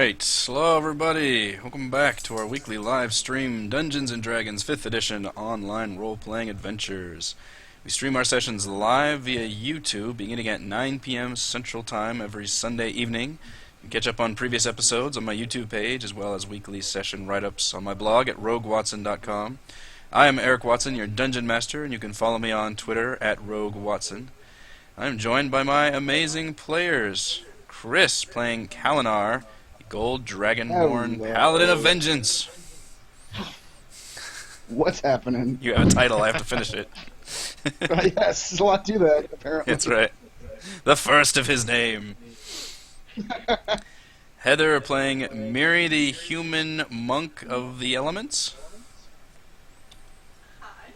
Alright, hello everybody. Welcome back to our weekly live stream Dungeons & Dragons 5th Edition online role-playing adventures. We stream our sessions live via YouTube beginning at 9 p.m. Central Time every Sunday evening. You can catch up on previous episodes on my YouTube page as well as weekly session write-ups on my blog at roguewatson.com. I am Eric Watson, your Dungeon Master, and you can follow me on Twitter at roguewatson. I am joined by my amazing players. Chris playing Kalinar, the Gold Dragonborn Paladin of Vengeance. What's happening? You have a title, I have to finish it. Yes, there's a lot to that, apparently. That's right. The first of his name. Heather playing Miri, the Human Monk of the Elements.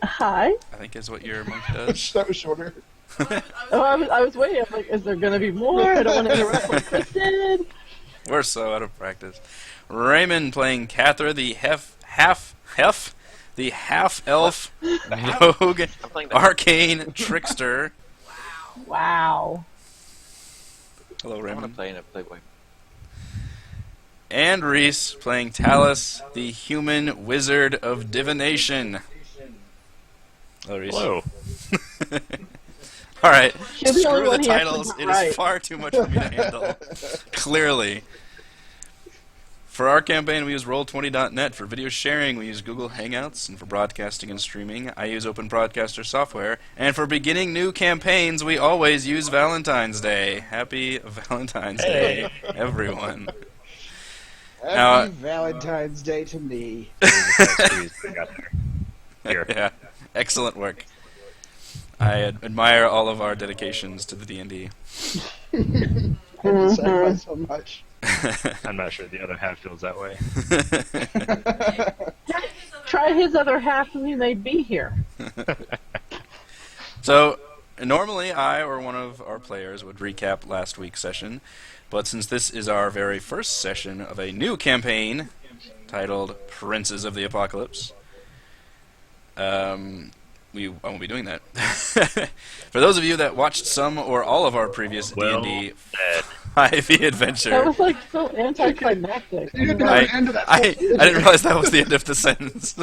Hi. I think is what your monk does. That was shorter. I was waiting. I'm like, is there going to be more? I don't want to interrupt what Chris did. We're so out of practice. Raymond playing Cathra, the half-elf rogue arcane trickster. Wow. Hello, I want to Raymond. play in a Playboy. And Reese playing Talus, the human wizard of divination. Hello, Reese. Hello. Alright, You're the only screw the one he actually titles. got It right. is far too much for me to handle. Clearly. For our campaign, we use Roll20.net. For video sharing, we use Google Hangouts. And for broadcasting and streaming, I use Open Broadcaster software. And for beginning new campaigns, we always use Valentine's Day. Happy Valentine's Day, everyone. Happy Valentine's Day to me. Here. Yeah, excellent work. I admire all of our dedications to the D&D. I sacrifice so much. I'm not sure the other half feels that way. Try his other half and he may be here. So, normally I or one of our players would recap last week's session, but since this is our very first session of a new campaign titled Princes of the Apocalypse, I won't be doing that. For those of you that watched some or all of our previous D&D 5e adventure, That was like so anticlimactic. You didn't know the end of that. I didn't realize that was the end of the sentence.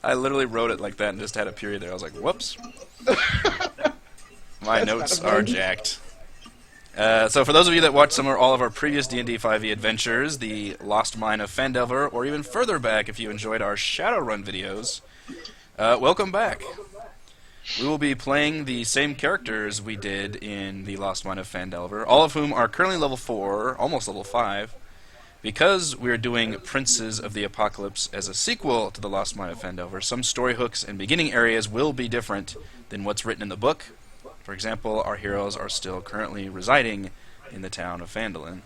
I literally wrote it like that and just had a period there. I was like, whoops. My notes are jacked. So for those of you that watched some or all of our previous D&D 5e adventures, the Lost Mine of Phandelver, or even further back if you enjoyed our Shadowrun videos, welcome back. We will be playing the same characters we did in the Lost Mine of Phandelver, all of whom are currently level 4, almost level 5. Because we are doing Princes of the Apocalypse as a sequel to the Lost Mine of Phandelver, some story hooks and beginning areas will be different than what's written in the book. For example, our heroes are still currently residing in the town of Phandalin.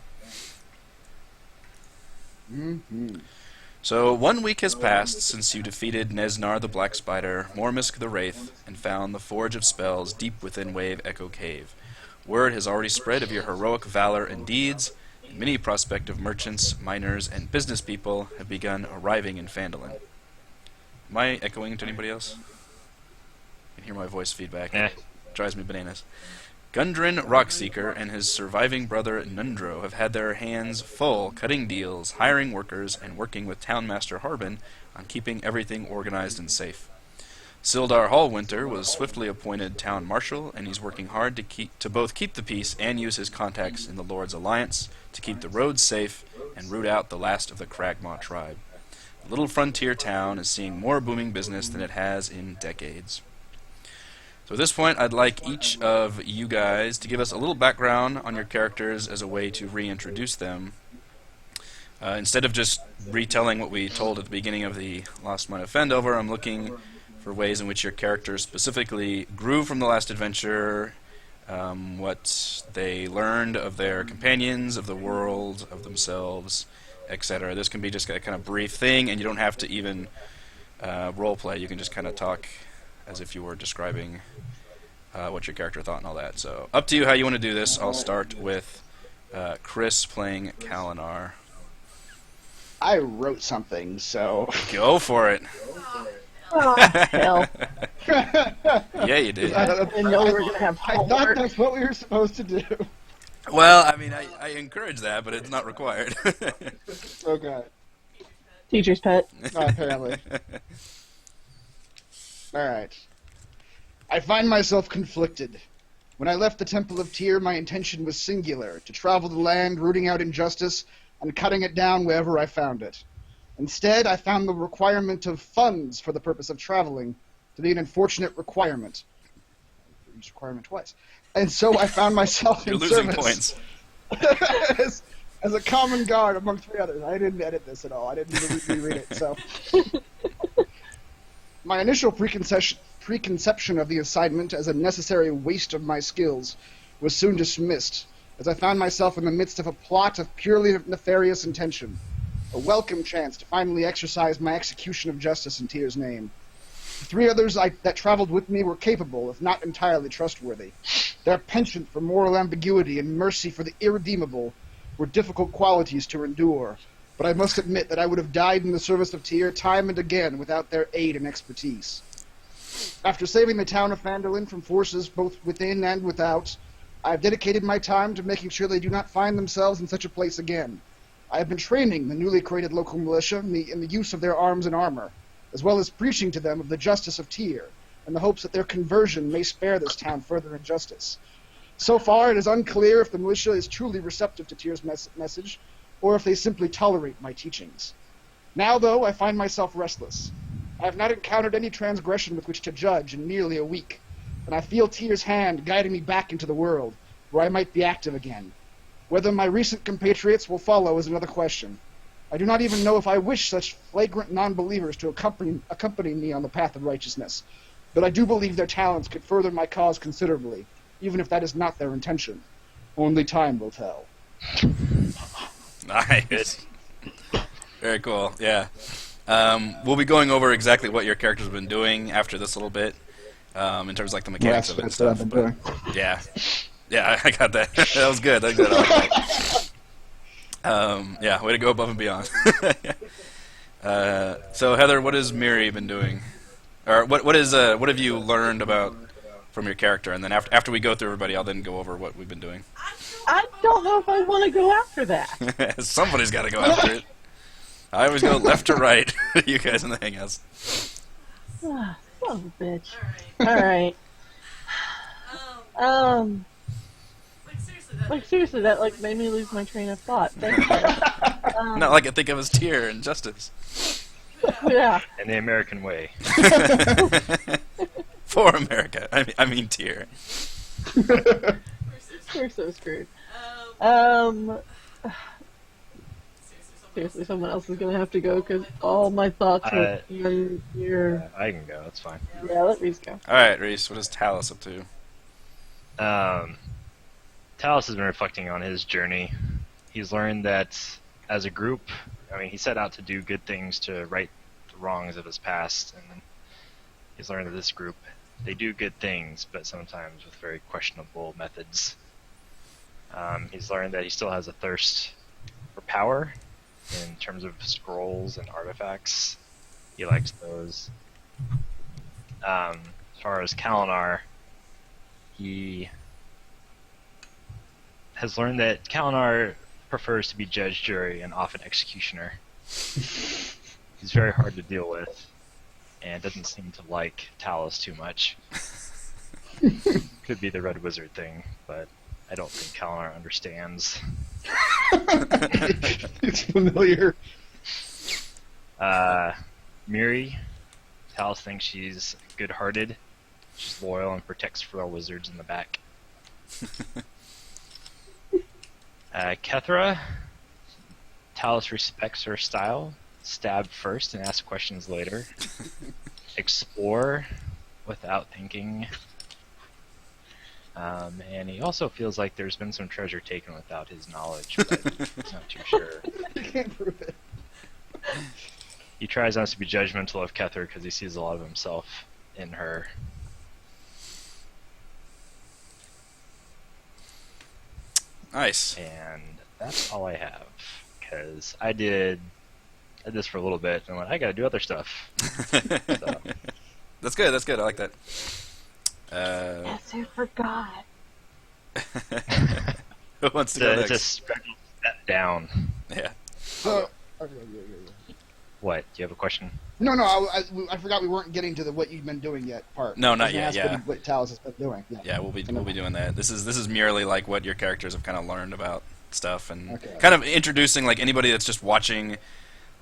So 1 week has passed since you defeated Neznar the Black Spider, Mormisk the Wraith, and found the Forge of Spells deep within Wave Echo Cave. Word has already spread of your heroic valor and deeds, and many prospective merchants, miners, and business people have begun arriving in Phandalin. Am I echoing to anybody else? You can hear my voice feedback. Drives me bananas. Gundren Rockseeker and his surviving brother Nundro have had their hands full cutting deals, hiring workers, and working with Townmaster Harbin on keeping everything organized and safe. Sildar Hallwinter was swiftly appointed town marshal, and he's working hard to both keep the peace and use his contacts in the Lord's Alliance to keep the roads safe and root out the last of the Cragmaw tribe. The little frontier town is seeing more booming business than it has in decades. So at this point, I'd like each of you guys to give us a little background on your characters as a way to reintroduce them. Instead of just retelling what we told at the beginning of the Lost Mine of Phandelver, I'm looking for ways in which your characters specifically grew from the last adventure, what they learned of their companions, of the world, of themselves, etc. This can be just a kind of brief thing, and you don't have to even roleplay. You can just kind of talk as if you were describing what your character thought and all that. So, up to you how you want to do this. I'll start with Chris playing Kalinar. I wrote something, so... Go for it. Oh, hell. Yeah, you did. I didn't know we were going to have I thought homework. that's what we were supposed to do. Well, I mean, I encourage that, but it's not required. Okay. Teacher's pet. Apparently. Alright. I find myself conflicted. When I left the Temple of Tyr, my intention was singular, to travel the land, rooting out injustice, and cutting it down wherever I found it. Instead, I found the requirement of funds for the purpose of traveling to be an unfortunate requirement. I used requirement twice. And so I found myself You're in losing service. points. as a common guard among 3 others. I didn't edit this at all. I didn't even reread it, so... My initial preconception of the assignment as a necessary waste of my skills was soon dismissed, as I found myself in the midst of a plot of purely nefarious intention, a welcome chance to finally exercise my execution of justice in Tyr's name. The 3 others that traveled with me were capable, if not entirely trustworthy. Their penchant for moral ambiguity and mercy for the irredeemable were difficult qualities to endure, but I must admit that I would have died in the service of Tyr time and again without their aid and expertise. After saving the town of Phandelver from forces both within and without, I have dedicated my time to making sure they do not find themselves in such a place again. I have been training the newly created local militia in the use of their arms and armor, as well as preaching to them of the justice of Tyr, in the hopes that their conversion may spare this town further injustice. So far, it is unclear if the militia is truly receptive to Tyr's message, or if they simply tolerate my teachings. Now, though, I find myself restless. I have not encountered any transgression with which to judge in nearly a week, and I feel Tyr's hand guiding me back into the world, where I might be active again. Whether my recent compatriots will follow is another question. I do not even know if I wish such flagrant non-believers to accompany me on the path of righteousness, but I do believe their talents could further my cause considerably, even if that is not their intention. Only time will tell. Nice. Very cool. Yeah. We'll be going over exactly what your character's been doing after this little bit, in terms of like the mechanics of it and That's what I've stuff. been doing. Yeah. Yeah, I got that. That was good. That was good. I like that. Yeah, way to go above and beyond. So Heather, what has Miri been doing? Or what have you learned about from your character? And then after we go through everybody, I'll then go over what we've been doing. I don't know if I want to go after that. Somebody's got to go after it. I always go left to right. You guys in the hangouts. Son of a bitch. Alright. Like seriously, that like made me lose my train of thought. Thank you. Not like I think of as Tyr and justice. Yeah. In the American way. For America. I mean Tyr. We're so screwed. Seriously, someone else is gonna have to go because all my thoughts are in your. Yeah, I can go. That's fine. Yeah, let Reese go. All right, Reese. What is Talus up to? Talus has been reflecting on his journey. He's learned that as a group, I mean, he set out to do good things to right the wrongs of his past, and he's learned that this group, they do good things, but sometimes with very questionable methods. He's learned that he still has a thirst for power in terms of scrolls and artifacts. He likes those. As far as Kalinar, he has learned that Kalinar prefers to be judge, jury, and often executioner. He's very hard to deal with, and doesn't seem to like Talus too much. Could be the Red Wizard thing, but I don't think Kalinar understands. It's familiar. Miri, Talus thinks she's good-hearted, she's loyal, and protects frail wizards in the back. Kethra, Talus respects her style. Stab first and ask questions later. Explore without thinking. And he also feels like there's been some treasure taken without his knowledge, but he's not too sure. You can't prove it. He tries not to be judgmental of Kethra because he sees a lot of himself in her. Nice. And that's all I have, because I did this for a little bit and went, I gotta do other stuff. So. That's good. That's good. I like that. Yes, I forgot. Who wants to go It's a next? step down. Yeah. So, What? Do you have a question? no, I forgot we weren't getting to the what you've been doing yet part. No, I was not gonna yet, ask yeah. What Talos has been doing. Yeah, we'll be doing that. This is merely like what your characters have kind of learned about stuff, and Okay. kind of introducing like anybody that's just watching,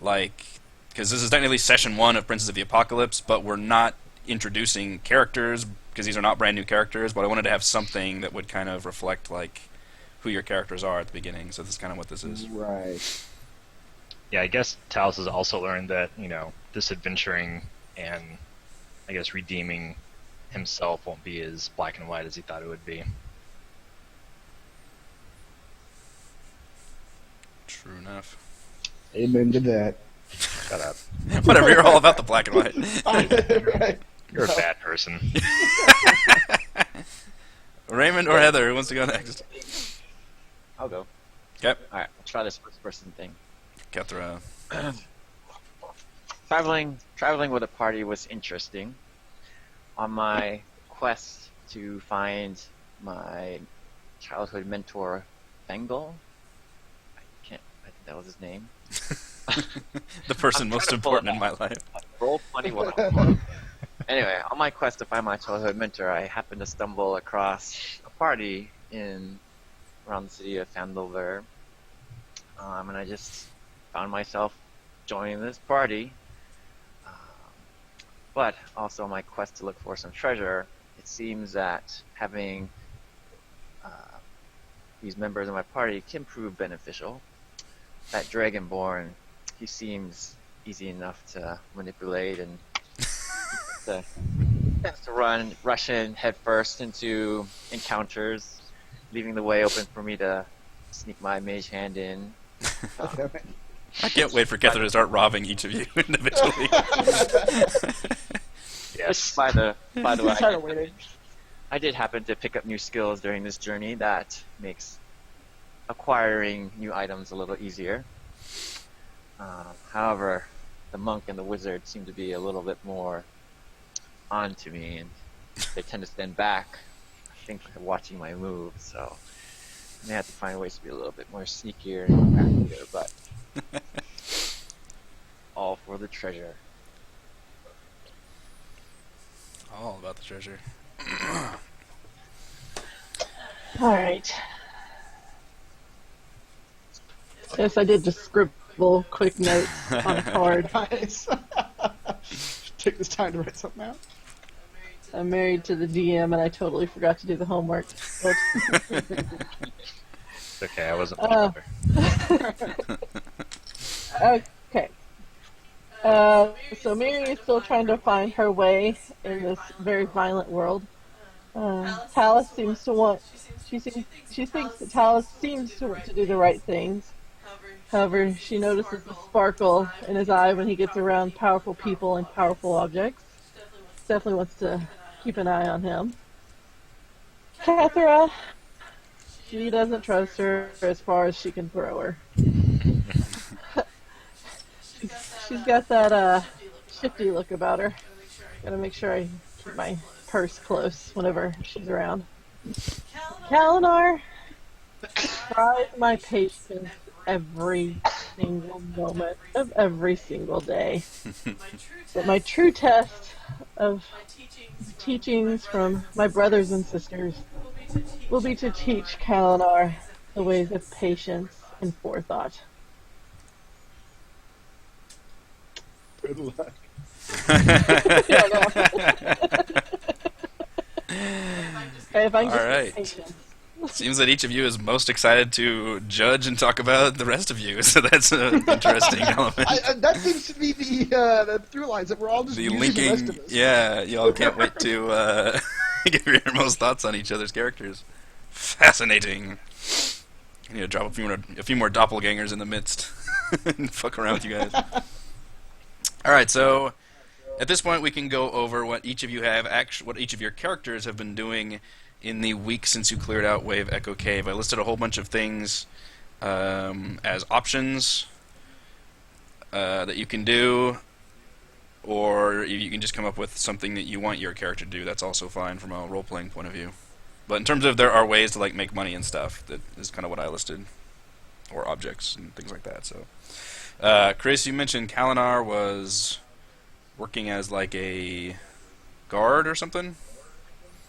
like, because this is technically session 1 of Princes of the Apocalypse, but we're not introducing characters because these are not brand new characters. But I wanted to have something that would kind of reflect like who your characters are at the beginning. So this is kind of what this is. Right. Yeah, I guess Talos has also learned that, this adventuring and, I guess, redeeming himself won't be as black and white as he thought it would be. True enough. Amen to that. Shut up. Whatever. You're all about the black and white. Right. You're a bad person. Raymond or Heather, who wants to go next? I'll go. Okay. Alright, I'll try this first person thing. Kethra. Traveling with a party was interesting. On my quest to find my childhood mentor, Bengal, I think that was his name. The person I'm most trying to pull it important in my life. Roll 21. Anyway, on my quest to find my childhood mentor, I happened to stumble across a party around the city of Phandelver, and I just found myself joining this party. But also on my quest to look for some treasure, it seems that having these members of my party can prove beneficial. That Dragonborn, he seems easy enough to manipulate and tends to rush in headfirst into encounters, leaving the way open for me to sneak my mage hand in. I can't wait for Kethra to start robbing each of you individually. Yes. By the way, Tired of waiting. I did happen to pick up new skills during this journey that makes acquiring new items a little easier. However, the monk and the wizard seem to be a little bit more onto me, and they tend to stand back. I think they're watching my moves, so I may have to find ways to be a little bit more sneakier and craftier, but all for the treasure. All about the treasure. Alright. Yes, I did just scribble quick notes on a card. Nice. Take this time to write something out. I'm married to the DM and I totally forgot to do the homework. Oops. It's okay, I wasn't much better. Okay. So Mary is still trying to find her way in this very violent world. Talos seems to want. She thinks that Talos seems to want to do the right things. However, she notices the sparkle in his eye when he gets around powerful people and powerful objects. Definitely wants to keep an eye on him. Kethra, she doesn't trust her as far as she can throw her. She's got that shifty look about her. Gotta make sure I keep my purse close whenever she's around. Kalinar tries my patience every single moment of every single day. But my true test of teachings from my brothers and sisters will be to teach Kalinar the ways of patience and forethought. Good luck. If I can All just right. patience. Seems that each of you is most excited to judge and talk about the rest of you, so that's an interesting element. That seems to be the through lines that we're all just The using the rest linking, of us. yeah, y'all can't wait to give your most thoughts on each other's characters. Fascinating. I need to drop a few more doppelgangers in the midst and fuck around with you guys. Alright, so at this point we can go over what each of you what each of your characters have been doing in the week since you cleared out Wave Echo Cave. I listed a whole bunch of things as options that you can do, or you can just come up with something that you want your character to do. That's also fine from a role-playing point of view. But in terms of there are ways to like make money and stuff, that is kind of what I listed, or objects and things like that. So, Chris, you mentioned Kalinar was working as like a guard or something.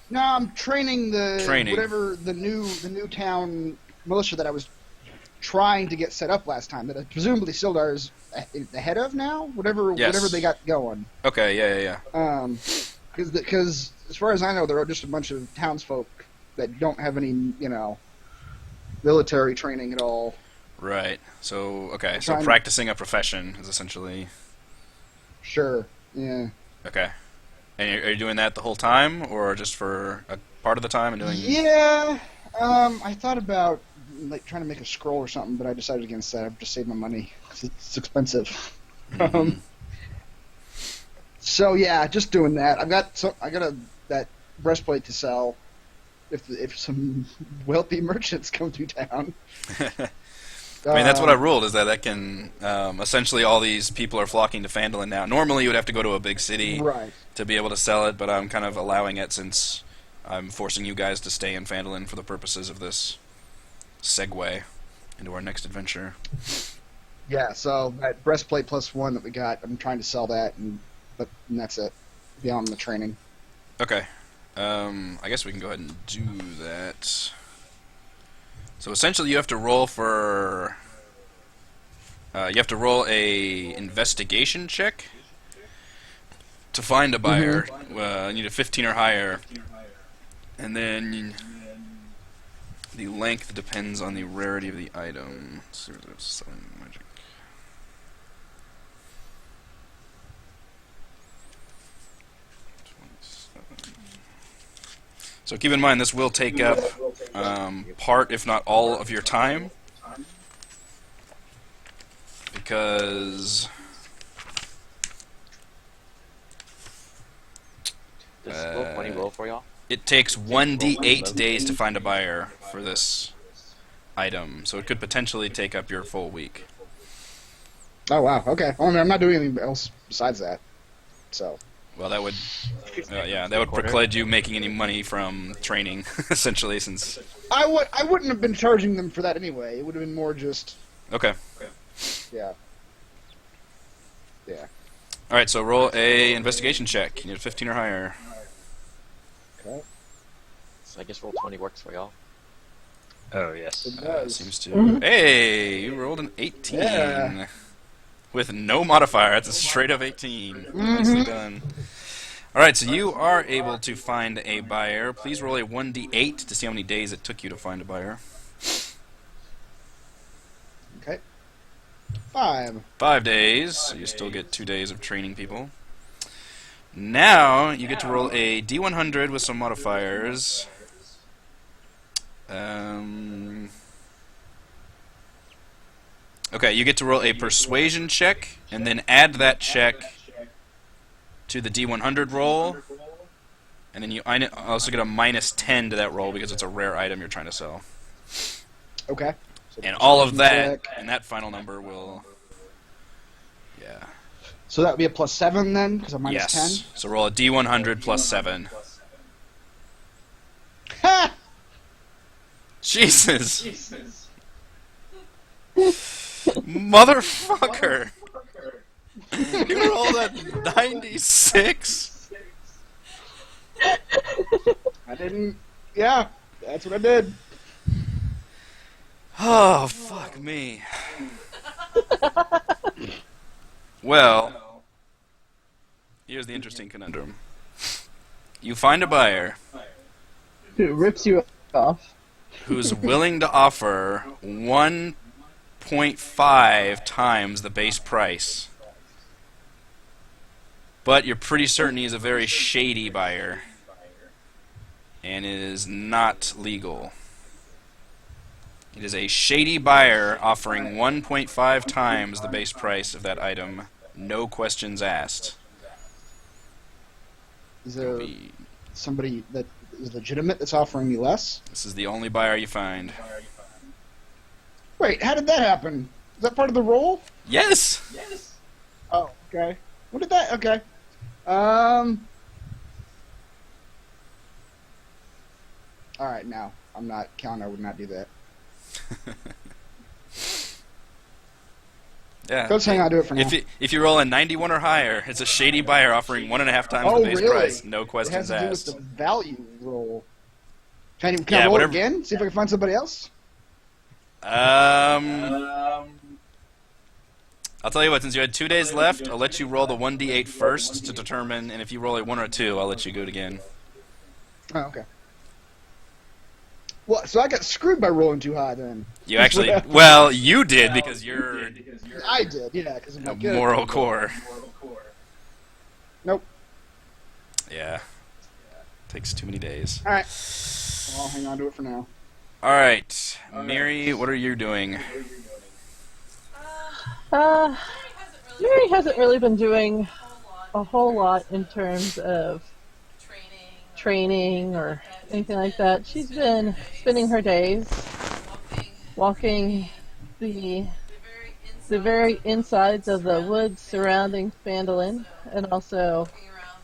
No, I'm training Training. whatever the new town militia that I was trying to get set up last time. That presumably Sildar is ahead of now. Whatever they got going. Okay, yeah. Because as far as I know, there are just a bunch of townsfolk that don't have any, military training at all. Right. So, okay. So practicing a profession is essentially... Sure. Yeah. Okay. And are you doing that the whole time, or just for a part of the time and doing... Yeah. I thought about like trying to make a scroll or something, but I decided against that. I've just saved my money. It's expensive. Mm-hmm. So yeah, just doing that. I got that breastplate to sell. If some wealthy merchants come through town. I mean, that's what I ruled, is that can... essentially, all these people are flocking to Phandelver now. Normally, you would have to go to a big city to be able to sell it, but I'm kind of allowing it since I'm forcing you guys to stay in Phandelver for the purposes of this segue into our next adventure. Yeah, so that breastplate +1 that we got, I'm trying to sell that, and that's it. Beyond the training. Okay. I guess we can go ahead and do that. So essentially, you have to roll for... you have to roll a investigation check to find a buyer. You need a 15 or higher. And then the length depends on the rarity of the item. So there's selling magic. So keep in mind, this will take up part, if not all, of your time. Because... Does roll 20 roll for y'all? it takes 1d8 days to find a buyer for this item. So it could potentially take up your full week. Oh, wow. Okay. Well, I mean, I'm not doing anything else besides that. So... Well, that would, that would preclude you making any money from training, essentially, since... I wouldn't have been charging them for that anyway. It would have been more just... Okay. Yeah. Alright, so roll a investigation check. You need a 15 or higher. Okay. So I guess roll 20 works for y'all. Oh, yes. It does. Seems to... Hey! You rolled an 18. Yeah. With no modifier. It's a straight up 18. Nicely done. Alright, so you are able to find a buyer. Please roll a 1d8 to see how many days it took you to find a buyer. Okay. 5. 5 days. So you still get 2 days of training people. Now, you get to roll a d100 with some modifiers. Okay, you get to roll a persuasion check, and then add that check to the d100 roll, and then you also get a -10 to that roll because it's a rare item you're trying to sell. Okay. So And all of that, check. and that final number will... Yeah. So that would be a +7 then, because I'm -10? Yes. So roll a d100 plus 7. Ha! Jesus! Motherfucker! You rolled a 96? I didn't... Yeah, that's what I did. Oh, fuck me. Well, here's the interesting conundrum. You find a buyer It rips you off. who's willing to offer 1.5 times the base price. But you're pretty certain he's a very shady buyer and it is not legal. It is a shady buyer offering 1.5 times the base price of that item, no questions asked. Is there somebody that is legitimate that's offering me less? This is the only buyer you find. Wait, how did that happen? Is that part of the roll? Yes! Oh, okay. What did that... Okay. All right, no, I'm not. Kalnar would not do that. Yeah. Let's hang on to it for now. If you roll a 91 or higher, it's a shady buyer offering 1.5 times Oh, the base really? price. No It questions has to do asked. with the value roll. Can I Yeah, roll whatever- it again? See if I can find somebody else? I'll tell you what, since you had 2 days left, I'll let you roll the 1d8 first to determine, and if you roll a 1 or 2, I'll let you go it again. Oh, okay. Well, so I got screwed by rolling too high then. You actually, well, you did because you're I did, yeah, because of my a character. moral core. Nope. Yeah. Takes too many days. All right. Well, I'll hang on to it for now. All right, Miri, what are you doing? Mary hasn't really been doing a whole lot in terms of training or anything like that. She's been spending her days walking the very insides of the woods surrounding Phandelver, and also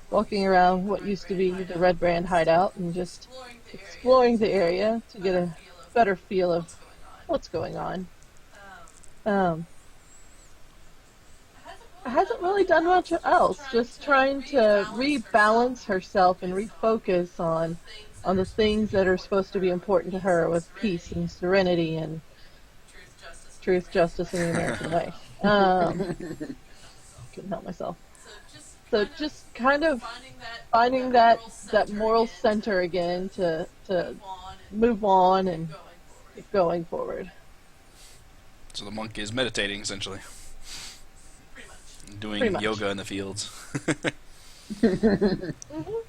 walking around what used to be the Red Brand hideout and just exploring the area to get a better feel of what's going on. Hasn't really done much else, just trying to rebalance herself and refocus on the things that are supposed to be important to her, with peace and serenity and truth, justice, and the American way. Couldn't help myself. So just kind of finding that moral center again to move on and keep going forward. So the monk is meditating, essentially. Doing Pretty much. yoga in the fields. Mm-hmm.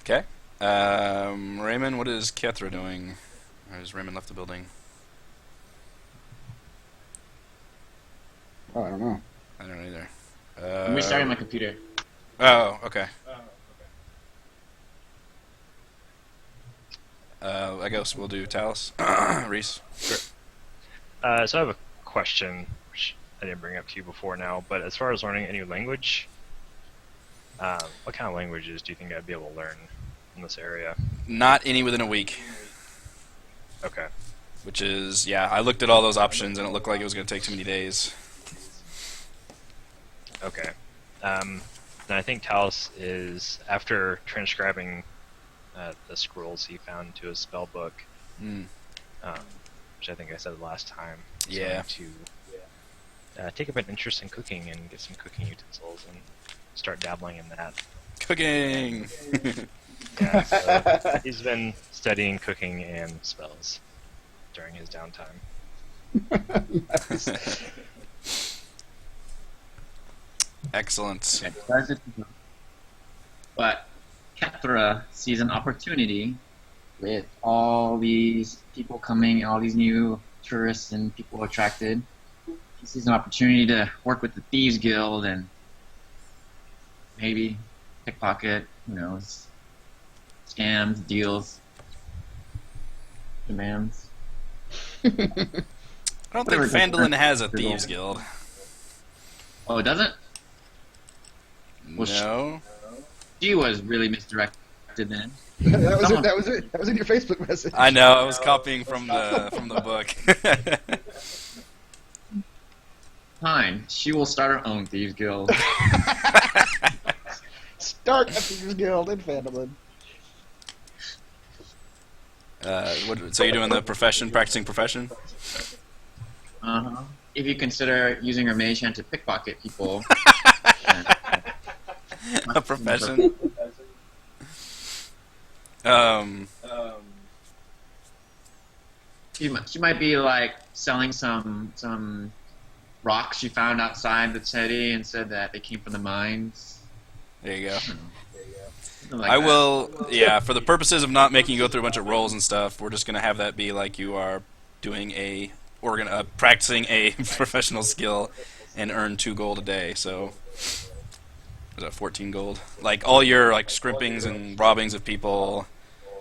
Okay. Raymond, what is Kethra doing? Or has Raymond left the building? Oh, I don't know. I don't know either. I'm restarting my computer. Oh, okay. I guess we'll do Talus. Reese. So I have a question, which I didn't bring up to you before now, but as far as learning a new language, what kind of languages do you think I'd be able to learn in this area? Not any within a week. Okay. Which is, yeah, I looked at all those options and it looked like it was going to take too many days. Okay. And I think Talus is, after transcribing the scrolls he found to his spell book, which I think I said last time, he's Yeah. going to take up an interest in cooking and get some cooking utensils and start dabbling in that. Cooking! Yeah, so he's been studying cooking and spells during his downtime. Excellent. But Kethra sees an opportunity with all these people coming, all these new tourists and people attracted. He sees an opportunity to work with the Thieves Guild and maybe pickpocket, who knows, scams, deals, demands. I don't think Phandelver has a Thieves Guild. Oh, it doesn't? Well, No. She was really misdirected then. That was it. That was it. That was in your Facebook message. I know, I was copying from the book. Fine, she will start her own Thieves Guild. Start a Thieves Guild in Phandelver. So you're doing the practicing profession? Uh-huh. If you consider using her mage hand to pickpocket people. A profession? She might be like selling some rocks she found outside the city and said that they came from the mines. There you go. Something like I that. will, yeah, for the purposes of not making you go through a bunch of rolls and stuff, we're just going to have that be like you are doing practicing a professional skill and earn 2 gold a day, so was that 14 gold? Like all your like scrimpings and robbings of people,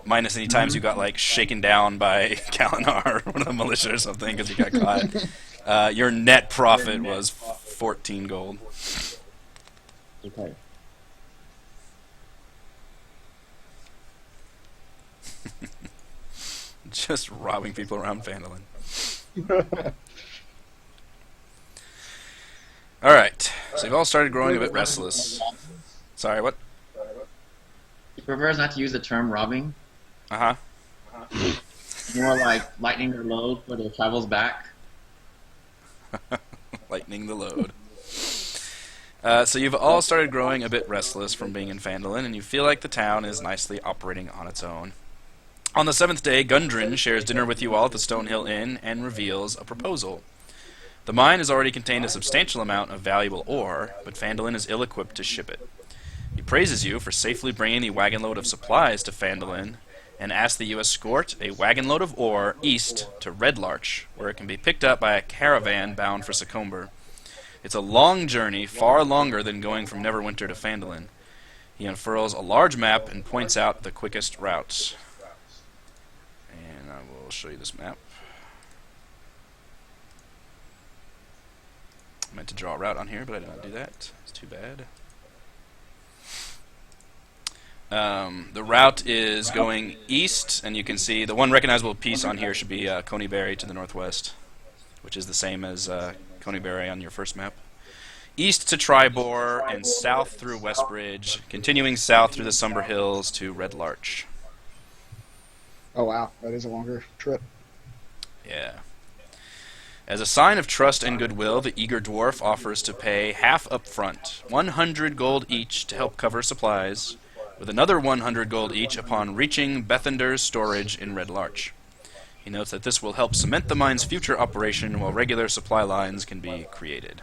minus any times you got like shaken down by Kalnar or one of the militia or something because you got caught. Your net profit was 14 gold. Okay. Just robbing people around Phandelver. Alright, so you've all started growing a bit restless. Sorry, what? He prefers not to use the term robbing. Uh-huh. More like lightening their load for their travels back. Lightening the load. So you've all started growing a bit restless from being in Phandelver, and you feel like the town is nicely operating on its own. On the 7th day, Gundren shares dinner with you all at the Stonehill Inn and reveals a proposal. The mine has already contained a substantial amount of valuable ore, but Phandelver is ill-equipped to ship it. He praises you for safely bringing the wagon load of supplies to Phandelver, and asks that you escort a wagon load of ore east to Red Larch, where it can be picked up by a caravan bound for Conyberry. It's a long journey, far longer than going from Neverwinter to Phandelver. He unfurls a large map and points out the quickest routes. And I will show you this map. I meant to draw a route on here, but I did not do that. It's too bad. The route is going east, and you can see the one recognizable piece on here should be Conyberry to the northwest, which is the same as Conyberry on your first map. East to Triboar, and south through Westbridge, continuing south through the Somber Hills to Red Larch. Oh wow, that is a longer trip. Yeah. As a sign of trust and goodwill, the eager dwarf offers to pay half up front, 100 gold each to help cover supplies, with another 100 gold each upon reaching Bethender's storage in Red Larch. He notes that this will help cement the mine's future operation while regular supply lines can be created.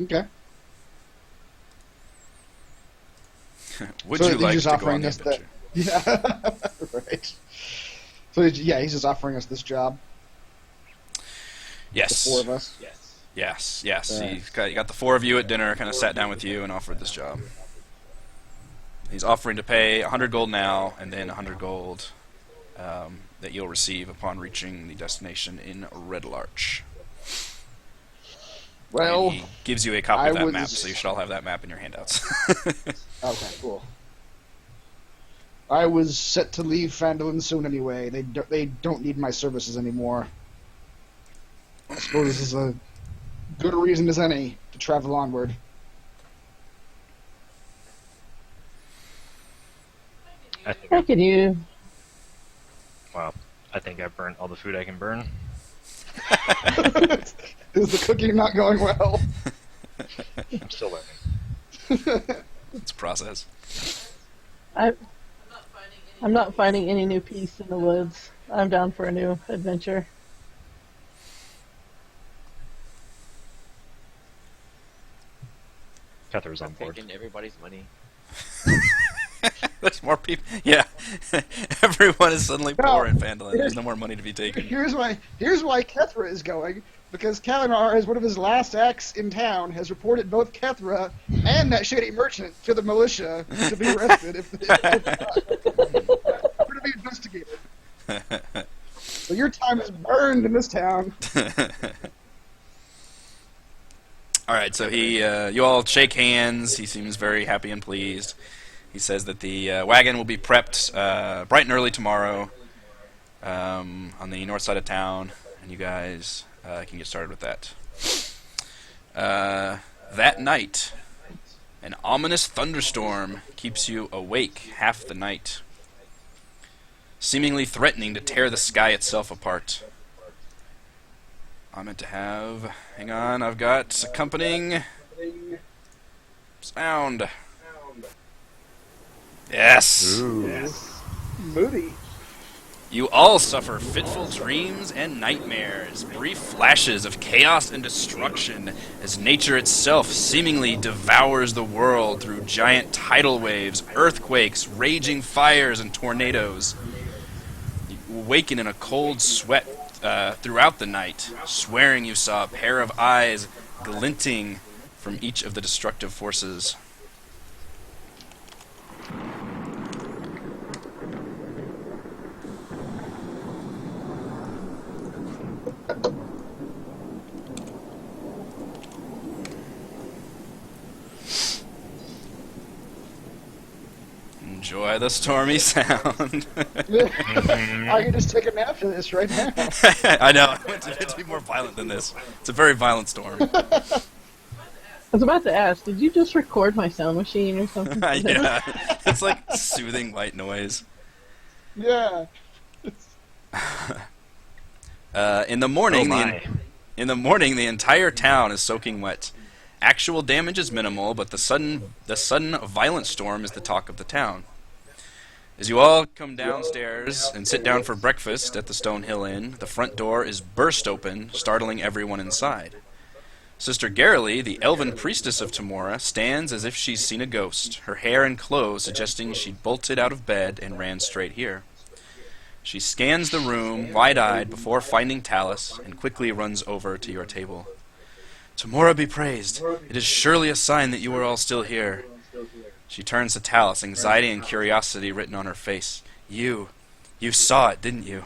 Okay. Would So you he's like just to go offering on the us adventure? Yeah, right. So he's just offering us this job. Yes. The four of us. Yes. Right. He got the four of you at dinner, kind of sat down with you and offered this job. He's offering to pay 100 gold now, and then 100 gold that you'll receive upon reaching the destination in Red Larch. Well, And he gives you a copy of I that was- map, so you should all have that map in your handouts. okay, cool. I was set to leave Phandelver soon anyway. They don't need my services anymore. I suppose this is a good reason as any to travel onward. How can you? Well, I think I've burnt all the food I can burn. Is the cooking not going well? I'm still learning. It's a process. I'm not finding any new peace in the woods. I'm down for a new adventure. Kether's on board. Taking everybody's money. There's more people. Yeah. Everyone is suddenly poor in Phandelver. There's no more money to be taken. Here's why Kethra is going, because Kalinar, as one of his last acts in town, has reported both Kethra and that shady merchant to the militia to be arrested if to be investigated. So your time is burned in this town. All right, so you all shake hands. He seems very happy and pleased. He says that the wagon will be prepped bright and early tomorrow on the north side of town, and you guys can get started with that. That night, an ominous thunderstorm keeps you awake half the night, seemingly threatening to tear the sky itself apart. I meant to have... Hang on, I've got accompanying sound. Yes! Moody. You all suffer fitful dreams and nightmares, brief flashes of chaos and destruction, as nature itself seemingly devours the world through giant tidal waves, earthquakes, raging fires, and tornadoes. You awaken in a cold sweat throughout the night, swearing you saw a pair of eyes glinting from each of the destructive forces. Enjoy the stormy sound. I can just take a nap for this right now. I know. It's meant to be more violent than this. It's a very violent storm. I was about to ask, did you just record my sound machine or something? Yeah. It's like soothing white noise. Yeah. In the morning, Oh my. the entire town is soaking wet. Actual damage is minimal, but the sudden violent storm is the talk of the town. As you all come downstairs and sit down for breakfast at the Stonehill Inn, the front door is burst open, startling everyone inside. Sister Garrily, the elven priestess of Tamora, stands as if she's seen a ghost, her hair and clothes suggesting she'd bolted out of bed and ran straight here. She scans the room, wide-eyed, before finding Talus, and quickly runs over to your table. Tamora be praised. It is surely a sign that you are all still here. She turns to Talus, anxiety and curiosity written on her face. You saw it, didn't you?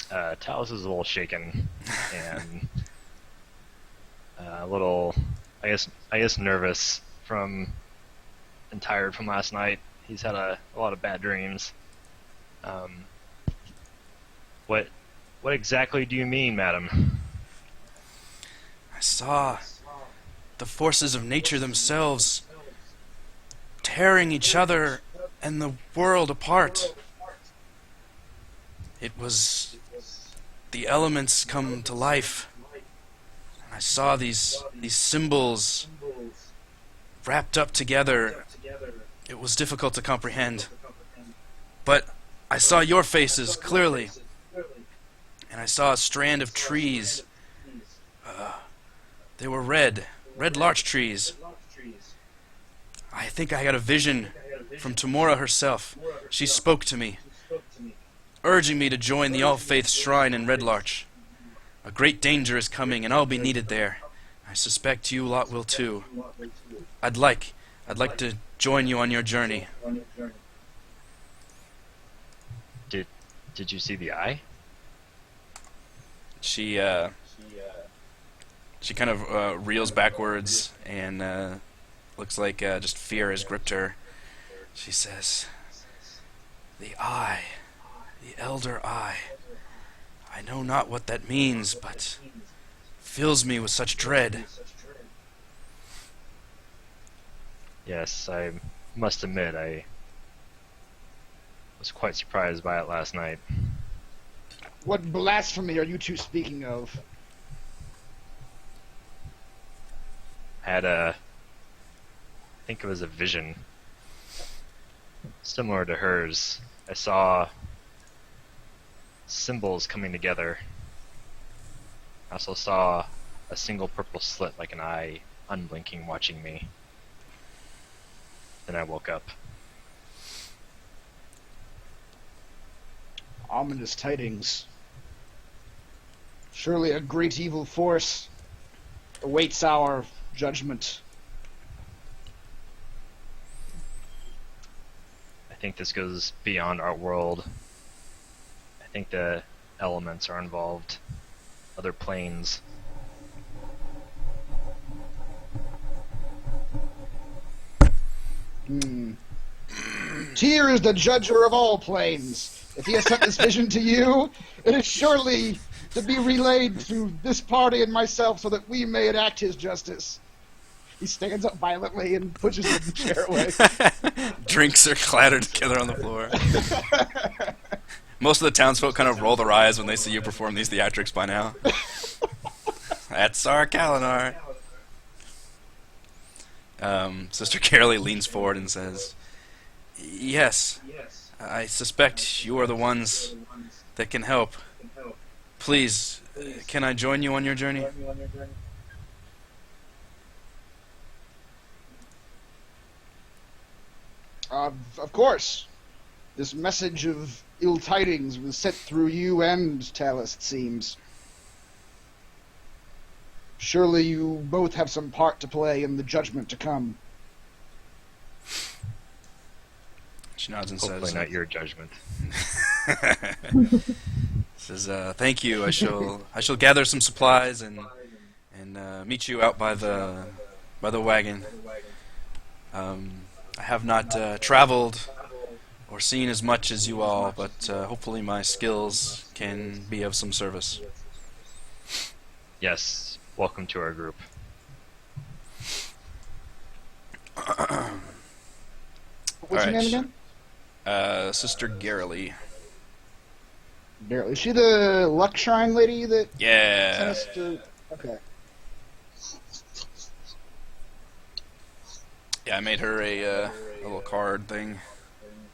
Talus is a little shaken and a little, I guess, nervous and tired from last night. He's had a lot of bad dreams. What exactly do you mean, madam? I saw the forces of nature themselves tearing each other and the world apart. It was the elements come to life. I saw these symbols wrapped up together. It was difficult to comprehend. But I saw your faces clearly. And I saw a strand of trees. They were red larch trees. I think I got a vision from Tamora herself. She spoke to me, urging me to join the All-Faith Shrine in Red Larch. A great danger is coming, and I'll be needed there. I suspect you lot will too. I'd like to join you on your journey. Did you see the eye? She kind of reels backwards and looks like just fear has gripped her. She says, "The eye, the elder eye. I know not what that means, but fills me with such dread." Yes, I must admit I was quite surprised by it last night. What blasphemy are you two speaking of? Had I think it was a vision similar to hers. I saw symbols coming together. I also saw a single purple slit like an eye, unblinking, watching me. Then I woke up. Ominous tidings. Surely a great evil force awaits our judgment. I think this goes beyond our world. I think the elements are involved. Other planes. Tyr is the judger of all planes. If he has sent this vision to you, it is surely to be relayed to this party and myself so that we may enact his justice. He stands up violently and pushes the chair away. Drinks are clattered together on the floor. Most of the townsfolk kind of roll their eyes when they see you perform these theatrics by now. That's our Kalinar. Sister Carolee leans forward and says, "Yes, I suspect you are the ones that can help. Please, can I join you on your journey?" Of course. This message of ill tidings was sent through you and Talus, it seems. Surely you both have some part to play in the judgment to come. She nods and Hopefully says, not your judgment. says, "Thank you. I shall gather some supplies and meet you out by the wagon. I have not traveled or seen as much as you all, but hopefully my skills can be of some service. Yes, welcome to our group. What's her Alright. name again? Sister Garrily. Barely. Is she the luck shrine lady that sent Yeah. us to... Okay. Yeah, I made her a little card thing.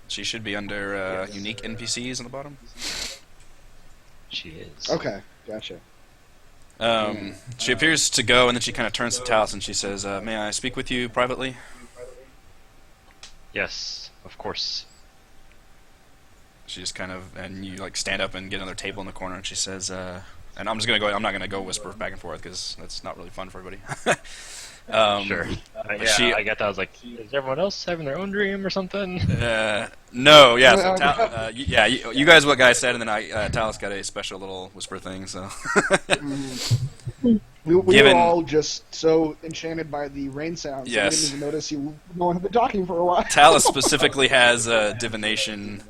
She should be under unique NPCs on the bottom. She is. Okay, gotcha. She appears to go, and then she kind of turns to Talos and she says, "May I speak with you privately?" Yes, of course. She just kind of, and you like stand up and get another table in the corner, and she says, and I'm just gonna go. I'm not gonna go whisper back and forth because that's not really fun for everybody. Sure. she- I get that. I was like, is everyone else having their own dream or something? No, yeah, so you guys what guys said, and then Talos got a special little whisper thing. So We were Given- all just so enchanted by the rain sounds. Yes. We didn't even notice you no one had been talking for a while. Talos specifically has a divination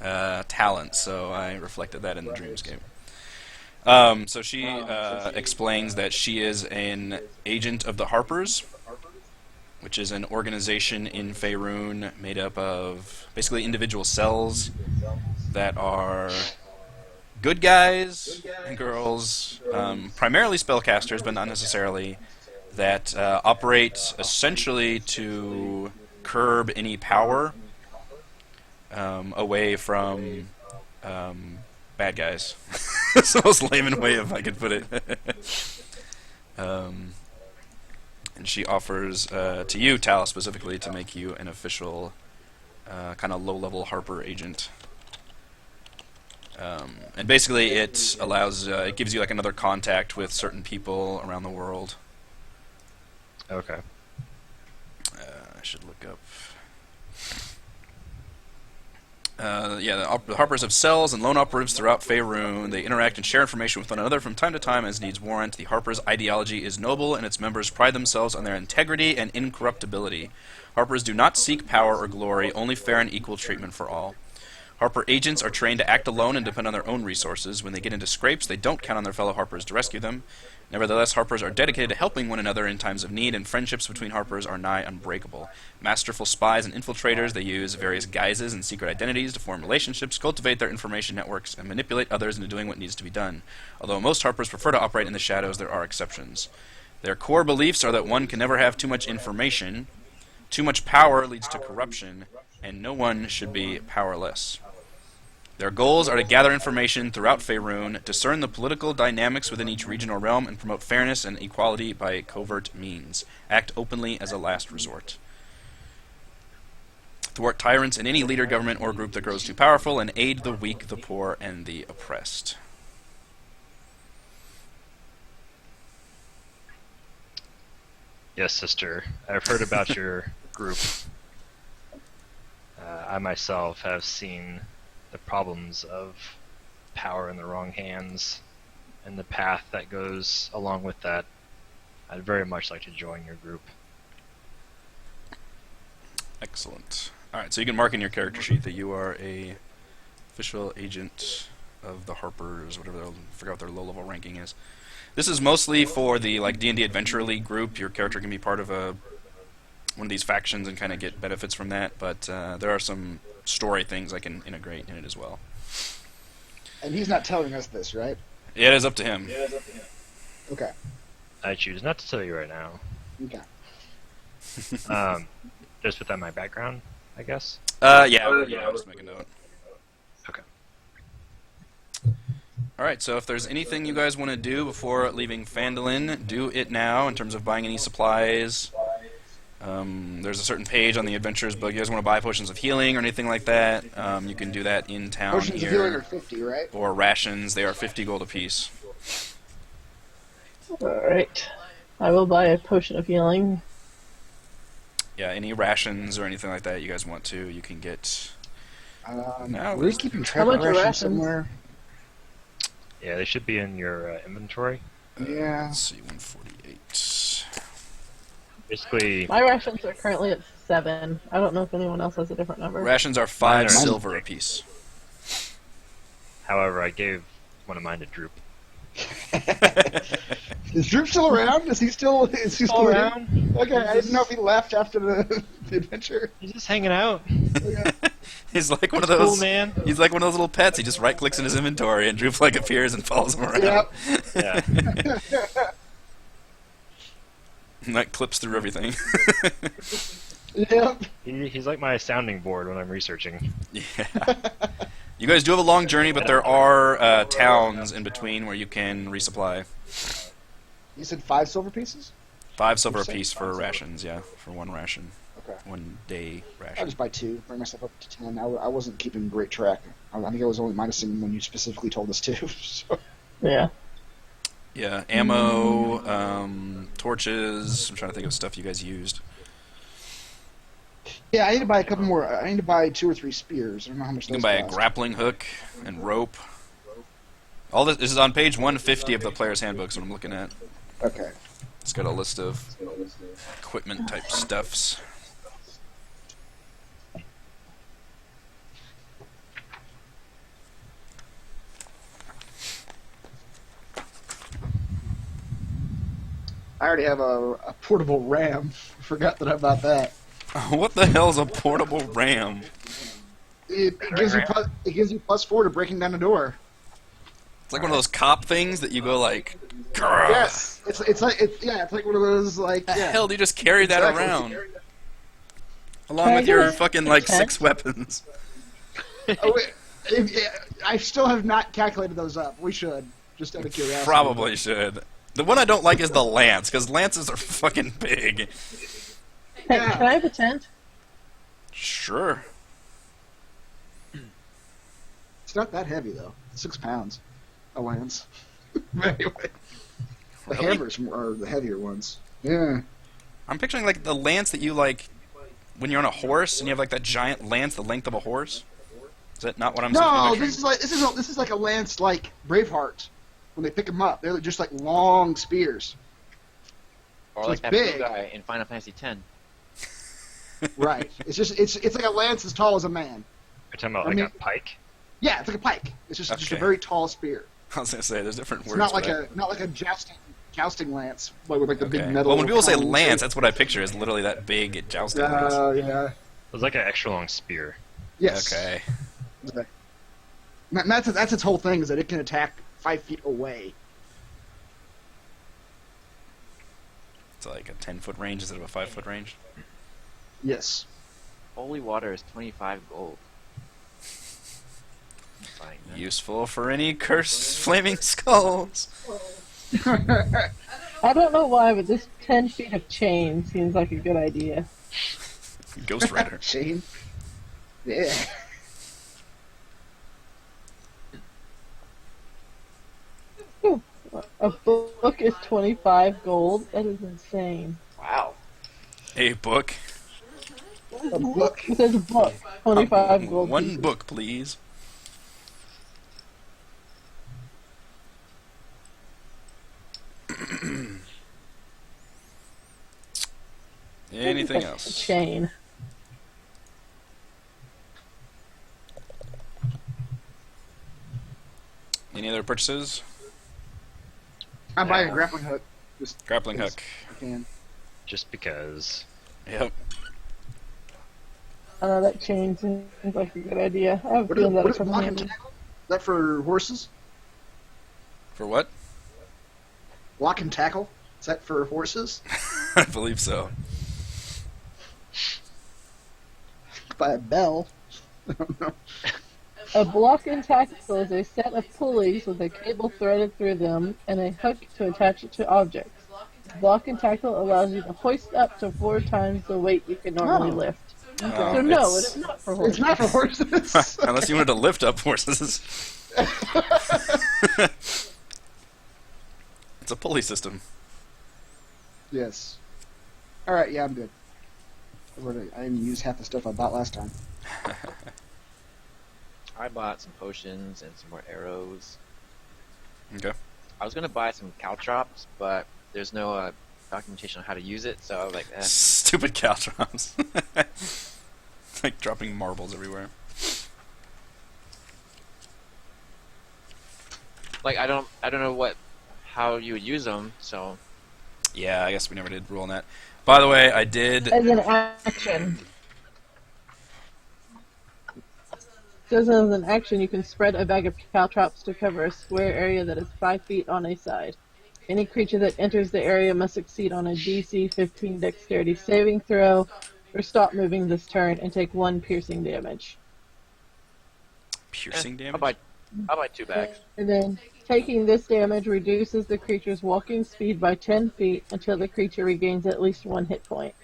talent, so I reflected that in the dreamscape. So she explains that she is an agent of the Harpers, which is an organization in Faerun made up of basically individual cells that are good guys and girls, primarily spellcasters, but not necessarily, that operate essentially to curb any power away from bad guys. That's the most layman way if I could put it. And she offers to you, Talos, specifically, to make you an official kind of low-level Harper agent. And basically it allows, it gives you like another contact with certain people around the world. Okay. I should look up. The Harpers have cells and lone operatives throughout Faerun. They interact and share information with one another from time to time as needs warrant. The Harpers' ideology is noble, and its members pride themselves on their integrity and incorruptibility. Harpers do not seek power or glory, only fair and equal treatment for all. Harper agents are trained to act alone and depend on their own resources. When they get into scrapes, they don't count on their fellow Harpers to rescue them. Nevertheless, Harpers are dedicated to helping one another in times of need, and friendships between Harpers are nigh unbreakable. Masterful spies and infiltrators, they use various guises and secret identities to form relationships, cultivate their information networks, and manipulate others into doing what needs to be done. Although most Harpers prefer to operate in the shadows, there are exceptions. Their core beliefs are that one can never have too much information, too much power leads to corruption, and no one should be powerless. Their goals are to gather information throughout Faerun, discern the political dynamics within each region or realm, and promote fairness and equality by covert means. Act openly as a last resort. Thwart tyrants in any leader, government, or group that grows too powerful, and aid the weak, the poor, and the oppressed. Yes, sister. I've heard about your group. I myself have seen the problems of power in the wrong hands and the path that goes along with that. I'd very much like to join your group. Excellent. Alright, so you can mark in your character sheet that you are a official agent of the Harpers, whatever I forgot what their low-level ranking is. This is mostly for the like D&D Adventure League group. Your character can be part of one of these factions and kind of get benefits from that, but there are some story things I can integrate in it as well. And he's not telling us this, right? Yeah, it is up to him. Okay. I choose not to tell you right now. Okay. Just within my background, I guess. I'll just make a note. Okay. Alright, so if there's anything you guys want to do before leaving Phandalin, do it now in terms of buying any supplies. There's a certain page on the Adventures book. You guys want to buy potions of healing or anything like that, you can do that in town Potions here. of healing are 50, right? Or rations, they are 50 gold apiece. Alright. I will buy a potion of healing. Yeah, any rations or anything like that you guys want to, you can get. Now We're let's- keeping track How of much are rations rations? somewhere. Yeah, they should be in your inventory. Yeah. Let's see, 148. Basically, My rations are currently at 7. I don't know if anyone else has a different number. Rations are Mine 5 are silver 6. apiece. However, I gave one of mine to Droop. Is Droop still around? Is he still around? Okay, I didn't know if he left after the adventure. He's just hanging out. He's like one of That's those. cool, man. He's like one of those little pets. He just right clicks in his inventory, and Droop like appears and follows him around. Yep. Yeah. And that clips through everything. Yep. He's like my sounding board when I'm researching. Yeah. You guys do have a long journey, but there are towns in between where you can resupply. You said 5 silver pieces? 5 silver You're saying apiece for rations, yeah, for 1 ration. Okay. 1 day I'll ration. just buy 2, bring myself up to 10. I wasn't keeping great track. I think I was only minusing when you specifically told us to. So. Yeah. Yeah, ammo, torches. I'm trying to think of stuff you guys used. Yeah, I need to buy a couple more. I need to buy 2 or 3 spears. I don't know how much You those can buy a cost. grappling hook and rope. All this is on page 150 of the player's handbook, so I'm looking at. Okay. It's got a list of equipment type stuffs. I already have a portable ram. Forgot about that. What the hell's a portable ram? It gives you plus 4 to breaking down a door. It's like one of those cop things that you go like. "Grr." Yes, it's like one of those like. The Yeah. hell do you just carry that Exactly. around? Along Can I with your get a fucking like tent? 6 weapons. Oh, wait, I still have not calculated those up. We should just out of curiosity. Probably should. The one I don't like is the lance, because lances are fucking big. Hey, Yeah. can I have a tent? Sure. It's not that heavy though. 6 pounds. A lance. Anyway, the Really? hammers are the heavier ones. Yeah. I'm picturing like the lance that you like when you're on a horse and you have like that giant lance the length of a horse. Is that not what I'm No, picturing? this is like a lance like Braveheart. When they pick them up, they're just like long spears. Or So like it's that big. blue guy in Final Fantasy X. Right. It's like a lance as tall as a man. You're talking about I like mean- a pike? Yeah, it's like a pike. It's just a Okay. very tall spear. I was gonna say there's different It's words. not like for a jousting lance, like with like the that. big Okay. metal. Well, when people say tongs. lance, that's what I picture is literally that big jousting lance. Yeah. It was like an extra long spear. Yes. Okay. And that's its whole thing is that it can attack 5 feet away. It's like a 10-foot range instead of a 5-foot range. Yes. Holy water is 25 gold. I'm buying that. Useful for any cursed flaming skulls. I don't know why, but this 10 feet of chain seems like a good idea. Ghost Rider. Shane. Yeah. Ooh, a book is 25 gold? That is insane. Wow. A book. A book. It says a book. 25 gold. One pieces. book, please. Anything A else? chain. Any other purchases? I'm buying a grappling hook. Just Grappling because hook. I can. Just because. Yep. I know that chain seems like a good idea. I have a What is, feeling that'll what is come in block and handy. tackle? Is that for horses? For what? Block and tackle? Is that for horses? I believe so. Buy a bell. I don't know. A block and tackle is a set of pulleys with a cable threaded through them and a hook to attach it to objects. Block and tackle allows you to hoist up to 4 times the weight you can normally Oh. lift. Oh, So no, it it's- is not for horses. It's not for horses. Unless you wanted to lift up horses. It's a pulley system. Yes. All right. Yeah, I'm good. I didn't use half the stuff I bought last time. I bought some potions and some more arrows. Okay. I was gonna buy some caltrops, but there's no documentation on how to use it, so I was like, Stupid caltrops. Like dropping marbles everywhere. like I don't know how you would use them, so Yeah, I guess we never did rule on that. By the way, I did. As an action. Says as an action, you can spread a bag of caltrops to cover a square area that is 5 feet on a side. Any creature that enters the area must succeed on a DC 15 dexterity saving throw, or stop moving this turn and take 1 piercing damage. Piercing damage? I'll buy 2 bags. And then, taking this damage reduces the creature's walking speed by 10 feet until the creature regains at least 1 hit point.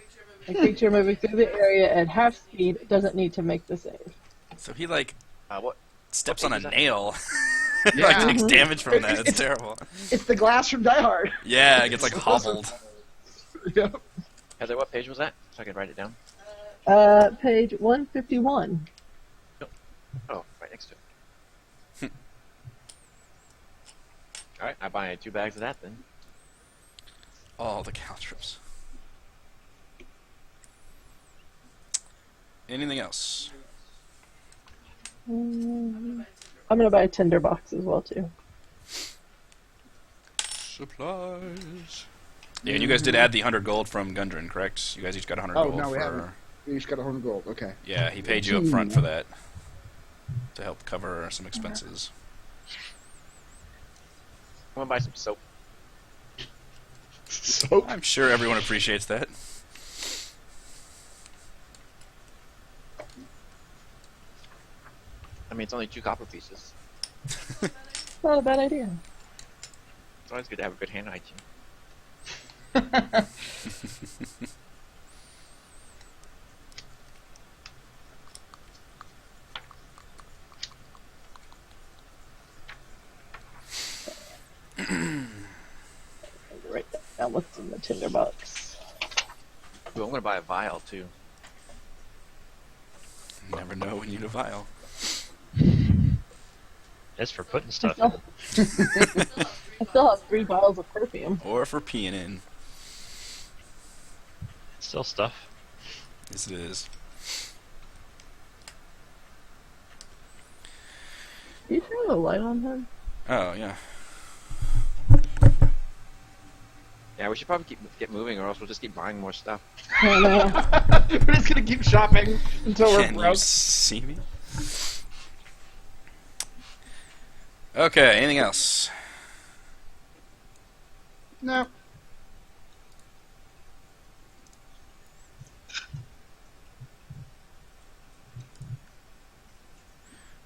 A creature moving through the area at half speed doesn't need to make the save. So he, like, What? steps what on a page is that? nail. Yeah. Like, takes damage from that. It's terrible. It's the glass from Die Hard. Yeah, it gets, like, hobbled. Yep. Heather, what page was that? So I can write it down. Page 151. Oh, right next to it. Alright, I buy 2 bags of that then. All the caltrops. Anything else? I'm gonna buy a tinderbox as well too. Supplies. Yeah, and you guys did add the 100 gold from Gundren, correct? You guys each got 100 Oh, gold no, for... we haven't. We each got 100 gold. Okay. Yeah, he paid you up front for that. To help cover some expenses. I'm gonna buy some soap. Soap. I'm sure everyone appreciates that. I mean, it's only 2 copper pieces. Not a bad idea. It's always good to have a good hand hygiene. Right now, what's in the tinderbox? Ooh, I'm gonna buy a vial too. Never know when you need a vial. It's for putting I stuff in. still have 3 vials of perfume. Or for peeing in. Still stuff. Yes, it is. Do you turn the light on him? Oh, yeah. Yeah, we should probably get moving, or else we'll just keep buying more stuff. I know. We're just gonna keep shopping until we're Can you broke. see me? Okay, anything else? No.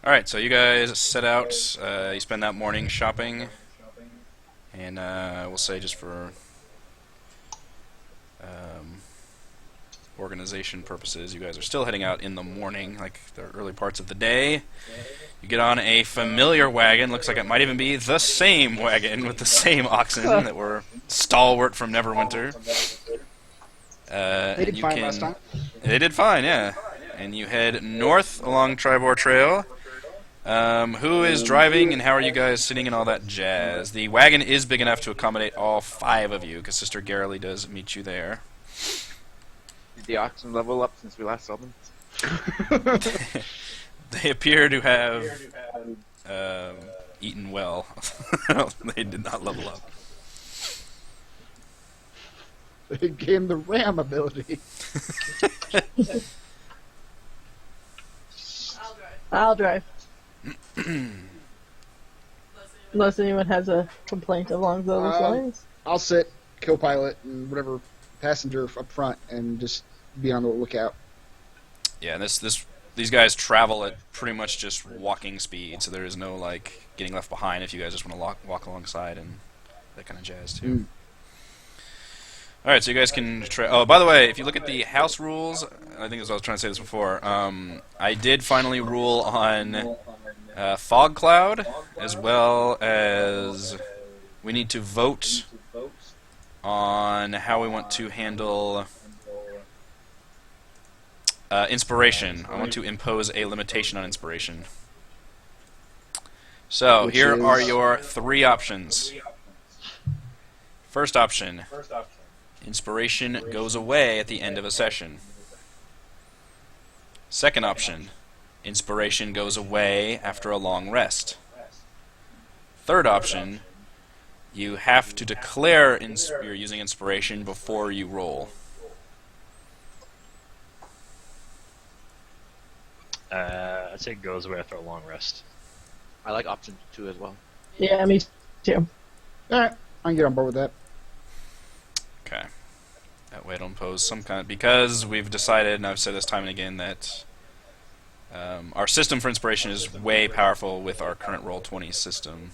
Alright, so you guys set out, you spend that morning shopping, and we'll say just for organization purposes, you guys are still heading out in the morning, like the early parts of the day. You get on a familiar wagon, looks like it might even be the same wagon with the same oxen that were stalwart from Neverwinter. They did fine last time. They did fine, yeah. And you head north along Triboar Trail. Who is driving, and how are you guys sitting and all that jazz? The wagon is big enough to accommodate all 5 of you, because Sister Garrily does meet you there. Did the oxen level up since we last saw them? They appear to have eaten well. They did not level up. They gained the ram ability. I'll drive. Unless anyone has a complaint along those lines. I'll sit, co-pilot, and whatever passenger up front, and just be on the lookout. Yeah, and these guys travel at pretty much just walking speed, so there is no like getting left behind if you guys just want to walk alongside and that kind of jazz too. All right, so you guys can. Oh, by the way, if you look at the house rules, I think I was trying to say this before. I did finally rule on fog cloud, as well as we need to vote on how we want to handle inspiration. I want to impose a limitation on inspiration. So Which here is- are your 3 options. First option. Inspiration goes away at the end of a session. Second option, inspiration goes away after a long rest. Third option, you have to declare you're using inspiration before you roll. I'd say it goes away after a long rest. I like option 2 as well. Yeah, me too. Alright, I can get on board with that. Okay. That way it'll impose some kind of... Because we've decided, and I've said this time and again, that our system for inspiration is way powerful with our current Roll20 system.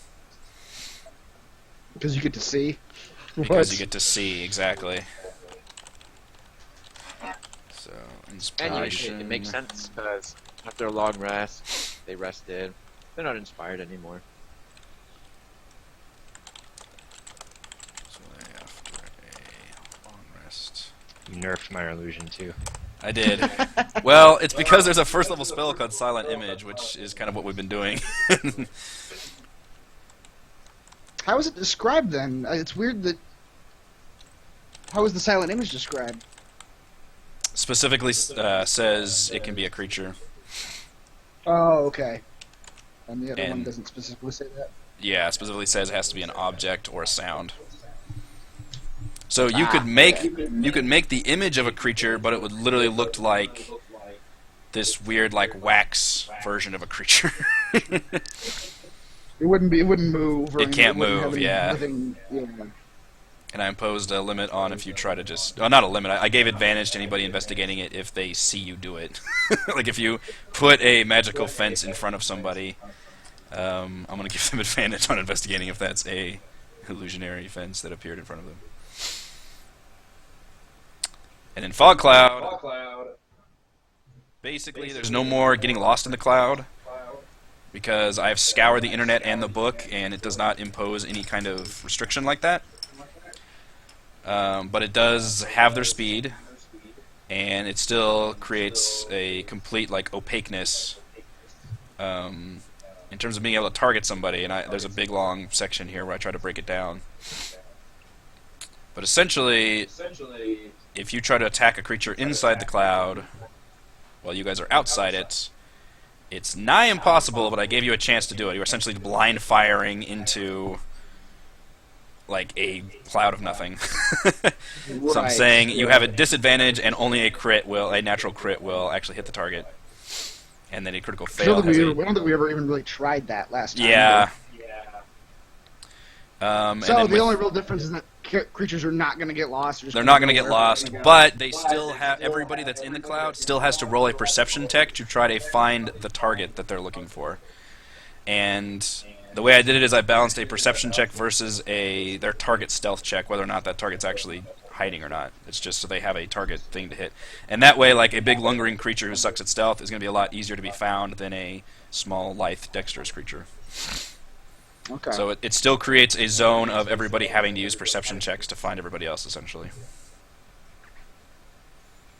Because you get to see. Because you get to see, exactly. So, And inspiration... it makes sense, because after a long rest, they rested. They're not inspired anymore. So after a long rest... You nerfed minor illusion too. I did. Well, it's because there's a first level spell called Silent Image, which is kind of what we've been doing. How is it described then? It's weird that... How is the silent image described? Specifically says it can be a creature. Oh, okay. And the other one And- doesn't specifically say that? Yeah, it specifically says it has to be an object or a sound. So you could make the image of a creature, but it would literally look like this weird like wax version of a creature. It wouldn't move. Or It can't wouldn't have move, any yeah. living- yeah. And I imposed a limit on if you try to just... Oh, not a limit. I gave advantage to anybody investigating it if they see you do it. Like if you put a magical fence in front of somebody, I'm going to give them advantage on investigating if that's a illusionary fence that appeared in front of them. And in Fog Cloud, basically there's no more getting lost in the cloud, because I have scoured the internet and the book, and it does not impose any kind of restriction like that. But it does have their speed, and it still creates a complete like opaqueness in terms of being able to target somebody. And there's a big long section here where I try to break it down. But essentially, if you try to attack a creature inside the cloud while you guys are outside it, it's nigh impossible, but I gave you a chance to do it. You're essentially blind firing into like a cloud of nothing. So I'm Right. saying you have a disadvantage, and only a natural crit will actually hit the target. And then a critical I fail don't has think a... we ever even really tried that last time. Yeah. So and the then with- only real difference is that creatures are not going to get lost. They're not going to get lost, but they still have... Everybody that's in the cloud still has to roll a perception check to try to find the target that they're looking for. And the way I did it is I balanced a perception check versus their target stealth check, whether or not that target's actually hiding or not. It's just so they have a target thing to hit. And that way, like, a big lungering creature who sucks at stealth is going to be a lot easier to be found than a small, lithe, dexterous creature. Okay. So it still creates a zone of everybody having to use perception checks to find everybody else, essentially.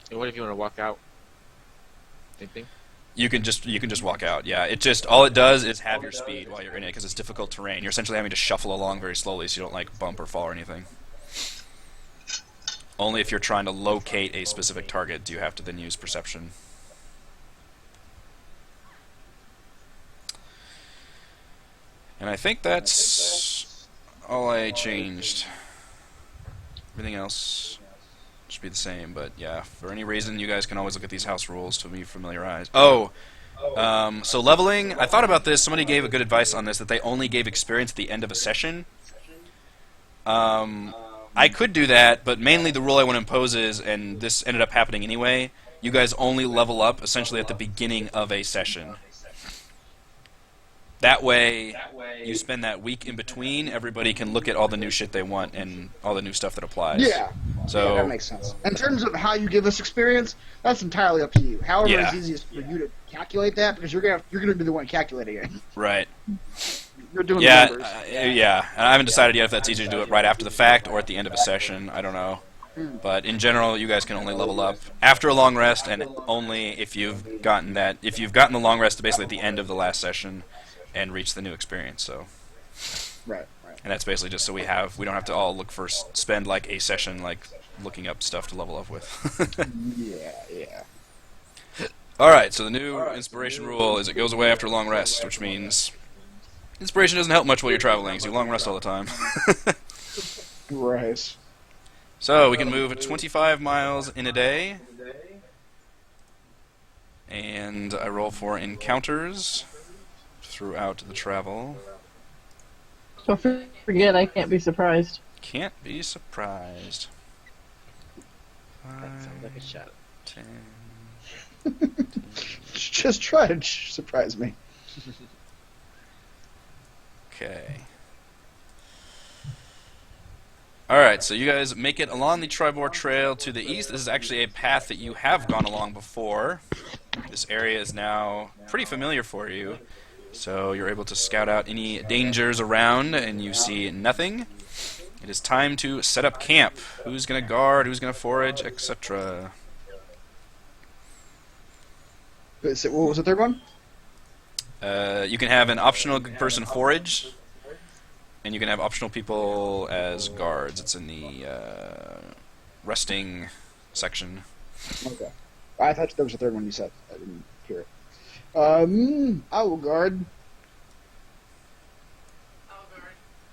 And what if you want to walk out? Same thing? You can just walk out. Yeah, all it does is have your speed while you're in it, because it's difficult terrain. You're essentially having to shuffle along very slowly, so you don't like bump or fall or anything. Only if you're trying to locate a specific target do you have to then use perception. And I think that's all I changed. Everything else should be the same, but yeah, for any reason, you guys can always look at these house rules to be familiarized. Oh, so leveling, I thought about this. Somebody gave a good advice on this, that they only gave experience at the end of a session. I could do that, but mainly the rule I want to impose is, and this ended up happening anyway, you guys only level up essentially at the beginning of a session. That way, you spend that week in between, everybody can look at all the new shit they want and all the new stuff that applies. Yeah. So Yeah, that makes sense. In terms of how you give us experience, that's entirely up to you. However, Yeah. it's easiest for you to calculate that, because you're gonna be the one calculating it. right. You're doing Yeah, the numbers. yeah. And I haven't decided yet if that's easier to do it right after the fact or at the end of a session. I don't know. But in general, you guys can only level up after a long rest, and only if you've gotten the long rest basically at the end of the last session and reach the new experience. So, Right. and that's basically just so we don't have to all spend like a session like looking up stuff to level up with. Yeah. Alright, so the new inspiration rule is it goes away after long rest, which means inspiration doesn't help much while you're traveling, so you long rest all the time. Right. So we can move 25 miles in a day. And I roll for encounters throughout the travel. Don't forget, I can't be surprised. Can't be surprised. That sounds like a shadow. 10. Just try to surprise me. Okay. Alright, so you guys make it along the Triboar Trail to the east. This is actually a path that you have gone along before. This area is now pretty familiar for you. So you're able to scout out any dangers around, and you see nothing. It is time to set up camp. Who's going to guard, who's going to forage, etc. What was the third one? You can have an optional person forage, and you can have optional people as guards. It's in the resting section. Okay. I thought there was a third one you said. I didn't hear it. I will guard.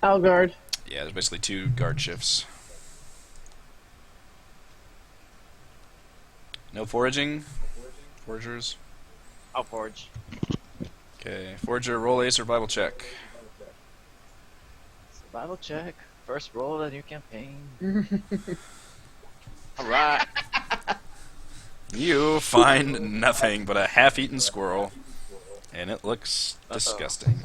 I'll guard. Yeah, there's basically 2 guard shifts. No foraging? Foragers? I'll forge. Okay, forager, roll a survival check. Survival check. First roll of the new campaign. Alright. You find nothing but a half-eaten squirrel, and it looks disgusting.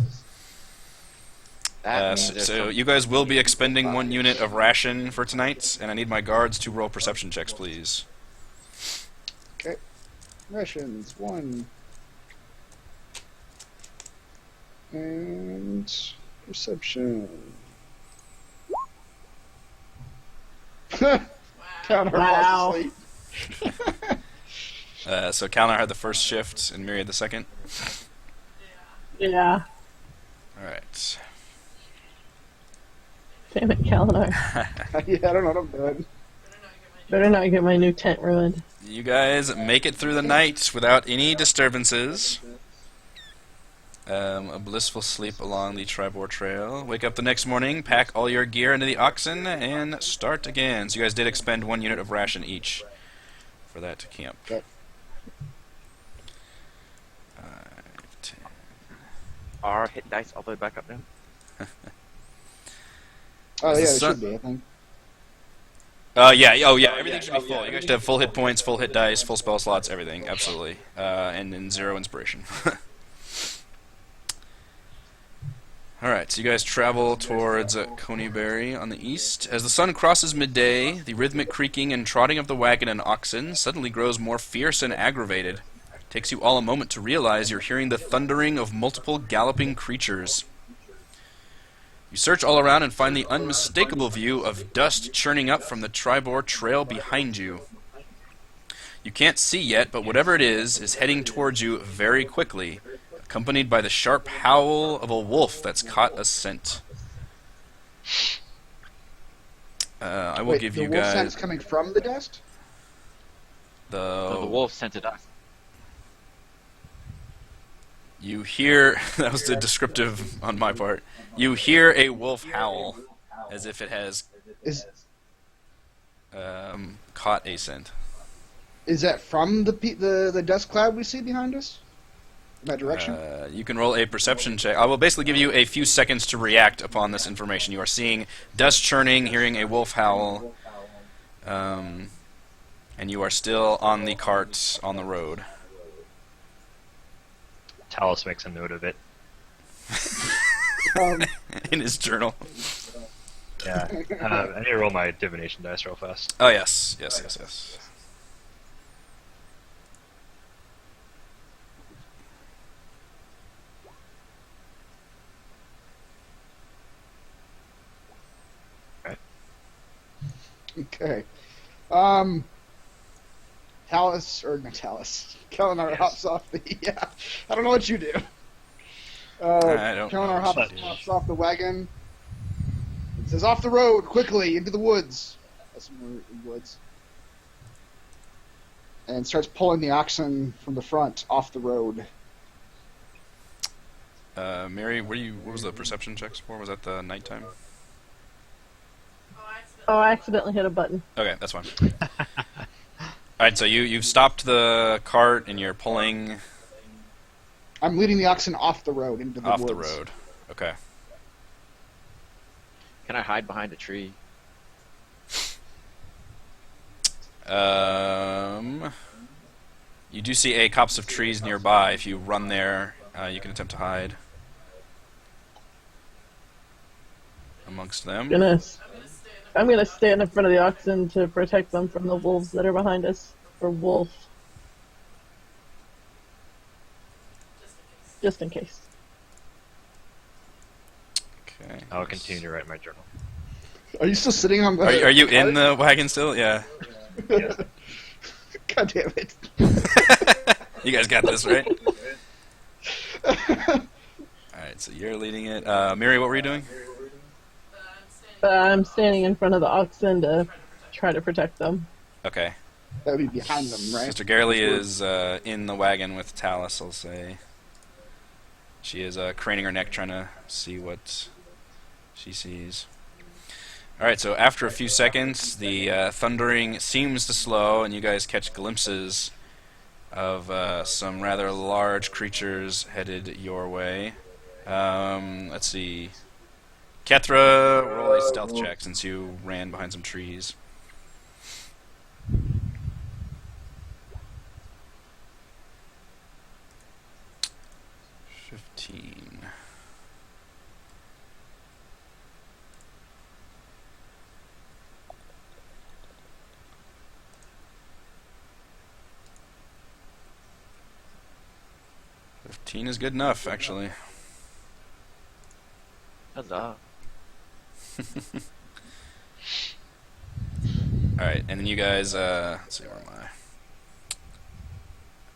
That means there's So some- you guys will be expending 1 unit of ration for tonight, and I need my guards to roll perception checks, please. Okay. Rations, 1. And perception. Counter Wow. falls asleep. So Kalnar had the first shift, and Myriad the second. Yeah. Alright. Damn it, Kalinar. Yeah, I don't know what I'm doing. Better not get my new tent ruined. You guys make it through the night without any disturbances. A blissful sleep along the Triboar Trail. Wake up the next morning, pack all your gear into the oxen, and start again. So you guys did expend 1 unit of ration each for that to camp. Okay. 5, 10. Are hit dice all the way back up now? Oh, Is yeah, the it sun- should be, I think. Yeah, everything should be full. You guys should have full hit points, full hit dice, full spell slots, everything, absolutely. And then 0 inspiration. Alright, so you guys travel towards Conyberry on the east. As the sun crosses midday, the rhythmic creaking and trotting of the wagon and oxen suddenly grows more fierce and aggravated. It takes you all a moment to realize you're hearing the thundering of multiple galloping creatures. You search all around and find the unmistakable view of dust churning up from the Triboar Trail behind you. You can't see yet, but whatever it is heading towards you very quickly, accompanied by the sharp howl of a wolf that's caught a scent. I will Wait, give the you wolf guys scent's coming from the dust? So the wolf scented us. You hear that was the descriptive on my part. You hear a wolf howl, as if it has Is caught a scent. is that from the dust cloud we see behind us? In that direction? You can roll a perception check. I will basically give you a few seconds to react upon this information. You are seeing dust churning, hearing a wolf howl, and you are still on the cart on the road. Talos makes a note of it. In his journal. Yeah. I need to roll my divination dice real fast. Oh, yes. Yes. Okay. Talus, or not Talus. Kalinar Yes. hops off the. Yeah. I don't know what you do. I don't Kalinar know. hops off the wagon. It says, off the road, quickly, into the woods. somewhere in woods, and starts pulling the oxen from the front off the road. Mary, what was the perception checks for? Was that the nighttime? Oh, I accidentally hit a button. Okay, that's fine. Alright, so you've stopped the cart and you're pulling I'm leading the oxen off the road into the off woods. the road. Okay. Can I hide behind a tree? You do see a copse of trees nearby. If you run there, you can attempt to hide amongst them. I'm gonna stand in front of the oxen to protect them from the wolves that are behind us. Or wolf. Just in case. Okay. I'll continue to write my journal. Are you still sitting on the... Are you in the wagon still? Yeah. Yes. God damn it. You guys got this, right? Alright, so you're leading it. Mary, what were you doing? I'm standing in front of the oxen to try to protect them. Okay. That would be behind them, right? Sister Garley is in the wagon with Talus, I'll say. She is craning her neck trying to see what she sees. Alright, so after a few seconds, the thundering seems to slow, and you guys catch glimpses of some rather large creatures headed your way. Let's see. Kethra, roll a stealth check since you ran behind some trees. Fifteen is good enough, actually. Huzzah. Alright, and then you guys, let's see, where am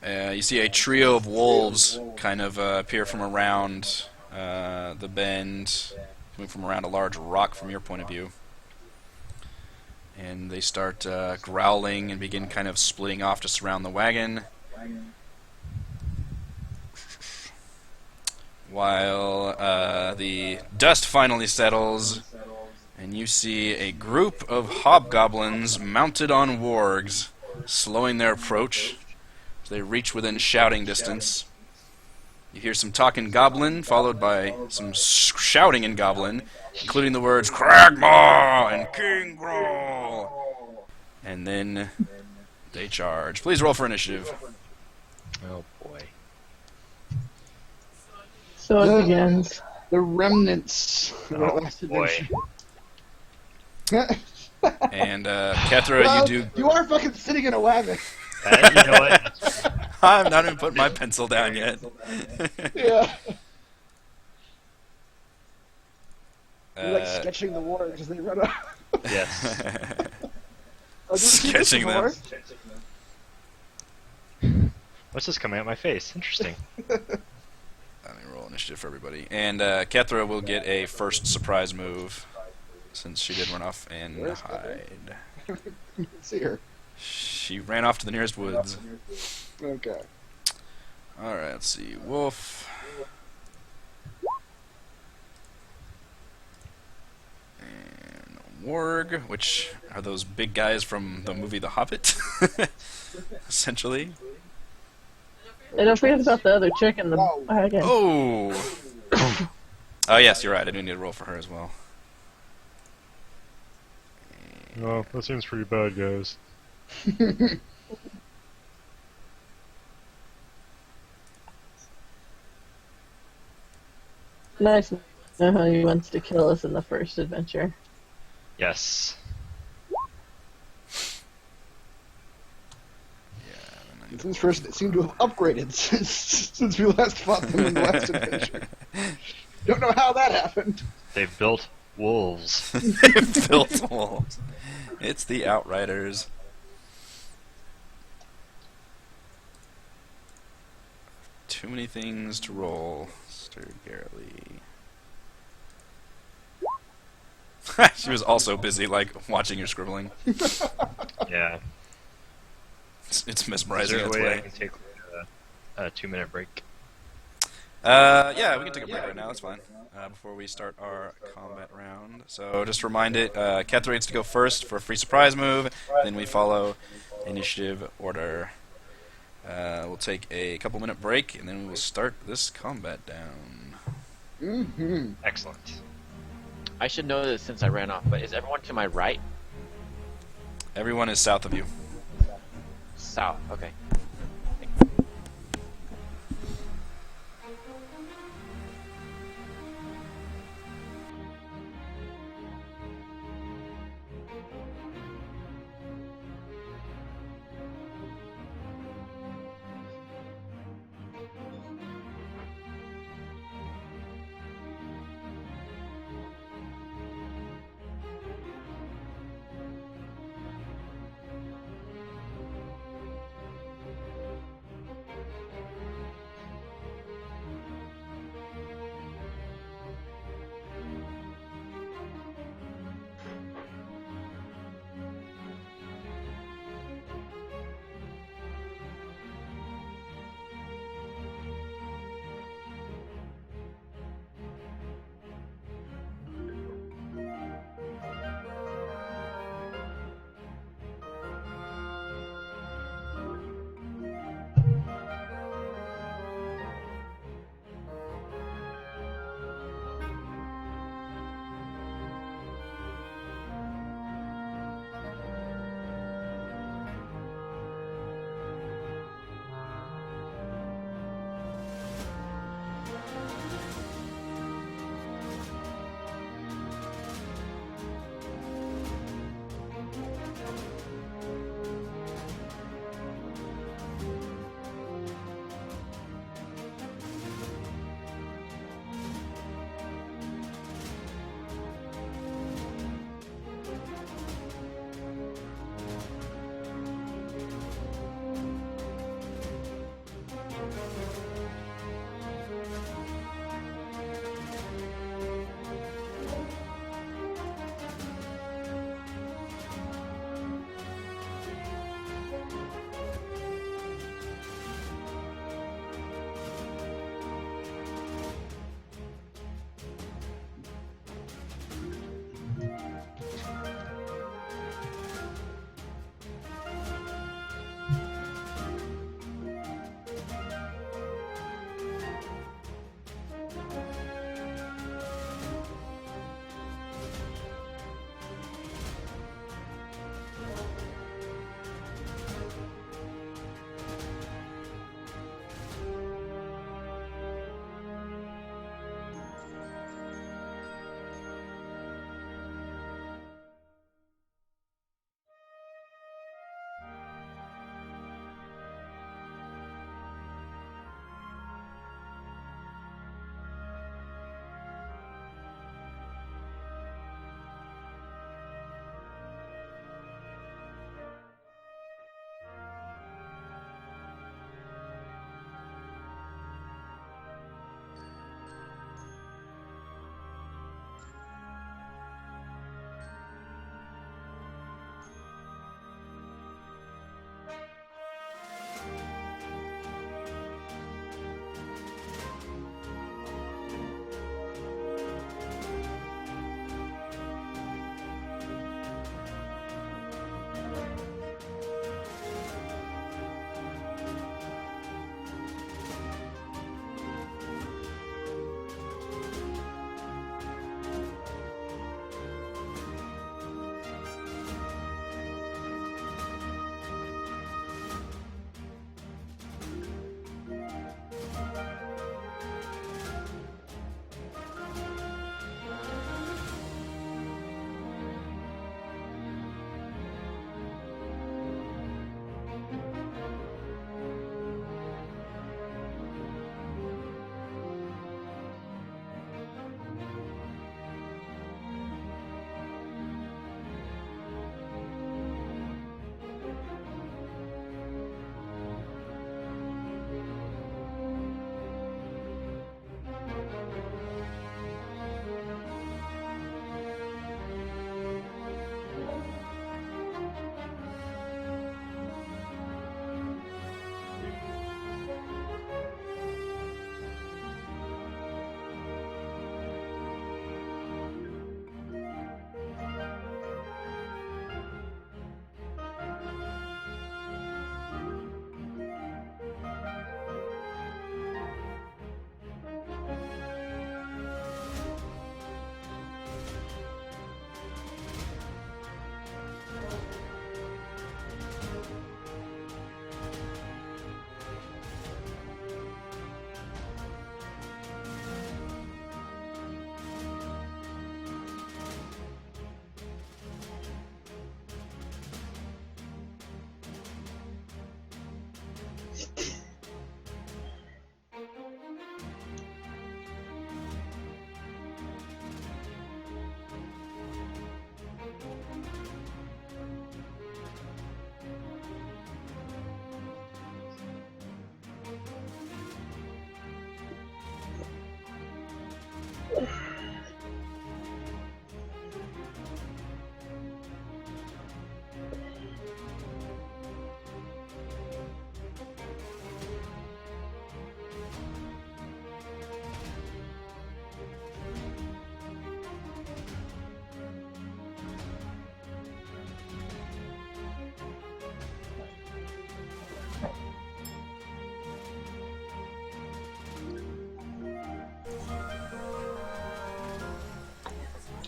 I? You see a trio of wolves kind of appear from around the bend, coming from around a large rock from your point of view. And they start growling and begin kind of splitting off to surround the wagon. While the dust finally settles, and you see a group of hobgoblins mounted on wargs, slowing their approach as they reach within shouting distance. You hear some talk in Goblin, followed by some shouting in Goblin, including the words Cragmaw and King Growl. And then they charge. Please roll for initiative. Oh boy. So it begins. The remnants of our Oh last boy. adventure. And Kethra, Well, you do. You are fucking sitting in a wagon. You know what? I've not even put my pencil down yet. Yeah. You're like Uh, sketching the wargs as they run up. Yes. Oh, did you see this Sketching them. before? What's just coming out my face? Interesting. Let me roll initiative for everybody. And Kethra will get a first surprise move, since she did run off and Where's hide. You can see her. She ran off to the nearest woods. Okay. Alright, let's see. Wolf. And Warg, which are those big guys from the movie The Hobbit, essentially. And don't forget about the other chick in the Whoa. wagon. Oh! Oh, yes, you're right. I do need to roll for her as well. Oh, that seems pretty bad, guys. Nice to know how he wants to kill us in the first adventure. Yes. Things first seem to have upgraded since we last fought them in the last adventure. Don't know how that happened. They've built wolves. Built wolves. It's the Outriders. Too many things to roll. Stir Garrely. She was also busy, like, watching your scribbling. Yeah. It's Is mesmerizing. there a Its way I way. can take a 2-minute break? Yeah, we can take a break right now. That's fine. Before we start our combat round. So just remind it, Kethra gets to go first for a free surprise move. Then we follow initiative order. We'll take a couple minute break, and then we will start this combat down. Mm-hmm. Excellent. I should know this since I ran off, but is everyone to my right? Everyone is south of you. South. Okay.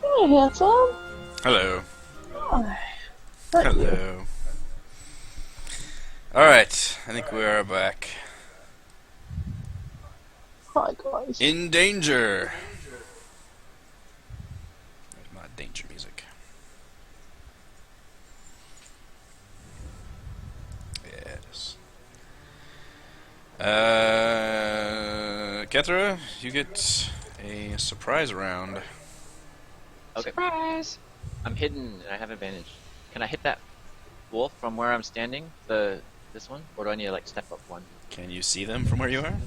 Hey, handsome. Hello. Hi. Not you. Hello. Alright, I think we are back. Hi, guys. In danger! There's my danger music. Yes. Kethra, you get a surprise round. Okay. Surprise! I'm hidden and I have advantage. Can I hit that wolf from where I'm standing? This one? Or do I need to like step up one? Can you see them from where you are?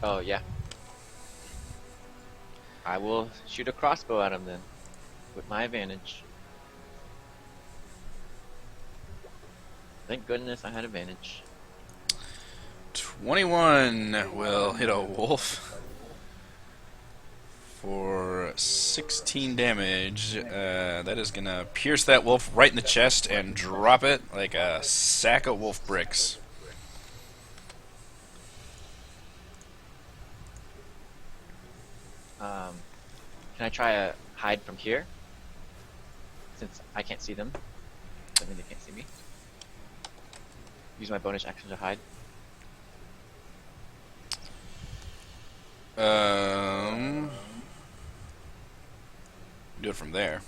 Oh yeah. I will shoot a crossbow at him then. With my advantage. Thank goodness I had advantage. 21 will hit a wolf for 16 damage. That is gonna pierce that wolf right in the chest and drop it like a sack of wolf bricks. Can I try a hide from here? Since I can't see them. That means they can't see me. Use my bonus action to hide. Do it from there.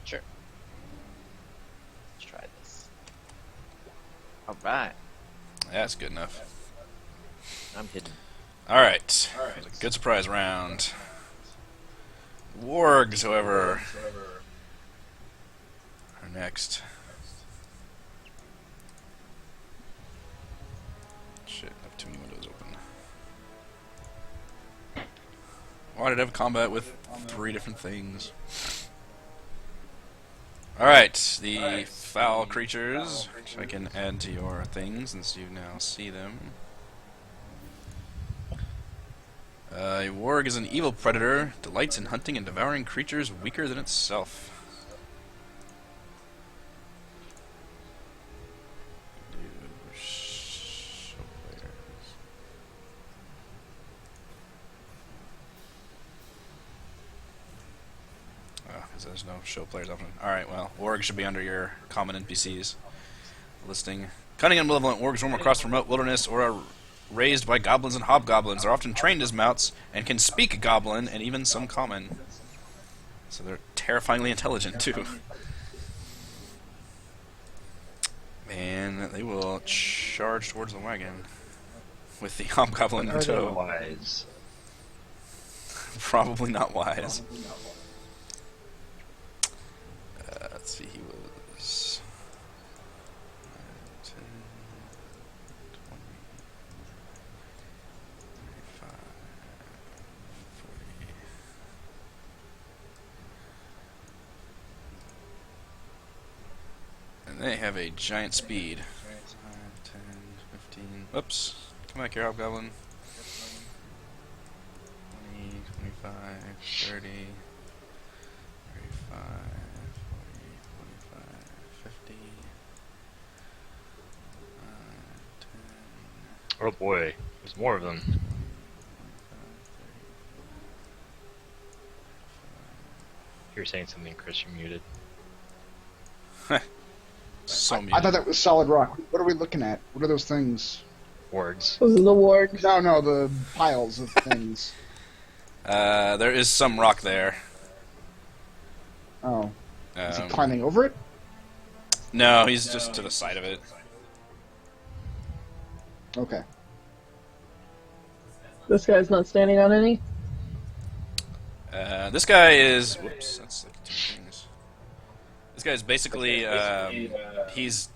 Sure. Let's try this. Alright. That's good enough. I'm hidden. Alright. Good surprise round. Wargs, however, are next. Shit, I have too many windows open. Why did I have combat with 3 different things? Alright, the foul creatures, which I can add to your things since you now see them. A warg is an evil predator, delights in hunting and devouring creatures weaker than itself. Because there's no show players option. Alright, well, wargs should be under your common NPCs listing. Cunning and malevolent wargs roam across the remote wilderness or are raised by goblins and hobgoblins. They're often trained as mounts and can speak goblin and even some common. So they're terrifyingly intelligent too. And they will charge towards the wagon with the hobgoblin in Are they tow. wise? Probably not wise. Let's see, he was 10, 20, 35, 40. And they have a giant speed. 5, 10, 15. Whoops. Come back here, Hobgoblin. 20, 25, 30, 35, 40, 45, 50. 10, Oh boy, there's more of them. 25, 30. You're saying something, Chris, you're muted. So I muted. thought that was solid rock. What are we looking at? What are those things? Wargs. Those are the wargs. No, the piles of things. There is some rock there. Oh. Is he Um, climbing over it? no, he's just to the side of it. Okay. This guy's not standing on any. This guy is. Whoops, that's like 2 things. This guy is basically. He's.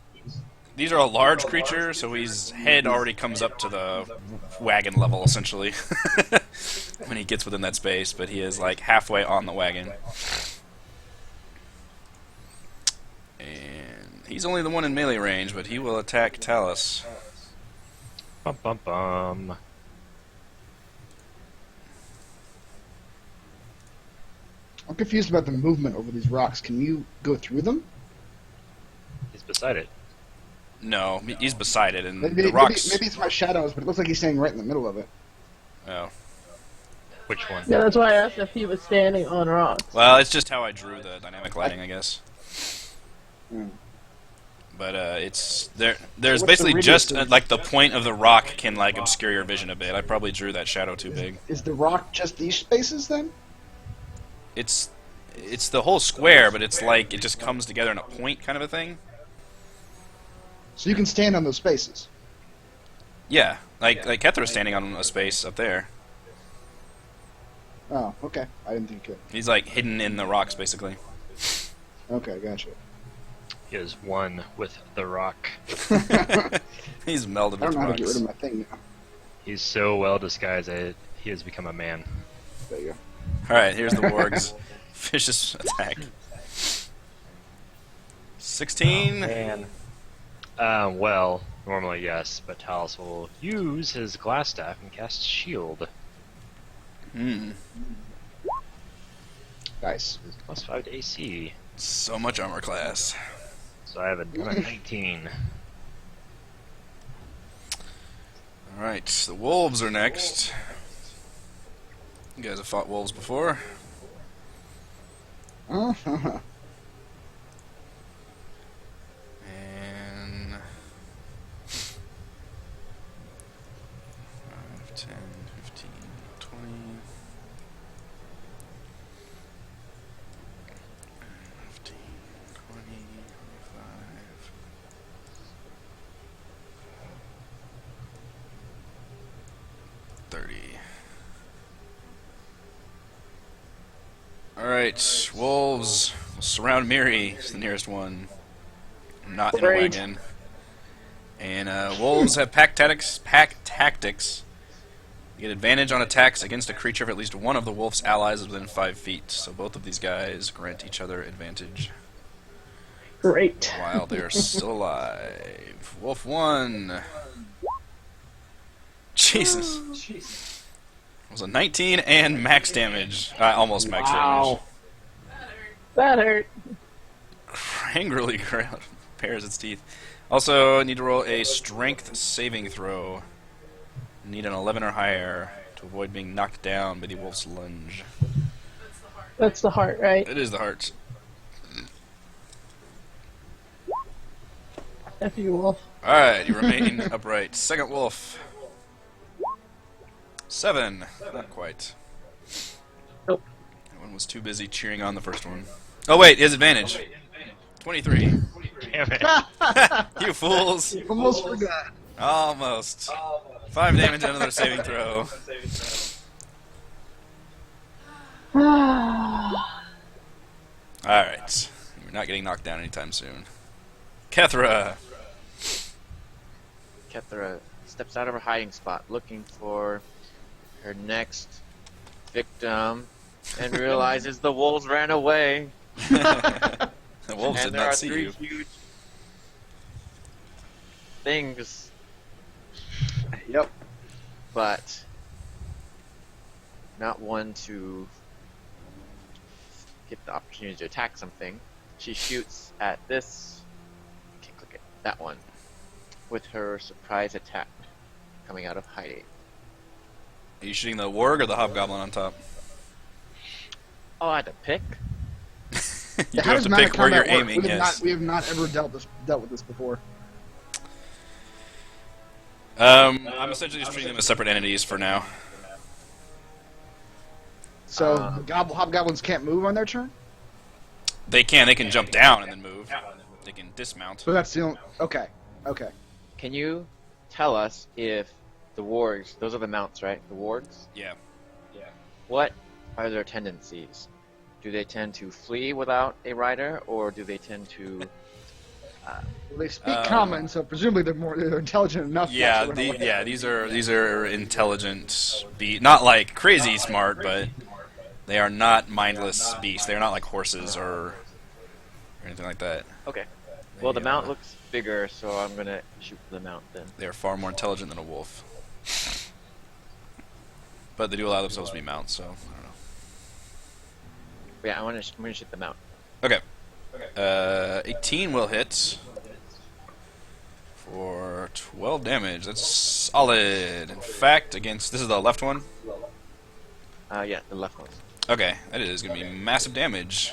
These are a large creature, so his head already comes up to the wagon level, essentially. when he gets within that space, but he is like halfway on the wagon. And he's only the one in melee range, but he will attack Talus. Bum bum bum. I'm confused about the movement over these rocks. Can you go through them? He's beside it. No, he's beside it, and Maybe, the rocks. maybe it's my shadows, but it looks like he's standing right in the middle of it. Oh. Which one? Yeah, that's why I asked if he was standing on rocks. Well, it's just how I drew the dynamic lighting, I guess. Hmm. But it's there. There's What's the basically just radius of- like the point of the rock can like obscure your vision a bit. I probably drew that shadow too big. Is the rock just these spaces then? It's the whole square, but it's like it just comes together in a point kind of a thing. So you can stand on those spaces. Yeah, like Kethra's standing on a space up there. Oh, okay. I didn't think you could. He's like hidden in the rocks, basically. Okay, gotcha. He is one with the rock. He's melded I don't with know how to get rid rocks. of my thing now. He's so well disguised that he has become a man. There you go. All right, here's the warg's vicious attack. 16. Man. Well, normally yes, but Talus will use his glass staff and cast shield. Hmm. Nice. It's plus 5 to AC. So much armor class. So I have a 19. All right, the wolves are next. You guys have fought wolves before. Uh-huh. And 5, 10, 15, 20. 15, 20, 25. 30. Alright, wolves will surround Miri, it's the nearest one. Not in a Great. wagon. And wolves have pack tactics. You get advantage on attacks against a creature of at least one of the wolf's allies within 5 feet. So both of these guys grant each other advantage Great. while they are still alive. Wolf 1. Jesus. It was a 19 and max damage. Almost max damage. That hurt. Angrily bares its teeth. Also, need to roll a strength saving throw. Need an 11 or higher to avoid being knocked down by the wolf's lunge. That's the heart, right? It is the heart. F you, Wolf. Alright, you remain upright. Second wolf. 7. Not quite. Nope. That one was too busy cheering on the first one. Oh wait, his advantage. 23. Damn it. You fools. Almost forgot. Almost. 5 damage and another saving throw. Alright. You're not getting knocked down anytime soon. Kethra. Kethra steps out of her hiding spot looking for her next victim and realizes the wolves ran away. The wolves And did there are not see 3 you. huge things. Yep. But not one to get the opportunity to attack something. She shoots at this. Can't click it. That one. With her surprise attack coming out of hiding. Are you shooting the warg or the hobgoblin on top? Oh, I had to pick. You do How have does to mana pick where you're combat work? aiming, yes. We have not ever dealt with this before. I'm essentially just treating them as separate entities for now. So the hobgoblins can't move on their turn. They can jump down and then move. They can dismount. So that's the only. Okay. Okay. Can you tell us if the wargs, those are the mounts, right? The wargs? Yeah. What are their tendencies? Do they tend to flee without a rider, or do they tend to Well, they speak common, so presumably they're intelligent enough. Yeah, not to run away. these are intelligent not like crazy smart, but they are not mindless beasts. They are not like horses or anything like that. Okay. Well, the mount looks bigger, so I'm gonna shoot for the mount then. They are far more intelligent than a wolf. But they do allow themselves to be mounts, so I don't know. Yeah, I'm gonna shoot the mount. Okay. 18 will hit for 12 damage. That's solid. In fact, this is the left one. Yeah, the left one. Okay, that is going to be massive damage.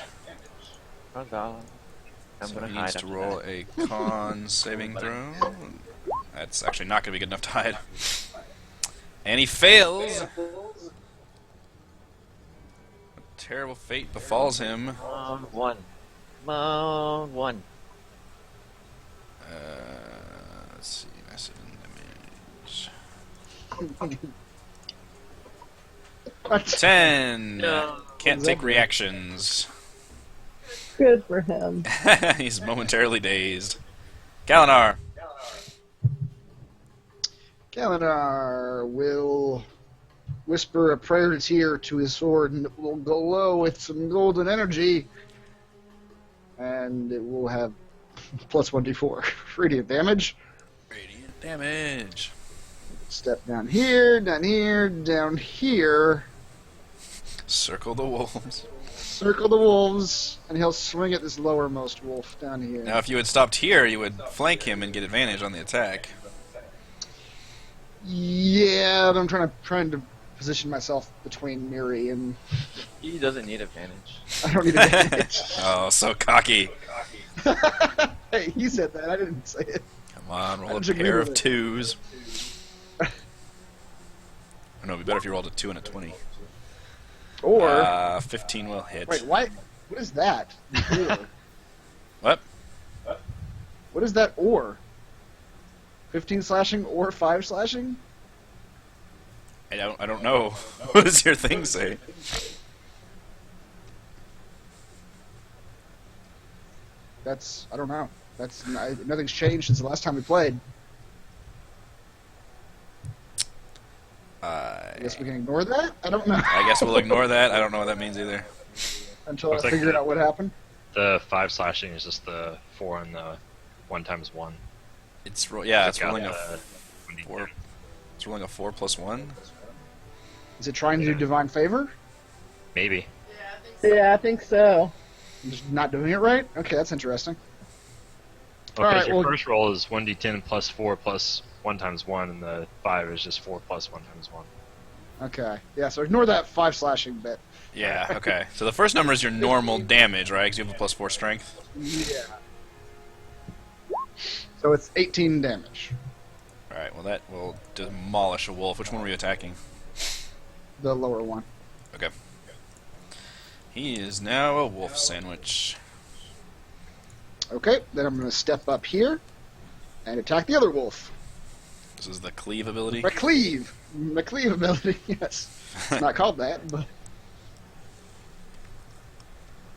Oh god. I'm So gonna he hide needs to after roll that. a con saving throw. That's actually not going to be good enough to hide. And he fails. A terrible fate befalls him. One. One. Let's see, massive damage. 10. No. Can't take reactions. Good for him. He's momentarily dazed. Galinar. Galinar will whisper a prayer to tear to his sword, and it will glow with some golden energy, and it will have plus 1d4 radiant damage. Radiant damage. Step down here, down here, down here. Circle the wolves. Circle the wolves, and he'll swing at this lowermost wolf down here. Now, if you had stopped here, you would flank him and get advantage on the attack. Yeah, but I'm trying to position myself between Miri and He doesn't need advantage. I don't need advantage. Oh, so cocky. Hey, he said that. I didn't say it. Come on, roll I a disagree pair with of it. 2s. I know, it'd be better if you rolled a 2 and a 20. Or 15 will hit. wait, what? What is that? Or. What? What is that? Or 15 slashing or 5 slashing? I don't know. What does your thing say? I don't know. Nothing's changed since the last time we played. I guess we can ignore that. I don't know. I guess we'll ignore that. I don't know what that means either. Until I Looks like figure out what happened. The 5 slashing is just the 4 and the 1 times 1. It's Check rolling out a the 4. It's rolling a 4 plus 1. Is it trying to do divine favor? Maybe. Yeah, I think so. I'm just not doing it right. Okay, that's interesting. Okay, Alright, so your well- first roll is 1d10 plus 4 plus 1 times 1, and the 5 is just 4 plus 1 times 1. Okay, yeah. So ignore that 5 slashing bit. Yeah, okay. So the first number is your normal damage, right? Because you have a plus 4 strength. Yeah. So it's 18 damage. Alright, well that will demolish a wolf. Which one were you attacking? The lower one. Okay. He is now a wolf sandwich. Okay, then I'm going to step up here and attack the other wolf. This is the cleave ability. My cleave ability, yes. It's not called that, but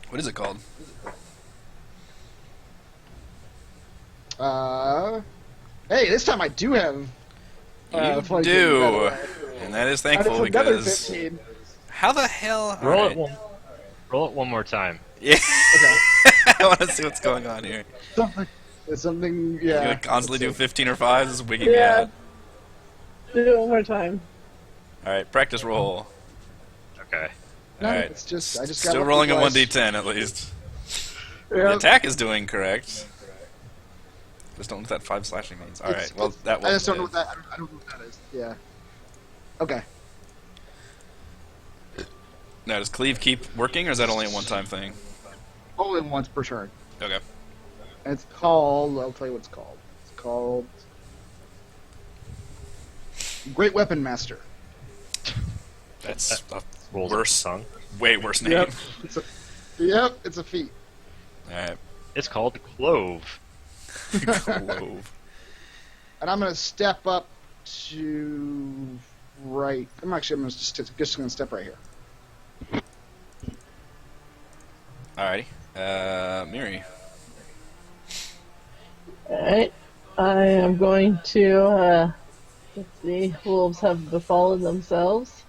What is it called? hey, this time I do have. You 22, by the do, way. and that is And thankful it's another because 15. how the hell? Roll Alright. it one. Roll it one more time. Yeah, Okay. I want to see what's going on here. It's something, You're yeah. gonna constantly do 15 or 5s. This is wigging me Yeah. out. Do it one more time. All right, practice roll. Okay. No, All right, it's just I just got still lucky rolling a twice. 1d10 at least. The Yeah. attack is doing correct. Just don't know what that 5 slashing means. All right, well that I just don't know was what that. I don't know what that is. Yeah. Okay. now. Does cleave keep working, or is that only a one-time thing? Only once per turn. Okay. And it's called. I'll tell you what it's called. It's called Great Weapon Master. That's a Rolls worse, song. way worse name. Yep. It's a feat. All right. It's called Clove. Clove. And I'm gonna step up to right. I'm just gonna step right here. Alrighty. Miri. Alright. I am going to, let's see, wolves have befallen themselves.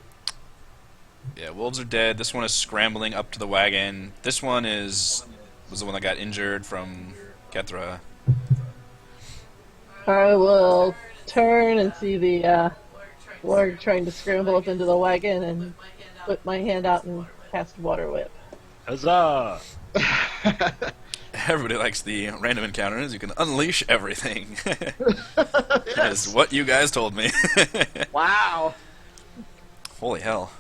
Yeah, wolves are dead. This one is scrambling up to the wagon. This one was the one that got injured from Kethra. I will turn and see the warg trying to scramble up into the wagon and put my hand out and cast Water Whip. Huzzah! Everybody likes the random encounters. You can unleash everything. That's what you guys told me. Wow. Holy hell.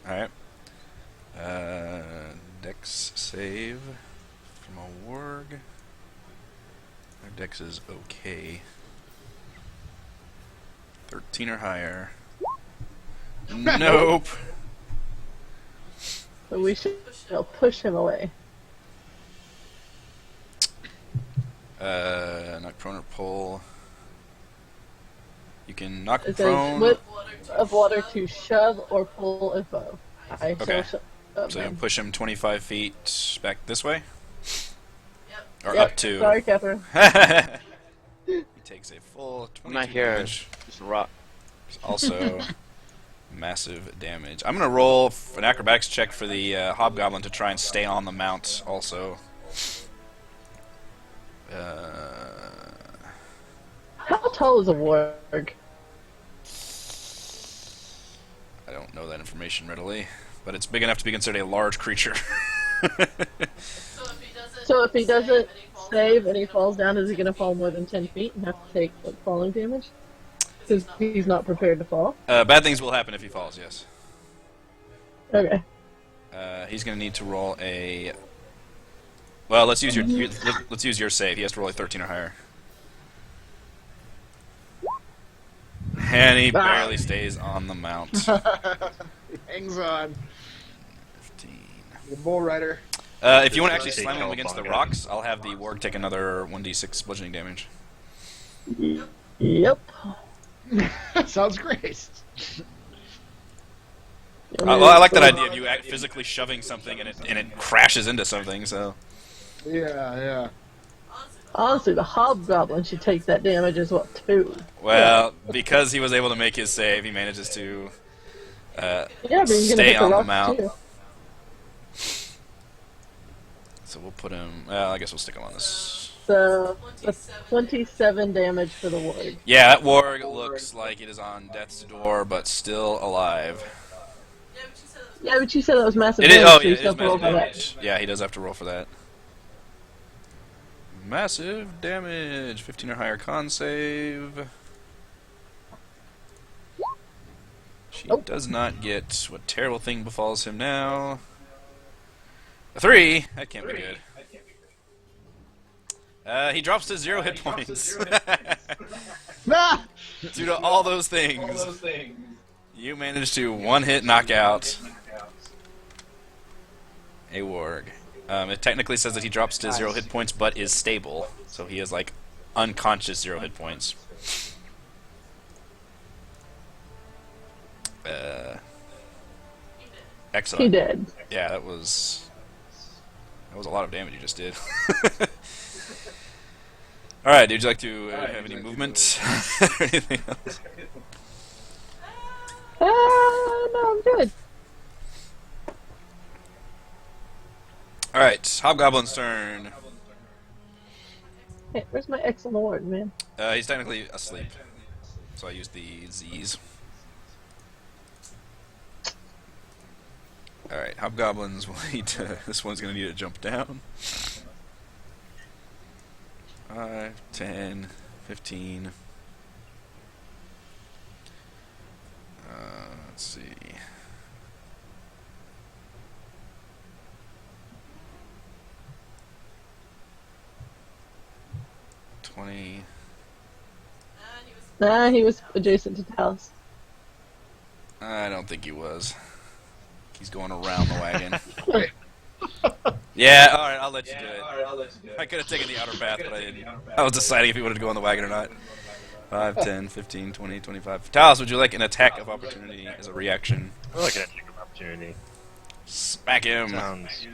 Alright. Dex save from a warg. Our dex is okay. 13 or higher. Nope. So we should push him away. Knock prone or pull. You can knock It says prone. whip of water to shove or pull a foe. I Okay. shall shove So you him. push him 25 feet back this way? Or Yep. up to. Sorry, Catherine. He takes a full 22 I'm not here. damage. Just rock. It's also massive damage. I'm going to roll an acrobatics check for the hobgoblin to try and stay on the mount also. How tall is a warg? I don't know that information readily, but it's big enough to be considered a large creature. So if he doesn't save and he falls down, is he going to fall more than 10 feet and have to take falling damage? Because he's not prepared to fall. Bad things will happen if he falls, yes. Okay. He's going to need to roll a... Well, let's use let's use your save. He has to roll a 13 or higher. And he barely stays on the mount. He hangs on. 15. The bull rider. If you want to actually Take slam him help against on the it. rocks, I'll have the warg take another 1d6 bludgeoning damage. Yep. Sounds great. Well, I like that idea of you physically shoving something and it crashes into something. So Yeah. Honestly, the hobgoblin should take that damage as well, too. well, because he was able to make his save, he manages to Yeah, but you're going to stay hit the on the rocks, mount. too. So we'll put him. Well, I guess we'll stick him on this. So, that's 27 damage for the warg. Yeah, that warg looks like it is on death's door, but still alive. Yeah, but you said that was massive It is. damage, Oh, so yeah, you it still is have to roll massive for that. damage. Yeah, he does have to roll for that. Massive damage. 15 or higher con save. She does not get what terrible thing befalls him now. A 3. That can't be good. He drops to 0 hit points. Nah! Due to all those things, you managed to one-hit knockout a warg. It technically says that he drops to 0 hit points, but is stable, so he is like unconscious 0 hit points. Excellent. He did. Yeah, that was a lot of damage you just did. All right, would you like to have any movement or anything else? No, I'm good. All right, Hobgoblin's turn. Hey, where's my excellent award, man? He's technically asleep, so I use the Z's. Alright, Hobgoblins will need to... This one's going to need to jump down. 5, 10, 15... let's see... 20... Nah, he was adjacent to Talos. I don't think he was. He's going around the wagon. Yeah, alright, I'll let you do it. I could have taken the outer path, but I didn't. I was deciding if he wanted to go on the wagon or not. 5, 10, 15, 20, 25. Talos, would you like an attack of opportunity as a reaction? I like an attack of opportunity. Smack him! Sounds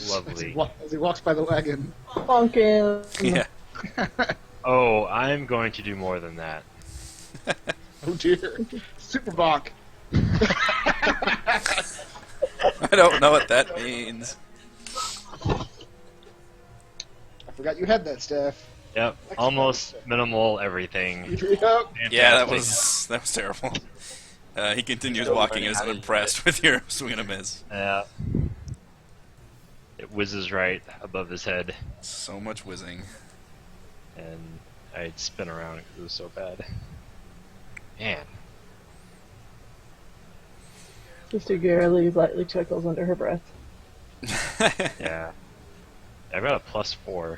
lovely. As he walks by the wagon. Bonk him. Yeah. Oh, I'm going to do more than that. Oh dear. Super Bach. I don't know what that means. I forgot you had that staff. Yep, almost minimal everything. Yep. Yeah, that Fantastic. was terrible. He continues walking as unimpressed with your swing and a miss. Yeah. It whizzes right above his head, So much whizzing. and I'd spin around because it was so bad. Man. Sister Garreley lightly chuckles under her breath. Yeah. I got a +4. So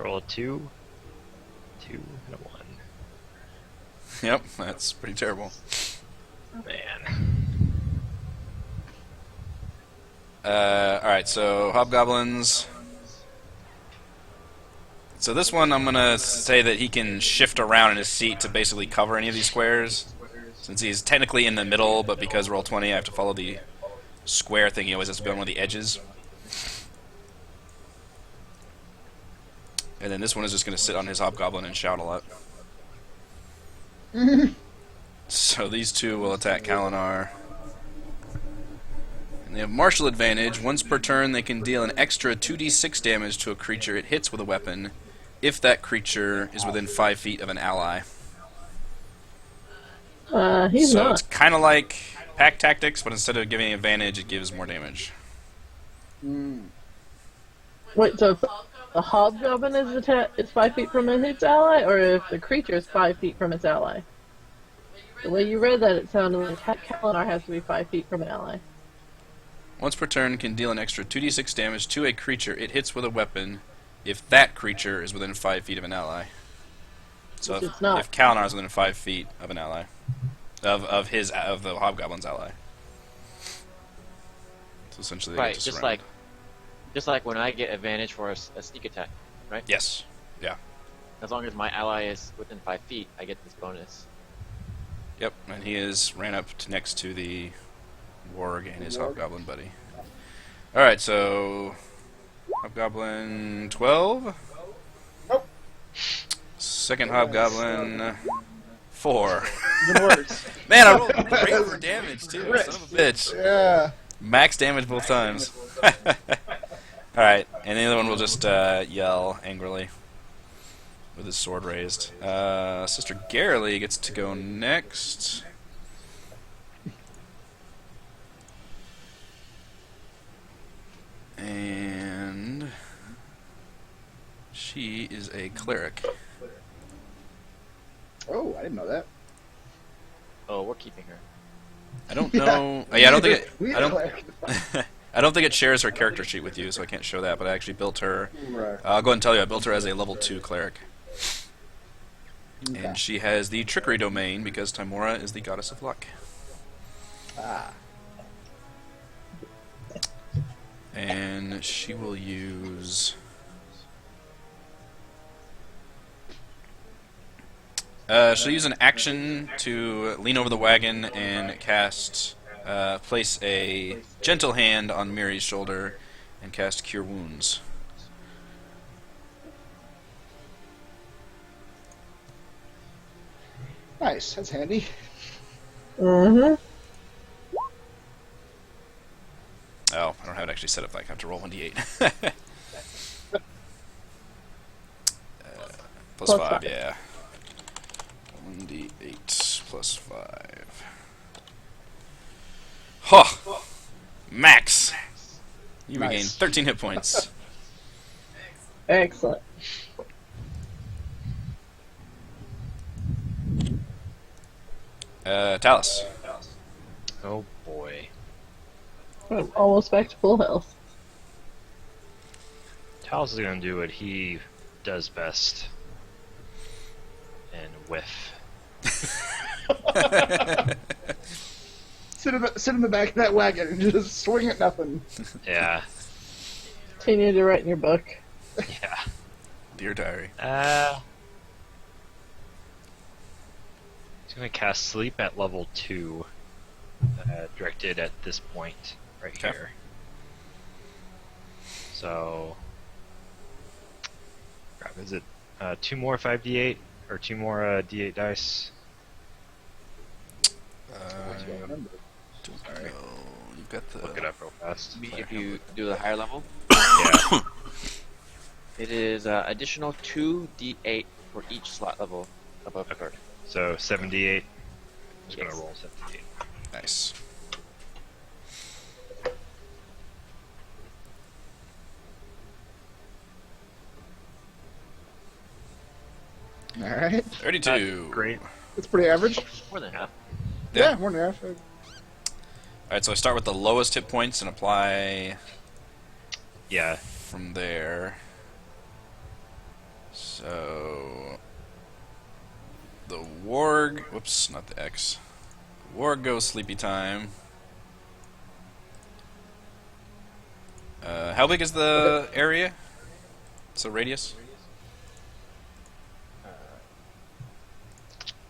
I roll a 2, 2, and a 1. Yep, that's pretty terrible. Man. Alright, so Hobgoblins. So this one, I'm gonna say that he can shift around in his seat to basically cover any of these squares. Since he's technically in the middle, but because roll 20, I have to follow the square thing. He always has to be on one of the edges. And then this one is just gonna sit on his Hobgoblin and shout a lot. So these two will attack Kalinar. And they have martial advantage. Once per turn, they can deal an extra 2d6 damage to a creature it hits with a weapon, if that creature is within 5 feet of an ally. He's So not. it's kind of like pack tactics, but instead of giving advantage, it gives more damage. Wait, so if the hobgoblin is 5 feet from its ally, or if the creature is 5 feet from its ally? The way you read that, it sounded like Kalinar has to be 5 feet from an ally. Once per turn, can deal an extra 2d6 damage to a creature it hits with a weapon, if that creature is within 5 feet of an ally. So Which if, it's not. if Kalinar is within 5 feet of an ally, of the Hobgoblin's ally. So essentially, they Right, get to just surround. like when I get advantage for a sneak attack, right? Yes. Yeah. As long as my ally is within 5 feet, I get this bonus. Yep. And he is ran up to next to the warg and his Hobgoblin buddy. All right. So Hobgoblin 12. Nope. Second Hobgoblin 4. Even worse. Man, I rolled great for damage too. Son of a bitch. Yeah. Max damage both times. Alright, and the other one will just yell angrily with his sword raised. Sister Garreley gets to go next. And she is a cleric. Oh, I didn't know that. Oh, we're keeping her. I don't know. Yeah, I don't think We it. I don't. cleric. I don't think it shares her character sheet with you, so I can't show that. But I actually built her. Right. I'll go ahead and tell you, I built her as a level 2 cleric. Okay. And she has the trickery domain because Timora is the goddess of luck. Ah. And she will use... she'll use an action to lean over the wagon and cast... place a gentle hand on Miri's shoulder and cast Cure Wounds. Nice. That's handy. Mm-hmm. Oh, I don't have it actually set up like I have to roll 1d8. Plus Plus 5, five. yeah. 1d8 plus 5. Huh! Max! You Nice. regain 13 hit points. Excellent. Talus. Oh boy. I'm almost back to full health. Talos is going to do what he does best. And whiff. Sit in the back of that wagon and just swing at nothing. Yeah. Continue to write in your book. Yeah. Dear diary. He's going to cast Sleep at level 2. Directed at this point right Okay. here. So... Crap, is it 2 more 5d8 or 2 more d8 dice. Don't know. You've got the. Look it up real fast. If you do the higher level, Yeah. it is additional 2d8 for each slot level above the card. So 78. Just Yes. gonna roll 78. Nice. All right. 32. Great. It's pretty average. More than half. Yeah, more than half. Alright, so I start with the lowest hit points and apply Yeah. from there. So. The warg. Whoops, not the X. Warg goes sleepy time. How big is the area? So radius?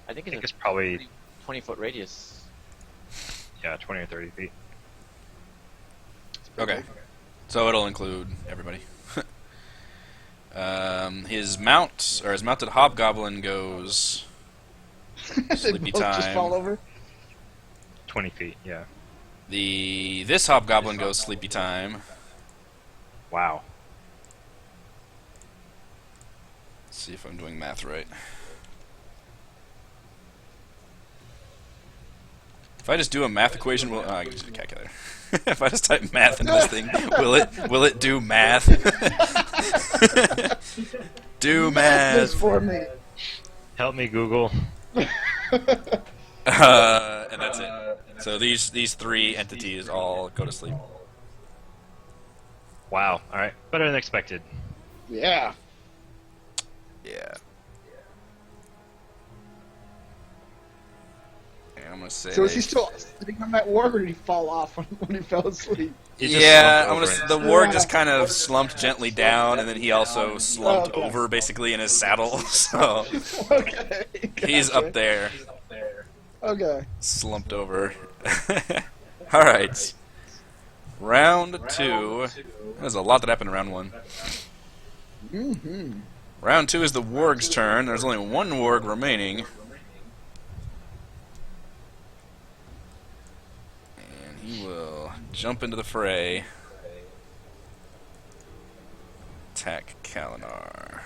I think I think it's it's probably 20-foot radius. 20 or 30 feet. Okay. So it'll include everybody. His mounted hobgoblin goes They sleepy both just fall time. over. 20 feet. Yeah. This hobgoblin goes sleepy time. Wow. Let's see if I'm doing math right. If I just do a math equation, I can use a calculator. If I just type math into this thing, will it do math? Do This math. for me. Help me, Google. And that's it. So these 3 entities all go to sleep. Wow. All right. Better than expected. Yeah. Yeah. And I'm gonna say. So is he still sitting on that warg, or did he fall off when he fell asleep? He just Yeah, slumped over the warg just kind of slumped gently down, and then he also slumped Okay. over basically in his saddle. So Okay. he's gotcha. up there, Okay. slumped over. All right. Round 2. There's a lot that happened in round 1. Mm-hmm. Round 2 is the warg's turn. There's only 1 warg remaining. And he will jump into the fray. Attack Kalinar.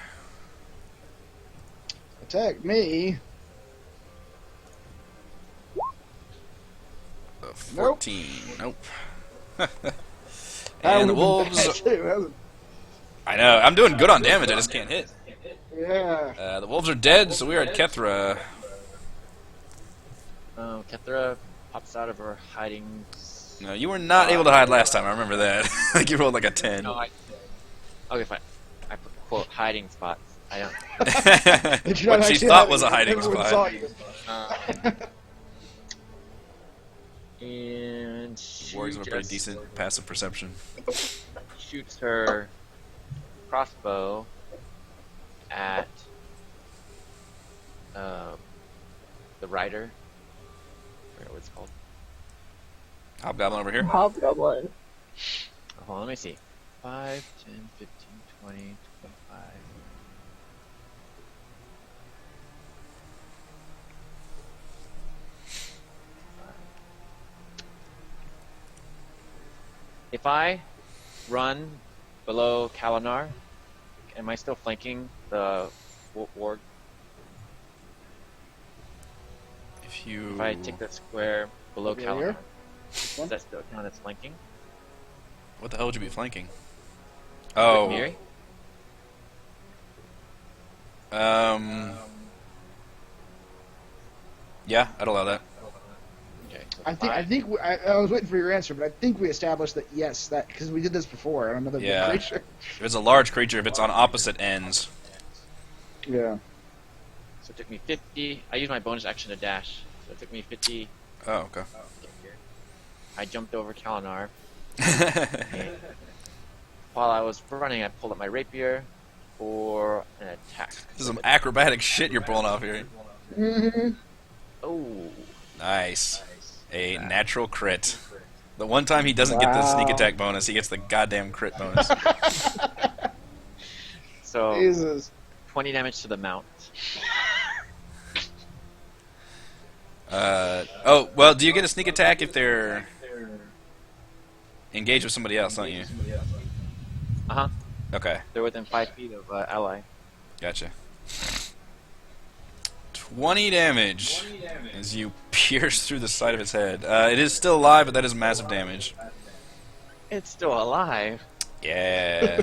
Attack me. A 14. Nope. That And the would've been wolves. bad, too. That was- I know. I'm doing good on damage. I just can't hit. Yeah. The wolves are dead, so we are at Kethra. Kethra pops out of her hiding. No, you were not able to hide last time. I remember that. Like you rolled like a 10. No, okay, fine. I put quote hiding spots. I don't. Did you not What she actually thought have was a it? hiding Everyone spot. saw you. And she Wargs have a pretty just decent passive perception. shoots her crossbow at the rider. I forget what it's called. Hobgoblin over here. Hobgoblin. Hold on, let me see. 5, 10, 15, 20, 25. If I run below Kalinar, am I still flanking the warg? If you. If I take that square below Over Kalinar, here? does that still count as flanking? What the hell would you be flanking? Oh. Miri? Yeah, I'd allow that. Okay. So I think I was waiting for your answer, but I think we established that yes, that because we did this before on another Yeah. creature. If it's a large creature, if it's on opposite ends. Yeah. So it took me 50. I used my bonus action to dash. So it took me 50 Oh, okay. to get here. I jumped over Kalinar. And while I was running, I pulled up my rapier for an attack. This is some acrobatic shit you're pulling off here. Mm-hmm. Oh. Nice. A natural crit. The one time he doesn't get the sneak Wow. attack bonus, he gets the goddamn crit bonus. So Jesus. 20 damage to the mount. Oh, well, do you get a sneak attack if they're engaged with somebody else, don't you? Uh-huh. Okay, They're within 5 feet of ally. gotcha. 20 damage as you pierce through the side of its head. It is still alive, but that is massive damage. It's still alive. Yeah.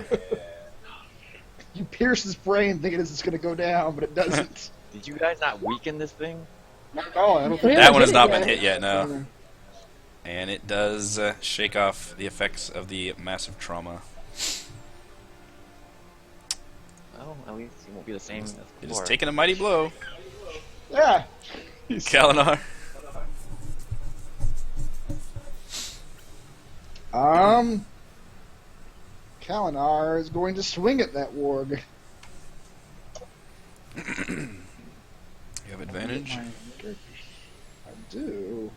You pierce his brain thinking it's going to go down, but it doesn't. Did you guys not weaken this thing? Oh, I don't think That one has hit it not yet. been hit yet, no. And it does shake off the effects of the massive trauma. Well, at least it won't be the same as It is before. taking a mighty blow. Yeah. Kalinar. Kalinar is going to swing at that warg. You have advantage. I do.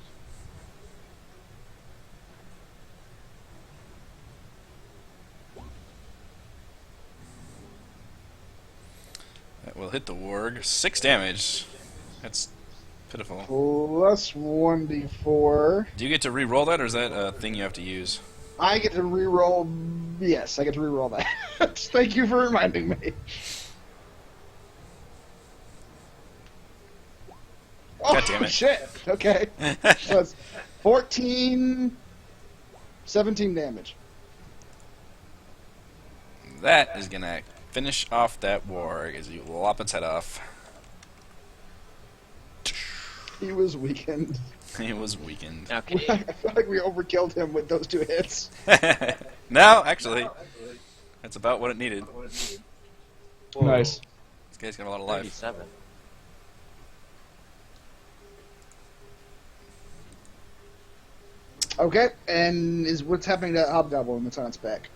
That will hit the warg. 6 damage. That's pitiful. Plus 1d4. Do you get to re-roll that, or is that a thing you have to use? I get to reroll. Yes, I get to reroll that. Thank you for reminding me. God damn it. Shit. Okay. So it's 14, 17 damage. That is gonna finish off that warg as you lop its head off. He was weakened. He was weakened. Now, can I you, feel like we overkilled him with those 2 hits. No, actually, that's about what it needed. Nice. This guy's got a lot of life. 37. Okay, and is what's happening to that hobgoblin that's on its back?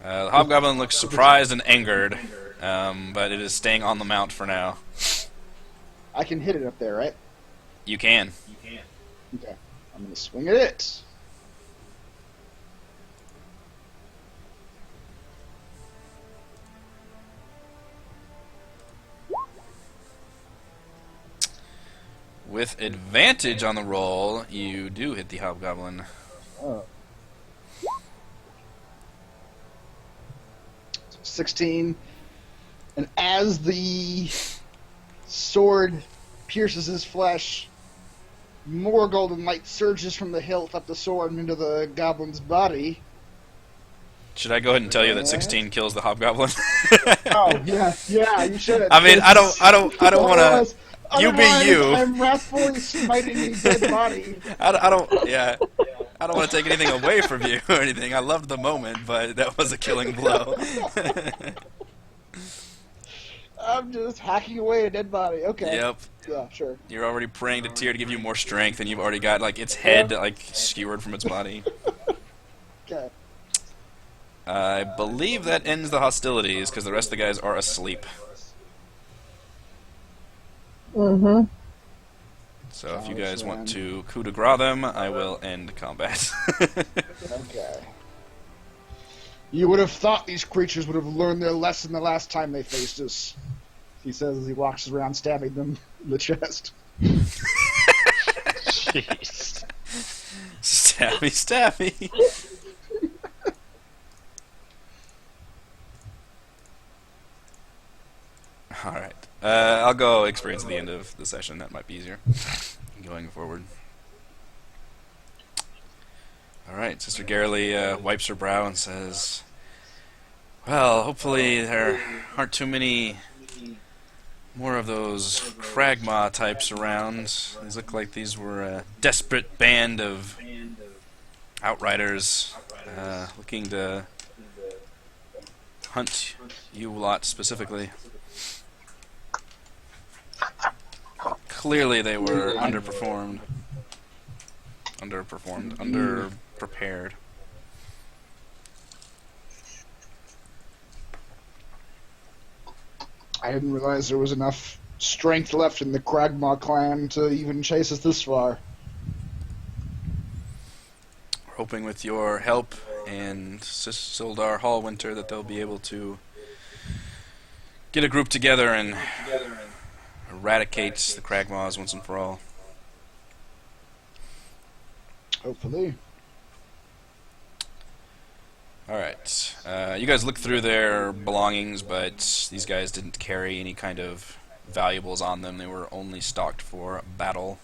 The hobgoblin looks surprised and angered, but it is staying on the mount for now. I can hit it up there, right? You can. Okay. I'm going to swing at it. With advantage on the roll, you do hit the hobgoblin. Oh. 16. And as the sword pierces his flesh, more golden light surges from the hilt up the sword and into the goblin's body. Should I go ahead and tell you that 16 kills the hobgoblin? Oh, yeah, you should have. I mean, I don't want to. You be you. I'm wrathfully smiting the dead body. I don't want to take anything away from you or anything. I loved the moment, but that was a killing blow. I'm just hacking away a dead body. Okay. Yep. Yeah, sure. You're already praying to Tyr to give you more strength, and you've already got like its head like skewered from its body. Okay. I believe that ends the hostilities because the rest of the guys are asleep. Mm-hmm. So if you guys want to coup de grace them, I will end combat. Okay. You would have thought these creatures would have learned their lesson the last time they faced us, he says as he walks around stabbing them in the chest. Jeez. Stabby, stabby. Alright. I'll go experience at the end of the session. That might be easier. Going forward. Alright, Sister Garrely wipes her brow and says, well, hopefully there aren't too many more of those Cragmaw types around. These look like these were a desperate band of outriders looking to hunt you lot specifically. Clearly they were underperformed. Underprepared. I didn't realize there was enough strength left in the Cragmaw clan to even chase us this far. We're hoping with your help and Sildar Hallwinter that they'll be able to get a group together and eradicate the Cragmaws once and for all. Hopefully. Alright. You guys look through their belongings, but these guys didn't carry any kind of valuables on them. They were only stocked for battle.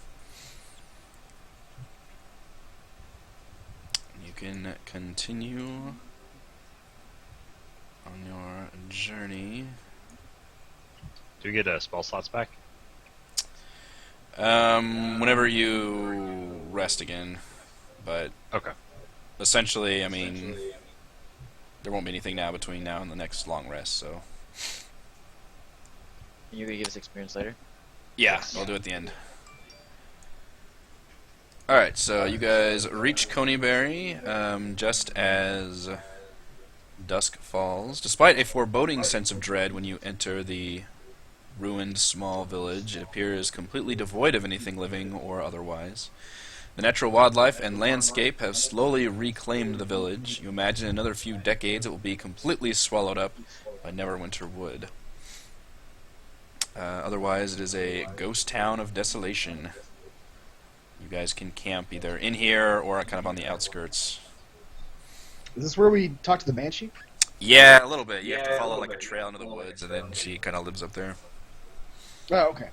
You can continue on your journey. Do we get spell slots back? Whenever you rest again. But Okay. essentially, I mean, there won't be anything now between now and the next long rest, so. You gonna give us experience later? Yeah, I'll do it at the end. Alright, so you guys reach Conyberry just as dusk falls. Despite a foreboding sense of dread when you enter the ruined small village, it appears completely devoid of anything living or otherwise. The natural wildlife and landscape have slowly reclaimed the village. You imagine in another few decades it will be completely swallowed up by Neverwinter Wood. Otherwise, it is a ghost town of desolation. You guys can camp either in here or kind of on the outskirts. Is this where we talk to the Banshee? Yeah, a little bit. You have to follow like a trail into the woods, and then she kind of lives up there. Oh, okay.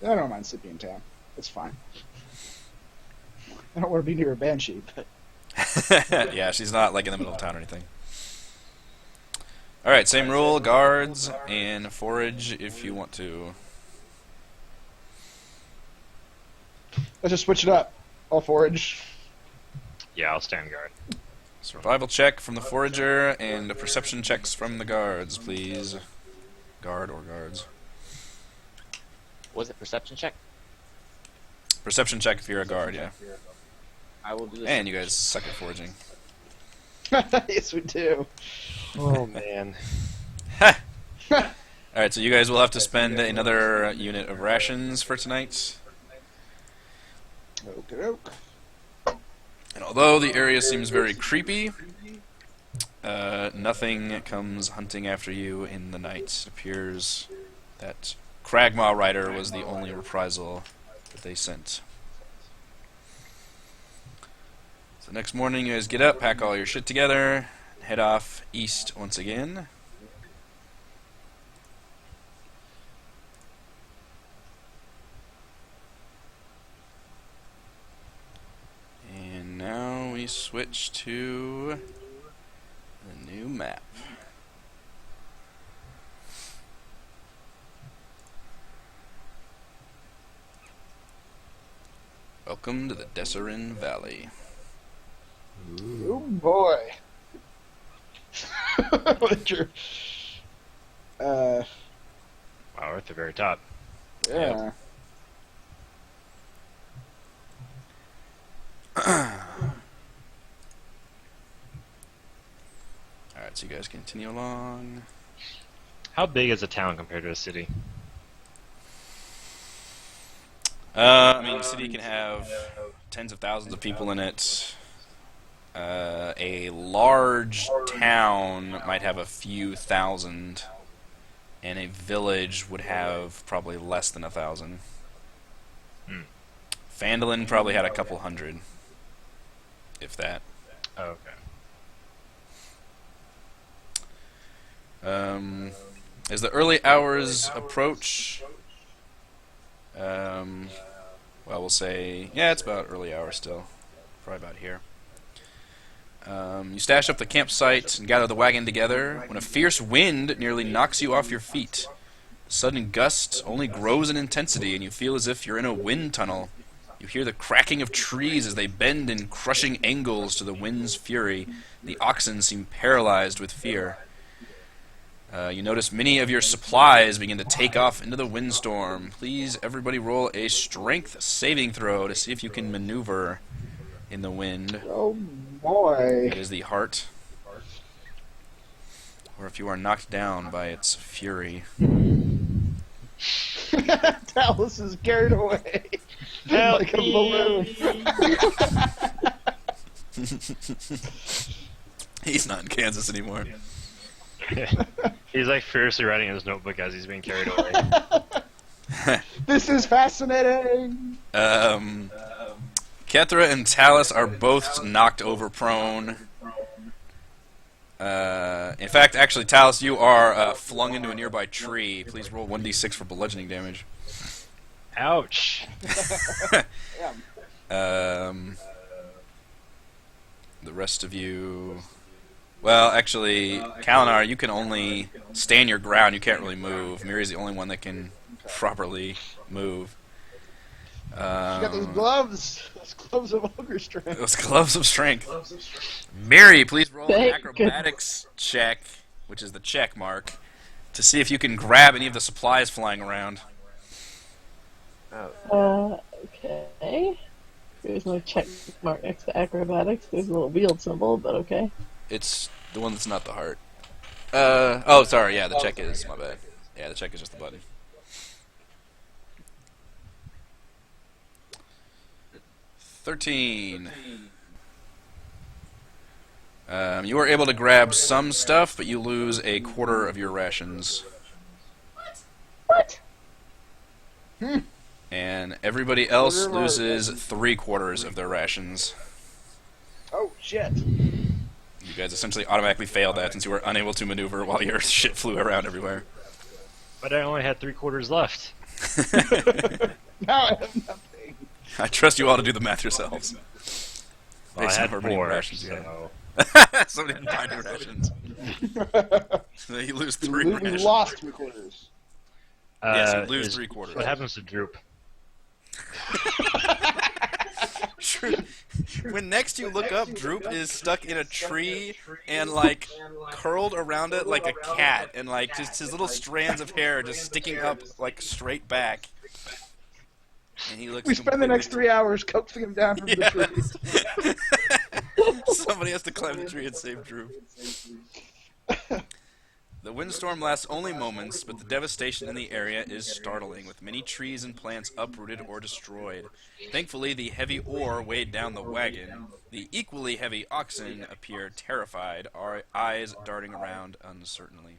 I don't mind sleeping in town. It's fine. I don't want to be near a Banshee, but... Yeah, she's not like in the middle of town or anything. Alright, same rule, guards, and forage if you want to. Let's just switch it up. I'll forage. Yeah, I'll stand guard. Survival check from the forager, and perception checks from the guards, please. Guard or guards. Was it perception check? Perception check if you're a guard, yeah. I will do this. And you guys suck at foraging. Yes, we do. Oh, man. Alright, so you guys will have to spend another unit of rations for tonight. Okie-doke. And although the area seems very creepy, nothing comes hunting after you in the night. It appears that Cragmaw Rider was the only reprisal that they sent. So next morning you guys get up, pack all your shit together, head off east once again. And now we switch to the new map. Welcome to the Desserin Valley. Oh boy. What your... Wow, we're at the very top. Yeah. Alright, so you guys continue along. How big is a town compared to a city? I mean, the city can have tens of thousands of people in it. A large town might have a few thousand, and a village would have probably less than 1,000. Phandelver probably had a couple hundred, if that. Oh, okay. As the early hours approach, well, we'll say, yeah, it's about early hours still, probably about here. You stash up the campsite and gather the wagon together when a fierce wind nearly knocks you off your feet. The sudden gust only grows in intensity, and you feel as if you're in a wind tunnel. You hear the cracking of trees as they bend in crushing angles to the wind's fury. The oxen seem paralyzed with fear. You notice many of your supplies begin to take off into the windstorm. Please, everybody roll a strength saving throw to see if you can maneuver in the wind. Oh boy. It is the heart. Or if you are knocked down by its fury. Dallas is carried away like a balloon. He's not in Kansas anymore. He's like furiously writing in his notebook as he's being carried away. This is fascinating. Kethra and Talus are both knocked over prone. In fact, actually, Talus, you are flung into a nearby tree. Please roll 1d6 for bludgeoning damage. Ouch. The rest of you... Well, actually, Kalinar, you can only stand your ground. You can't really move. Miri's the only one that can properly move. She got those gloves. Those gloves of ogre strength. Those gloves of strength. Miri, please roll an Thank acrobatics check, which is the check mark, to see if you can grab any of the supplies flying around. Okay. There's no check mark next to acrobatics. There's a little wheeled symbol, but okay. It's the one that's not the heart. Oh, sorry, yeah, the check is, my bad. Yeah, the check is just the button. $13. You are able to grab some stuff, but you lose a quarter of your rations. What? And everybody else loses 3/4 of their rations. Oh, shit. You guys essentially automatically failed that since you were unable to maneuver while your shit flew around everywhere. But I only had 3/4 left. Now I have nothing. I trust you all to do the math yourselves. Well, I Based on had how many 4, rations you so... had. Somebody didn't buy new rations. So you lose 3 You rations. lost 3/4. Yes, you lose 3/4. What happens to Droop? When next you look up, Droop is stuck in a tree and like curled around it like a cat, and like just his little strands of hair just sticking up like straight back. And he looks. We spend the next 3 hours coaxing him down from the tree. Somebody has to climb the tree and save Droop. The windstorm lasts only moments, but the devastation in the area is startling, with many trees and plants uprooted or destroyed. Thankfully, the heavy ore weighed down the wagon. The equally heavy oxen appear terrified, our eyes darting around uncertainly.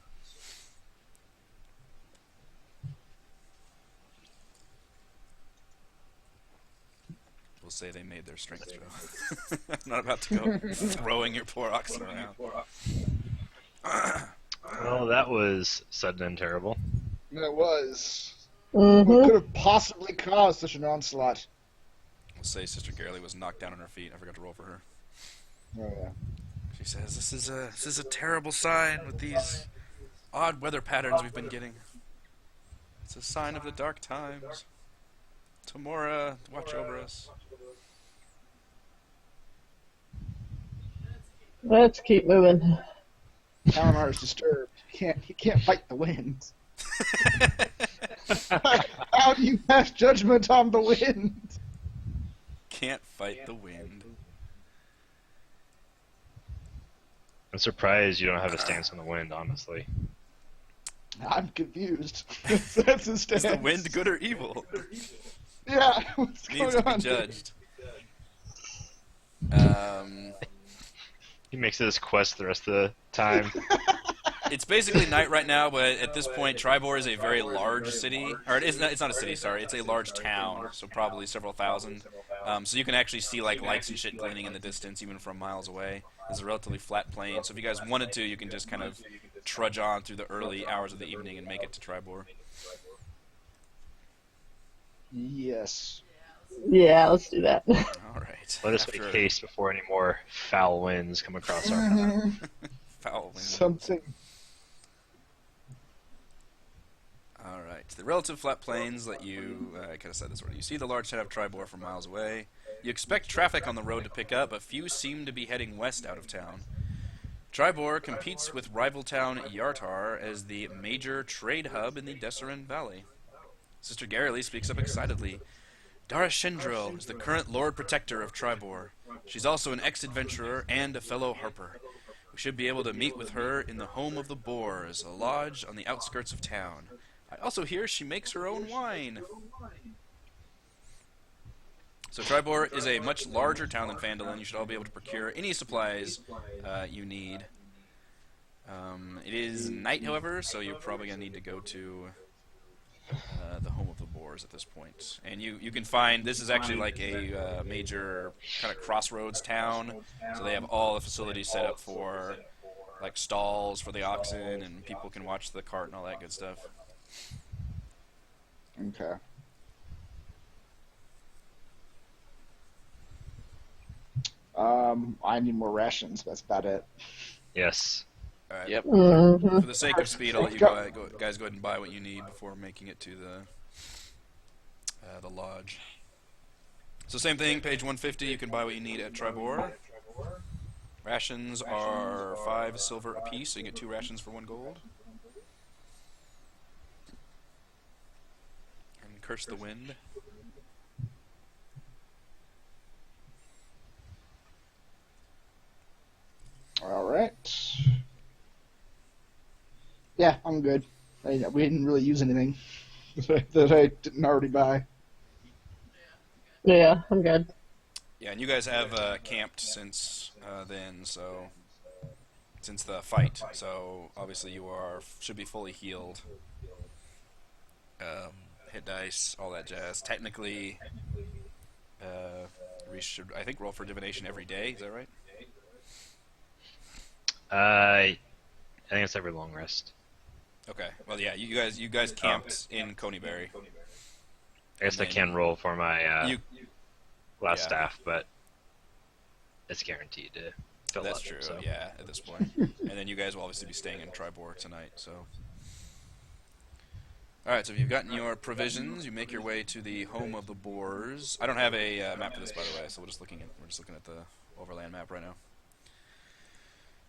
We'll say they made their strength throw. I'm not about to go throwing your poor oxen around. Well, that was sudden and terrible. It was. Mm-hmm. What could have possibly caused such an onslaught? We'll say Sister Garley was knocked down on her feet. I forgot to roll for her. Oh, yeah. She says, "This is a terrible sign with these odd weather patterns we've been getting. It's a sign of the dark times. Tamora, watch over us." Let's keep moving. Kalinar is disturbed. He can't fight the wind. How do you pass judgment on the wind? Can't fight the wind. I'm surprised you don't have a stance on the wind, honestly. I'm confused. That's his stance. Is the wind good or evil? Yeah, what's Needs going to on? be judged. He makes this quest the rest of the time. It's basically night right now, but at this point, Triboar is a very large city. Or it's not a city, sorry. It's a large town, so probably several thousand. So you can actually see like lights and shit gleaming in the distance, even from miles away. It's a relatively flat plain, so if you guys wanted to, you can just kind of trudge on through the early hours of the evening and make it to Triboar. Yes. Yeah, let's do that. All right. Let us make haste before any more foul winds come across our path. Foul wind. Something. All right. The relative flat plains let you, I could have said this already. You see the large town of Triboar from miles away. You expect traffic on the road to pick up, but few seem to be heading west out of town. Triboar competes with rival town Yartar as the major trade hub in the Desserin Valley. Sister Garrily speaks up excitedly. Dar Shindell is the current Lord Protector of Triboar. She's also an ex-adventurer and a fellow Harper. We should be able to meet with her in the home of the Boars, a lodge on the outskirts of town. I also hear she makes her own wine. So Triboar is a much larger town than Phandelver. You should all be able to procure any supplies you need. It is night, however, so you're probably going to need to go to the home of the boars at this point. And you can find, this is actually like a major kind of crossroads town, so they have all the facilities set up for like stalls for the oxen, and people can watch the cart and all that good stuff. Okay. I need more rations. That's about it. Yes. All right. Yep. Mm-hmm. For the sake of speed, I'll let you guys go ahead and buy what you need before making it to the lodge. So same thing, page 150. You can buy what you need at Triboar. Rations are 5 silver apiece, so you get 2 rations for 1 gold. And curse the wind. All right. Yeah, I'm good. We didn't really use anything that I didn't already buy. Yeah, I'm good. Yeah, and you guys have camped since then, so since the fight. So obviously you should be fully healed. Hit dice, all that jazz. Technically, we should, I think, roll for divination every day. Is that right? I think it's every long rest. Okay. Well, yeah, you guys camped in Conyberry. I guess I can roll for my You, last yeah. staff, but it's guaranteed to fill That's up. true. So. Yeah, at this point. And then you guys will obviously be staying in Triboar tonight. So. All right. So if you've gotten your provisions, you make your way to the home of the boars. I don't have a map for this, by the way, so we're just looking at the overland map right now.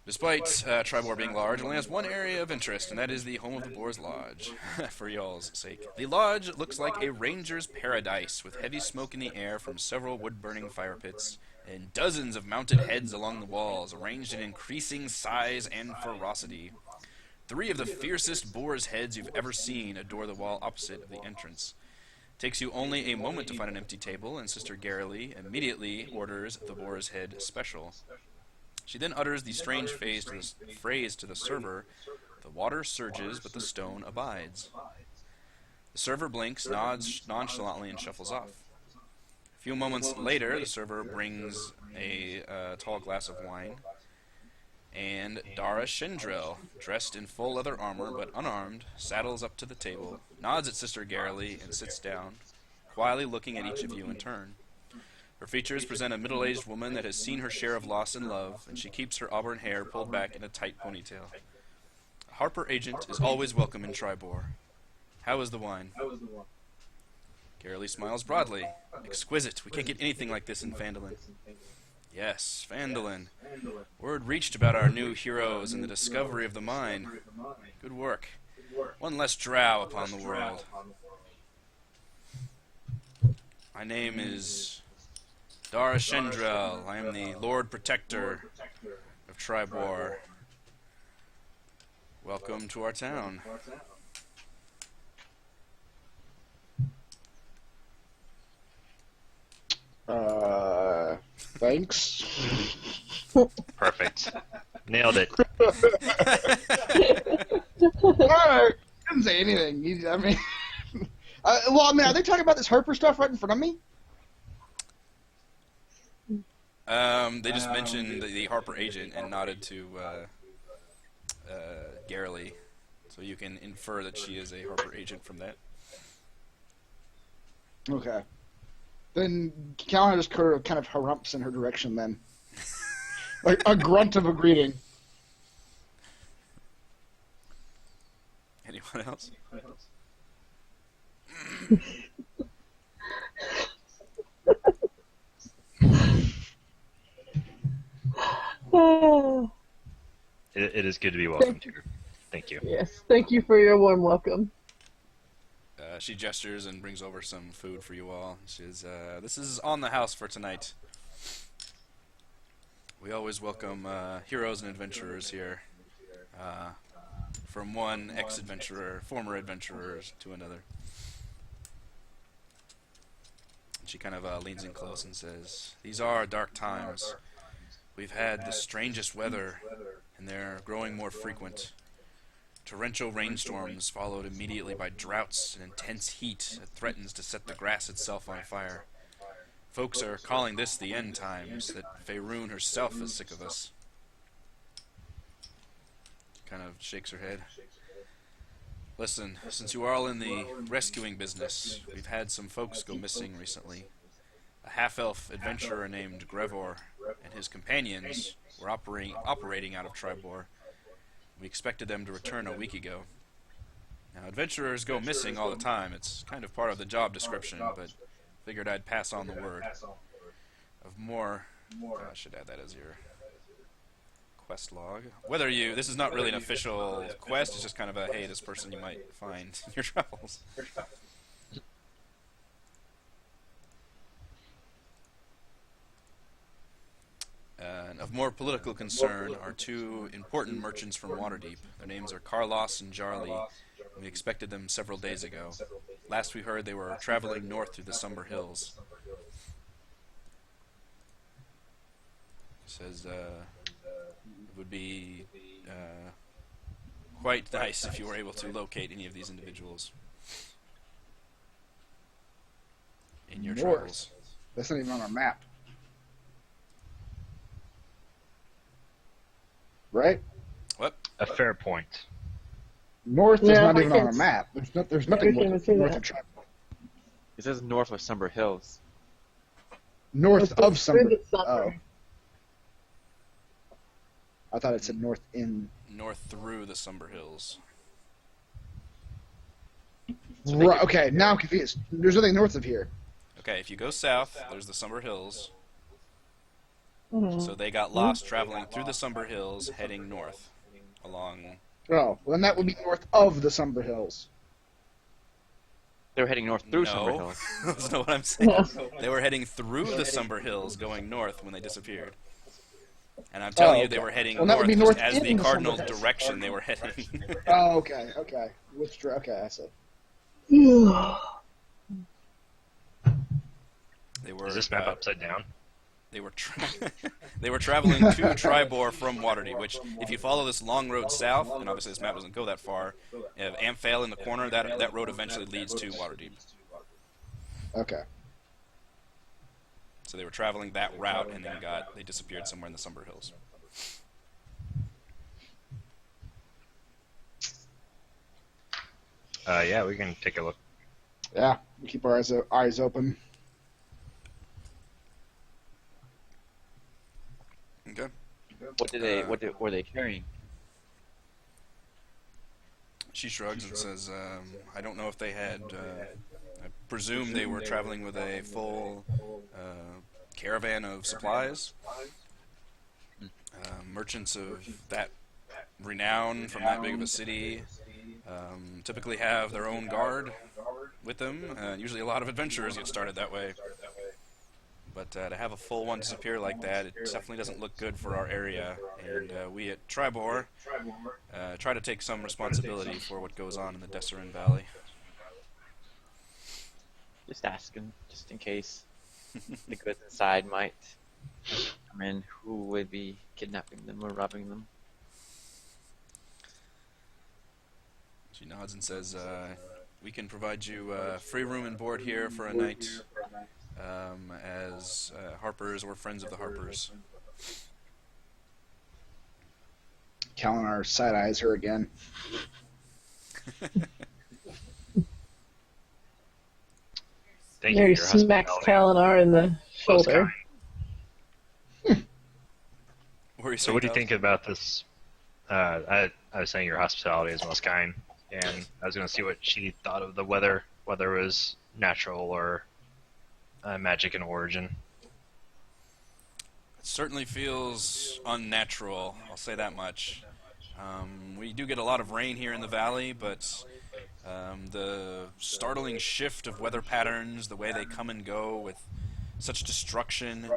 Despite Triboar being large, it only has one area of interest, and that is the home of the Boar's Lodge, for y'all's sake. The lodge looks like a ranger's paradise, with heavy smoke in the air from several wood-burning fire pits, and dozens of mounted heads along the walls, arranged in increasing size and ferocity. 3 of the fiercest boar's heads you've ever seen adore the wall opposite of the entrance. Takes you only a moment to find an empty table, and Sister Garrily immediately orders the boar's head special. She then utters the strange phrase to the server. The water surges, but the stone abides. The server blinks, nods nonchalantly, and shuffles off. A few moments later, the server brings a tall glass of wine, and Dar Shindell, dressed in full leather armor but unarmed, saddles up to the table, nods at Sister Garrily, and sits down, quietly looking at each of you in turn. Her features present a middle-aged woman that has seen her share of loss and love, and she keeps her auburn hair pulled back in a tight ponytail. A Harper agent is always welcome in Triboar. How is the wine? Garrily smiles broadly. Exquisite. We can't get anything like this in Phandelver. Yes, Phandelver. Word reached about our new heroes and the discovery of the mine. Good work. One less drow upon the world. My name is Dar Shindell. I am the Lord Protector of Triboar. Welcome to our town. Thanks. Perfect. Nailed it. I didn't say anything. I mean, are they talking about this Harper stuff right in front of me? They just mentioned the Harper agent and nodded to Garrily, so you can infer that she is a Harper agent from that. Okay. Then Callahan just kind of harumps in her direction then. Like a grunt of a greeting. Anyone else? Oh, It is good to be welcomed here. Thank you. yes, thank you for your warm welcome. She gestures and brings over some food for you all. She says, this is on the house for tonight. We always welcome heroes and adventurers here. From one ex-adventurer, former adventurers, to another. And she kind of leans in close and says, these are dark times. We've had the strangest weather, and they're growing more frequent. Torrential rainstorms followed immediately by droughts and intense heat that threatens to set the grass itself on fire. Folks are calling this the end times, that Faerun herself is sick of us. Kind of shakes her head. Listen, since you are all in the rescuing business, we've had some folks go missing recently. A half-elf adventurer named Grevor and his companions were operating out of Triboar. We expected them to return a week ago. Now, adventurers go missing all the time. It's kind of part of the job description, but figured I'd pass on the word. Of more... I should add that as your quest log. This is not really an official quest, it's just kind of a, hey, this person you might find in your travels. And of more political concern are two important merchants from Waterdeep. Their names are Carlos and Jarly. We expected them several days ago. Last we heard, they were traveling north through the Somber Hills. It says it would be quite nice if you were able to locate any of these individuals in your North. travels. That's not even on our map. Right? What? A fair point. North is Yeah, not I even on our can- map. There's nothing can't north, see north that. of Triboar. It says north of Somber Hills. North It's of Summer. through the Oh. summer. I thought it said north in. North through the Somber Hills. Right, okay, now I'm confused. There's nothing north of here. Okay, if you go south, there's the Somber Hills. Mhm. So they got lost traveling through the Somber Hills, heading north along. Oh, well, then that would be north of the Somber Hills. They were heading north through No. Somber Hills. That's not what I'm saying. They were heading through the Somber Hills, going north when they disappeared. And I'm telling you, they okay. were heading Well, that north, would be just north as in the the cardinal Somber Hills. direction they were heading. Oh, okay. Okay, I see. They were. Is this map upside down? They were they were traveling to Triboar from Waterdeep, which, if you follow this long road south, and obviously this map doesn't go that far, you have Amphail in the corner, that road eventually leads to Waterdeep. Okay. So they were traveling that route, and then they disappeared somewhere in the Somber Hills. Yeah, we can take a look. Yeah, we keep our eyes open. Okay. What were they carrying? She shrugs and says, I don't know if they had... I presume they were traveling with a full caravan of supplies. Merchants of that renown from that big of a city typically have their own guard with them. Usually a lot of adventurers get started that way. But to have a full one disappear like that, it definitely doesn't look good for our area. And we at Triboar try to take some responsibility for what goes on in the Desserin Valley. Just asking, just in case the goods inside might come in. Who would be kidnapping them or robbing them? She nods and says, we can provide you free room and board here for a night, as Harpers or friends of the Harpers. Kalinar side-eyes her again. Thank you. Mary Your husband smacks Elliot. Kalinar in the Was shoulder. kind. What were you So saying, what do you Kyle? think about this? I was saying your hospitality is most kind, and I was going to see what she thought of the weather, whether it was natural or magic in origin. It certainly feels unnatural, I'll say that much. We do get a lot of rain here in the valley, but the startling shift of weather patterns, the way they come and go with such destruction,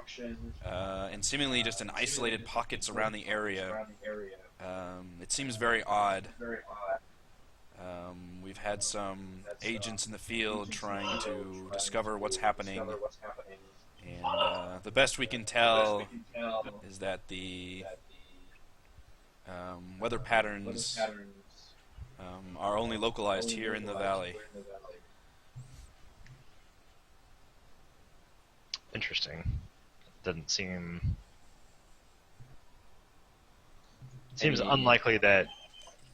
and seemingly just in isolated pockets around the area, it seems very odd. We've had some agents in the field trying to discover what's happening, and the best we can tell is that the weather patterns are only localized here in the valley. Interesting. Doesn't seem... Seems unlikely that,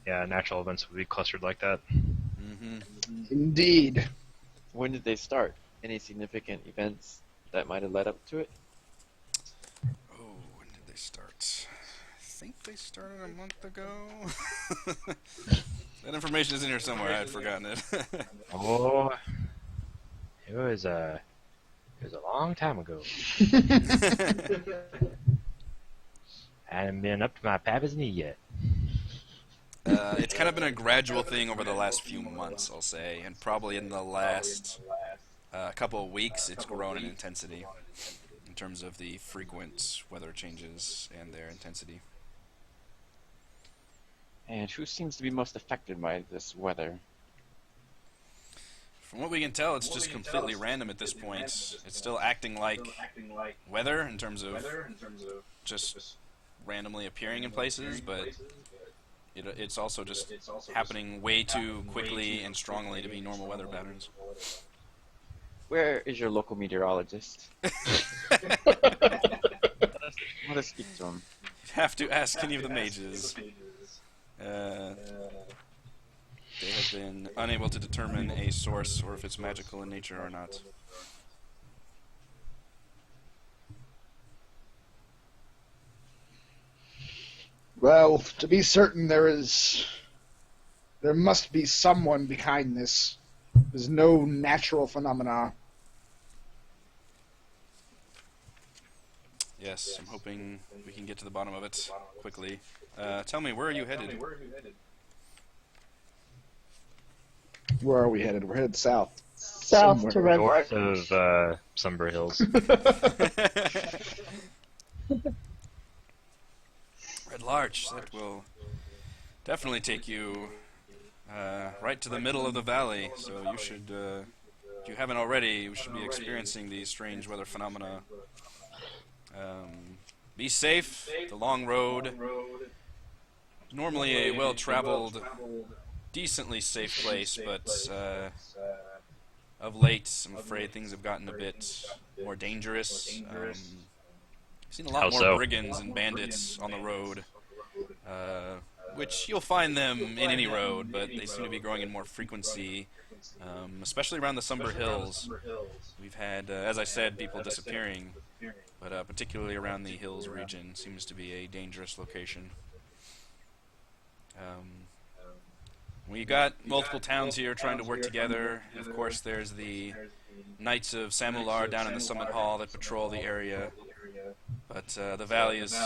natural events would be clustered like that. Mm-hmm. Indeed. When did they start? Any significant events that might have led up to it? Oh, when did they start? I think they started a month ago. That information is in here somewhere. I had forgotten it. Oh, it was a long time ago. I haven't been up to my papa's knee yet. It's kind of been a gradual thing over the last few months, I'll say, and probably in the last couple of weeks it's grown in intensity in terms of the frequent weather changes and their intensity. And who seems to be most affected by this weather? From what we can tell, it's just completely random at this point. It's still acting like weather in terms of just randomly appearing in places, but it's also just happening way too quickly and strongly to be normal weather patterns. Where is your local meteorologist? Let us speak to him. You'd have to ask any of the mages. They have been unable to determine a source or if it's magical in nature or not. Well, to be certain, there must be someone behind this. There's no natural phenomena. Yes, I'm hoping we can get to the bottom of it quickly. Tell me, where are you headed? Where are we headed? We're headed south. South Somewhere. to Red North Larch. of Sunbur Hills. Red Larch, that will definitely take you right to the middle of the valley, so you should, if you haven't already, you should be experiencing these strange weather phenomena. Be safe, the long road, normally a well-traveled, decently safe place, but of late, I'm afraid things have gotten a bit more dangerous. I've seen a lot How more so? brigands and bandits on the road, which you'll find them in any road, but they seem to be growing in more frequency, especially around the Sunbur Hills. We've had, as I said, people disappearing, but particularly around the hills region seems to be a dangerous location. We got multiple towns here trying to work together. Of course, there's the Knights of Samular down in the Summit Hall that patrol the area, but the valley is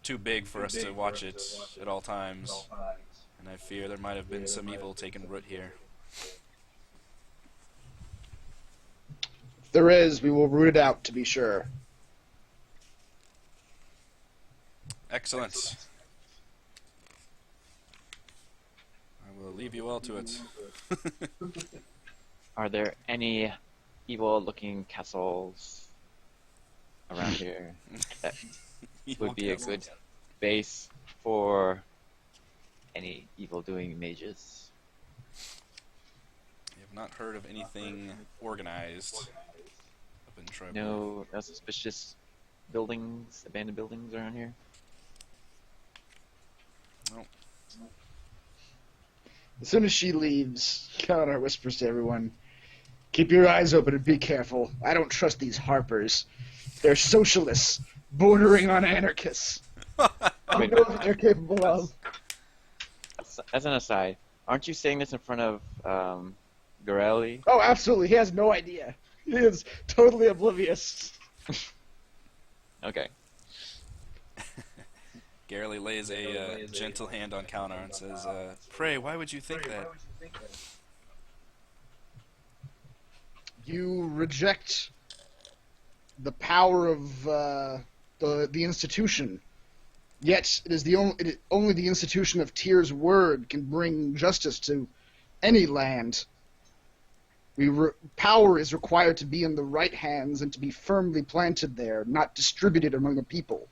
too big for us to watch it at all times, and I fear there might have been some evil taking root here. If there is, we will root it out to be sure. Excellent. I will leave you all to it. Are there any evil-looking castles around here that would be a good base for any evil-doing mages? I have not heard of anything organized up in Triboar. No suspicious buildings, abandoned buildings around here? No. As soon as she leaves, Connor whispers to everyone, "Keep your eyes open and be careful. I don't trust these Harpers. They're socialists, bordering on anarchists. I know what they're capable of." As an aside, aren't you saying this in front of Gorelli? Oh, absolutely. He has no idea. He is totally oblivious. Okay. Garrely lays a gentle hand on Kalnar and says, "Pray, why would you think that?" You reject the power of the institution. Yet it is only the institution of Tyr's word can bring justice to any land. Power is required to be in the right hands and to be firmly planted there, not distributed among the people.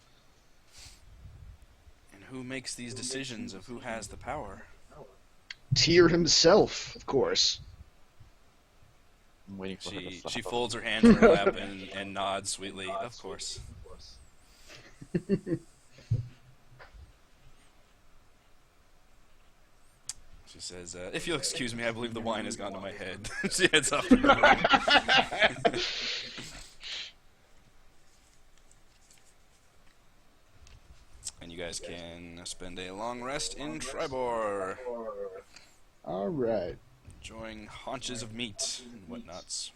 And who makes these decisions of who has the power? Tyr himself, of course. I'm waiting for her to She slap folds her hands in her lap and nods sweetly. Of course. She says, if you'll excuse me, I believe the wine has gone to my head. She heads off to her room. And you guys can spend a long rest in Triboar, All right. enjoying haunches of meat and whatnots.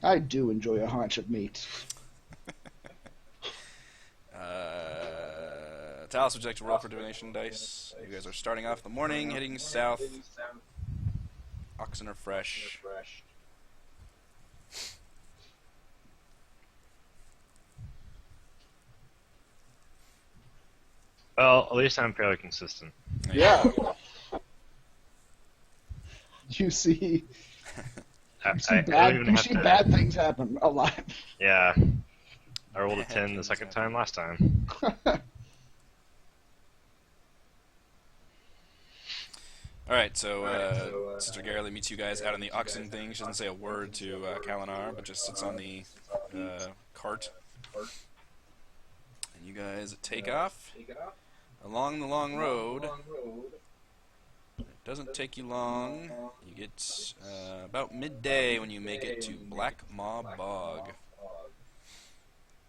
I do enjoy a haunch of meat. Talos, would you like to roll for divination dice? You guys are starting off the morning, heading south. Oxen are fresh. Well, at least I'm fairly consistent. Yeah. You see, I see don't bad, even you have see to- bad things happen a lot. Yeah. I rolled a 10 the second time last time. Alright, so Sister Garrely meets you guys out on the oxen thing. She doesn't say a word to Kalinar, but just sits on the cart. And you guys take off along the long road. It doesn't take you long. You get about midday when you make it to Cragmaw Bog.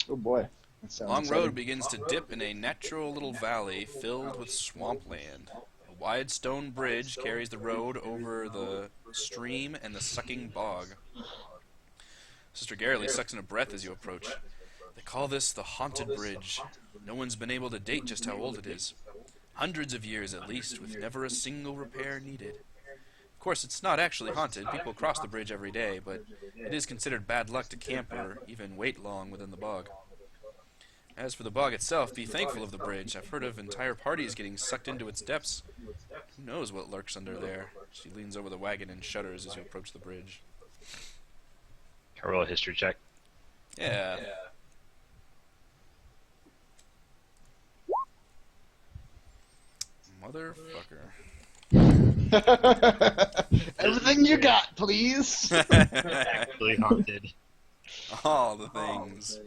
Oh boy. That sounds Long exciting. road begins to dip in a natural little valley filled with swampland. A wide stone bridge carries the road over the stream and the sucking bog. Sister Garrely sucks in a breath as you approach. They call this the Haunted Bridge. No one's been able to date just how old it is. Hundreds of years at least, with never a single repair needed. Of course, it's not actually haunted. People cross the bridge every day, but it is considered bad luck to camp or even wait long within the bog. As for the bog itself, be thankful of the bridge. I've heard of entire parties getting sucked into its depths. Who knows what lurks under there? She leans over the wagon and shudders as you approach the bridge. Can I roll a history check? Yeah. Motherfucker. Everything you got, please. Actually haunted. All the things.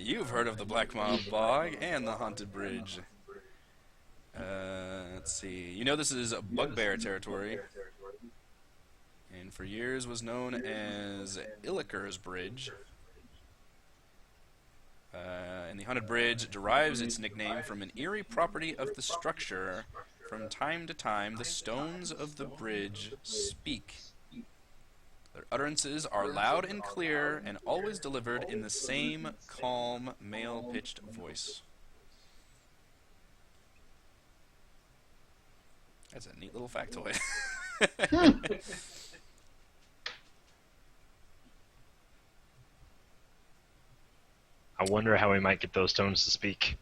You've heard of the Cragmaw Bog and the Haunted Bridge. Let's see. You know this is bugbear territory, and for years was known as Illiker's Bridge. And the Haunted Bridge derives its nickname from an eerie property of the structure. From time to time, the stones of the bridge speak. Their utterances are loud and clear, and always delivered in the same calm, male-pitched voice. That's a neat little factoid. I wonder how we might get those stones to speak.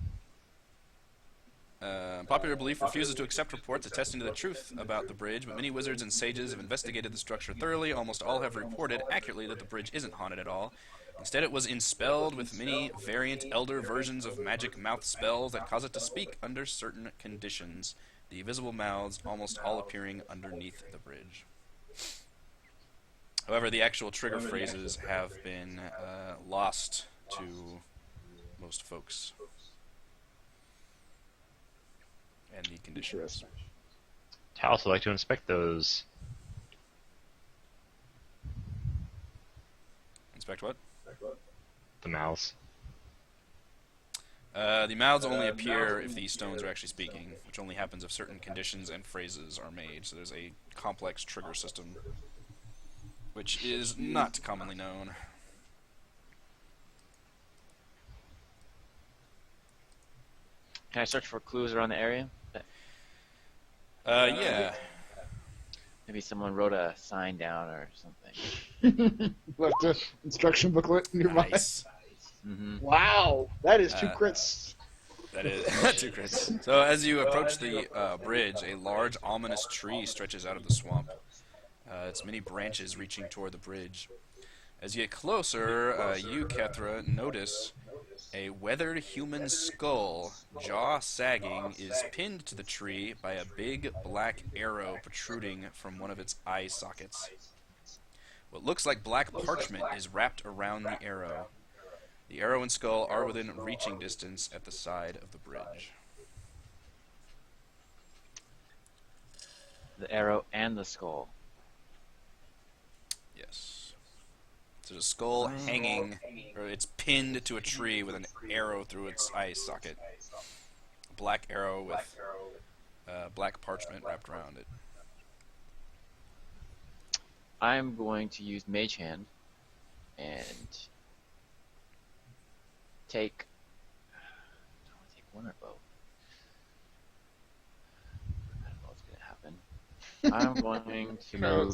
Popular belief refuses to accept reports attesting to the truth about the bridge, but many wizards and sages have investigated the structure thoroughly. Almost all have reported accurately that the bridge isn't haunted at all. Instead, it was enspelled with many variant elder versions of magic mouth spells that cause it to speak under certain conditions. The visible mouths almost all appearing underneath the bridge. However, the actual trigger phrases have been lost to most folks. And the conditions. Talos would like to inspect those. Inspect what? The mouths. The mouths only appear if the stones are actually speaking, which only happens if certain conditions and phrases are made. So there's a complex trigger system, which is not commonly known. Can I search for clues around the area? Yeah. Maybe someone wrote a sign down or something. Left an instruction booklet nearby. Nice. Mm-hmm. Wow, that is 2 crits. That is 2 crits. So as you approach the bridge, a large ominous tree stretches out of the swamp. Its many branches reaching toward the bridge. As you get closer, you, Kethra, notice a weathered human skull, jaw sagging, is pinned to the tree by a big black arrow protruding from one of its eye sockets. What looks like black parchment is wrapped around the arrow. The arrow and skull are within reaching distance at the side of the bridge. The arrow and the skull. Yes. So the skull hanging, or it's pinned to a tree with an arrow through its eye socket. A black arrow with black parchment wrapped around it. I'm going to use Mage Hand and take. Do I want to take one or both? I don't know what's going to happen. I'm going to.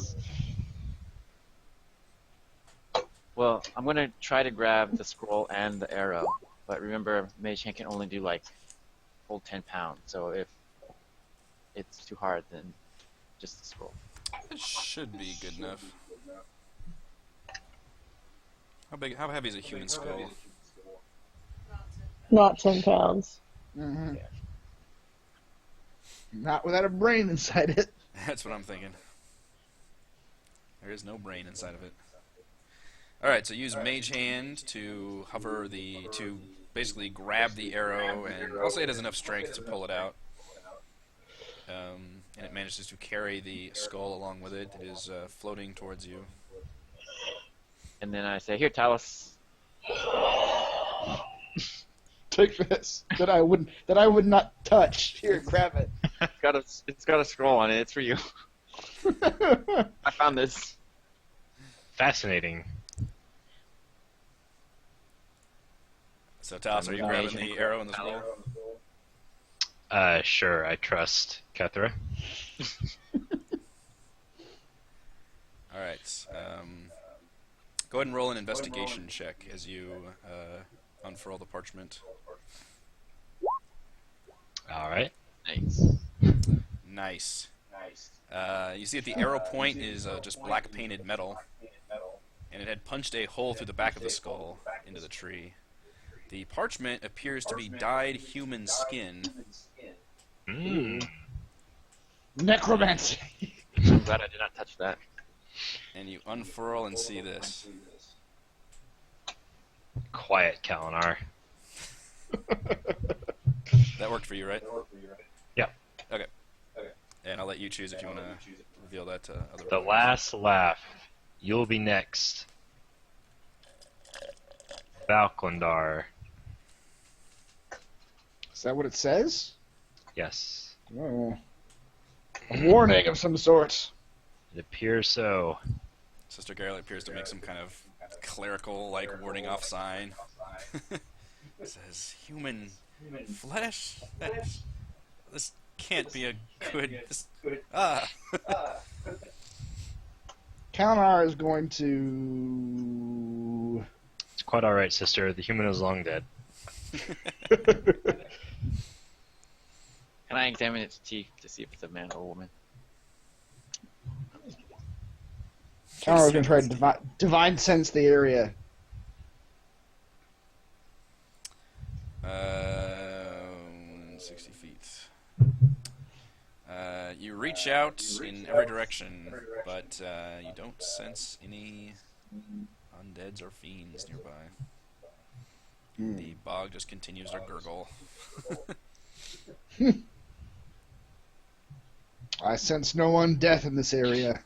Well, I'm going to try to grab the scroll and the arrow, but remember, Mage Hand can only do like hold 10 pounds. So if it's too hard, then just the scroll. It should be good enough. How heavy is a human skull? Not 10 pounds. Mm-hmm. Not without a brain inside it. That's what I'm thinking. There is no brain inside of it. Alright, so use Mage Hand to to basically grab the arrow, and I'll say it has enough strength to pull it out. And it manages to carry the skull along with it. It is floating towards you. And then I say, "Here, Talus." Take this that I would not touch. Here, grab it. It's got a scroll on it. It's for you. I found this. Fascinating. So, Talos, are you grabbing the arrow and the scroll? Sure, I trust Kethra. Alright. Go ahead and roll an investigation check as you unfurl the parchment. Alright. Nice. You see that the arrow point is just black painted metal, and it had punched a hole through the back of the skull into the tree. The parchment appears to be dyed human skin. Necromancy. I'm glad I did not touch that. And you unfurl and see this. Quiet, Kalinar. That worked for you, right? Yep. Okay. And I'll let you choose if you want to reveal that to other The players. last laugh. You'll be next. Valklandar. Is that what it says? Yes. Oh. A warning of some sort. It appears so. Sister Garrett appears to make some kind of clerical, warding off sign. It says, human flesh? This can't be a good... Kalinar is going to... It's quite alright, sister. The human is long dead. Can I examine its teeth to see if it's a man or a woman? Kalinar is going to try to divine sense the area. 60 feet. You reach out in every direction, but you don't sense any undeads or fiends nearby. The bog just continues to gurgle. I sense no undeath in this area.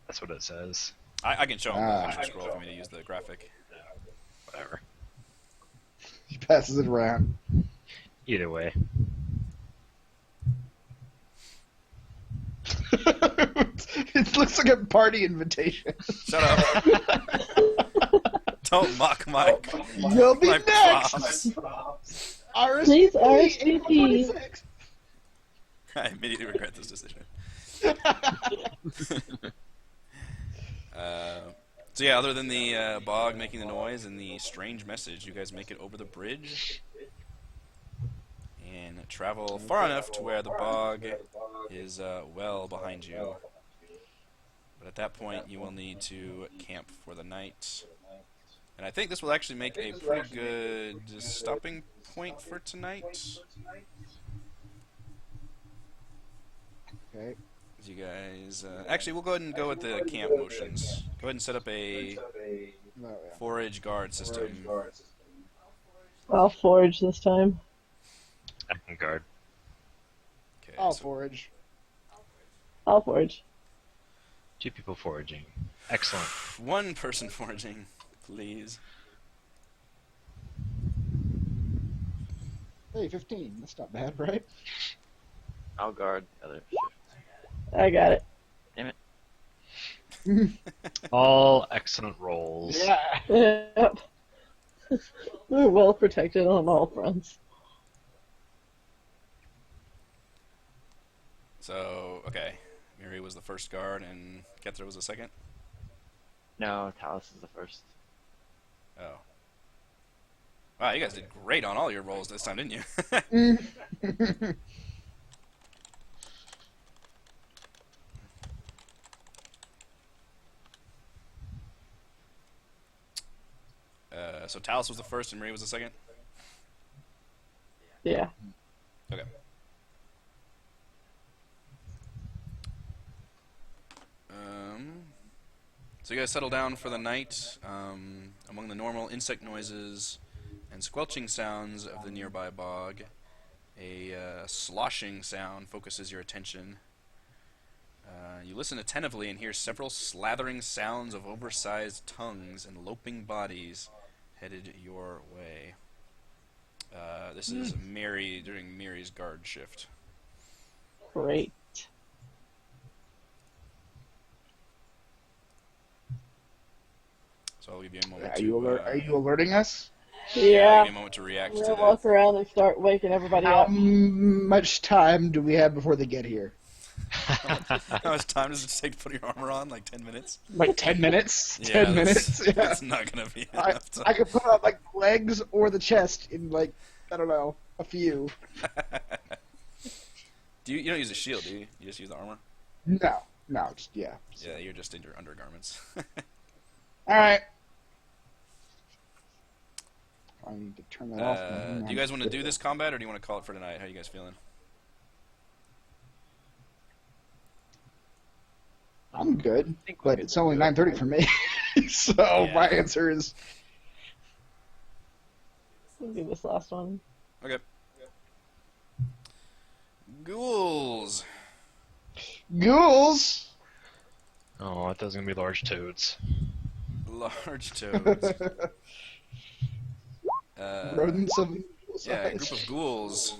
That's what it says. I can show him the actual scroll for me to use the graphic. Whatever. He passes it around. Either way. It looks like a party invitation. Shut up. Don't mock my You'll be my next. props. Please RSVP. RSVP. I immediately regret this decision. So yeah, other than the bog making the noise and the strange message, you guys make it over the bridge and travel far enough to where the bog is well behind you. But at that point, you will need to camp for the night. And I think this will actually make a pretty good stopping point for tonight. Okay. You guys... actually, we'll go ahead and go with the camp motions. Go ahead and set up a forage guard system. I'll forage this time. I can guard. Okay, I'll so forage. I'll forage. 2 people foraging. Excellent. 1 person foraging, please. Hey, 15. That's not bad, right? I'll guard the other shift. I got it. Damn it. All excellent rolls. Yeah. Yep. We're well protected on all fronts. So, okay. Miri was the first guard, and Kethra was the second? No, Talus is the first. Oh. Wow, you guys did great on all your rolls this time, didn't you? So Talus was the first and Marie was the second? Yeah. Okay. So you guys settle down for the night. Among the normal insect noises and squelching sounds of the nearby bog, a sloshing sound focuses your attention. You listen attentively and hear several slathering sounds of oversized tongues and loping bodies headed your way. This is Mary during Mary's guard shift. Great. So I'll give you a moment Are you alerting us? I'll give Yeah. you a moment to react We're to gonna that. walk around and start waking everybody How up. much time do we have before they get here? How much time does it take to put your armor on? Like 10 minutes? Like 10 minutes? Yeah, 10 minutes? Yeah. That's not going to be enough time. I could put on like legs or the chest in like, I don't know, a few. You don't use a shield, do you? You just use the armor? No, just, yeah. Yeah, you're just in your undergarments. Alright. I need to turn that off. Do you guys want to do this combat, or do you want to call it for tonight? How are you guys feeling? I'm good, but it's only 9:30 for me, so my answer is We'll do this last one. Okay. Ghouls. ghouls. Oh, I thought it was going to be large toads. Large toads. Rodents of Yeah, a group of ghouls.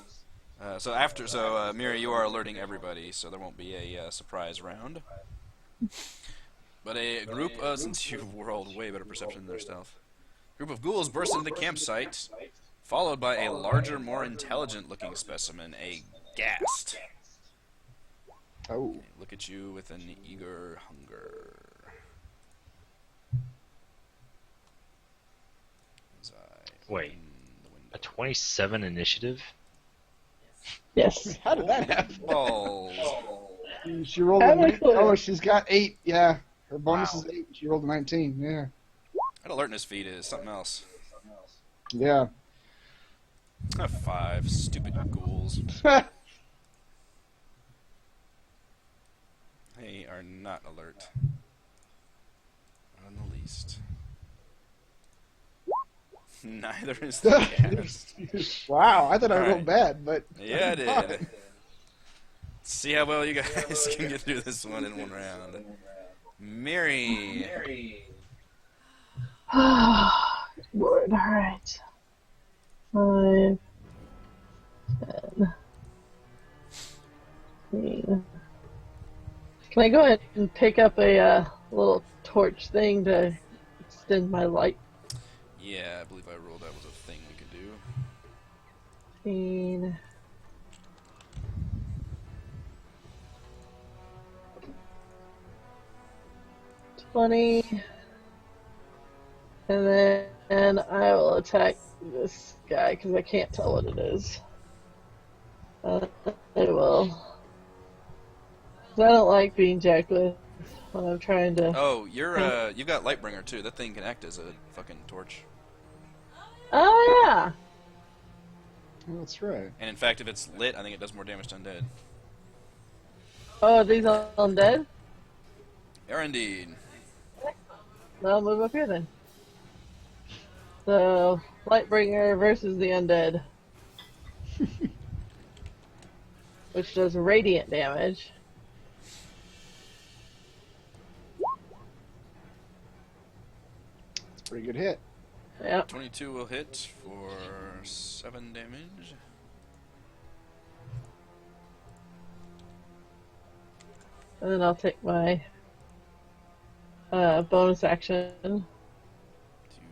So Miri, you are alerting everybody, so there won't be a surprise round. But a group, since you've rolled way better perception than their stealth, group of ghouls burst into the campsite, followed by a larger, more intelligent-looking specimen, a ghast. Oh. They look at you with an eager hunger. As I Wait. open the window. A 27 initiative? Yes. How did that happen? Balls. She rolled How a am I 19. clear? Oh, she's got 8. Yeah, her bonus Wow. is 8. She rolled a 19. Yeah. That alertness feed is something else. Yeah. 5 stupid ghouls. They are not alert. Not in the least. Neither is the ghast. Wow, I thought I rolled Alright. bad, but Yeah, I did. See how well you guys can get through this one in one round. Miri. Lord, alright. 5, 10, 15. Can I go ahead and pick up a little torch thing to extend my light? Yeah, I believe I rolled that was a thing we could do. 15. $20. And then I will attack this guy because I can't tell what it is. I will. 'Cause I don't like being jacked with. When I'm trying to. Oh, you've got Lightbringer too. That thing can act as a fucking torch. Oh yeah. Well, that's right. And in fact, if it's lit, I think it does more damage to undead. Oh, are these all undead? Are indeed. No, I'll move up here then. So, Lightbringer versus the undead. Which does radiant damage. It's a pretty good hit. Yep. 22 will hit for 7 damage. And then I'll take my bonus action. To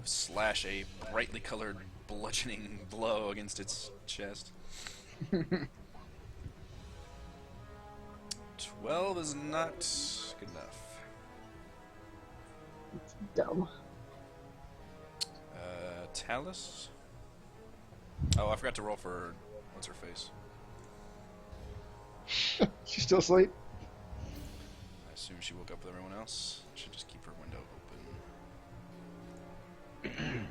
slash a brightly colored bludgeoning blow against its chest. 12 is not good enough. It's dumb. Talus? Oh, I forgot to roll for what's her face. She's still asleep. I assume she woke up with everyone else. Should just keep her window open.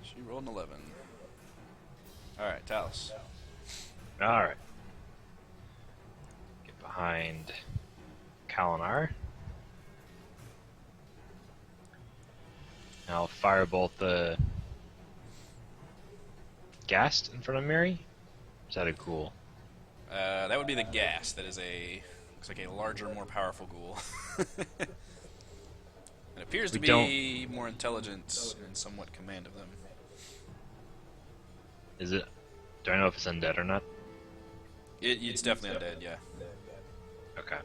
She rolled an 11. Alright, Talus. Alright. Get behind Kalinar. I'll firebolt the ghast in front of Mary. Is that a ghoul? That would be the gas. That is looks like a larger, more powerful ghoul. It appears to be more intelligent and somewhat command of them. Is it? Do I know if it's undead or not? It's definitely undead, yeah. Okay.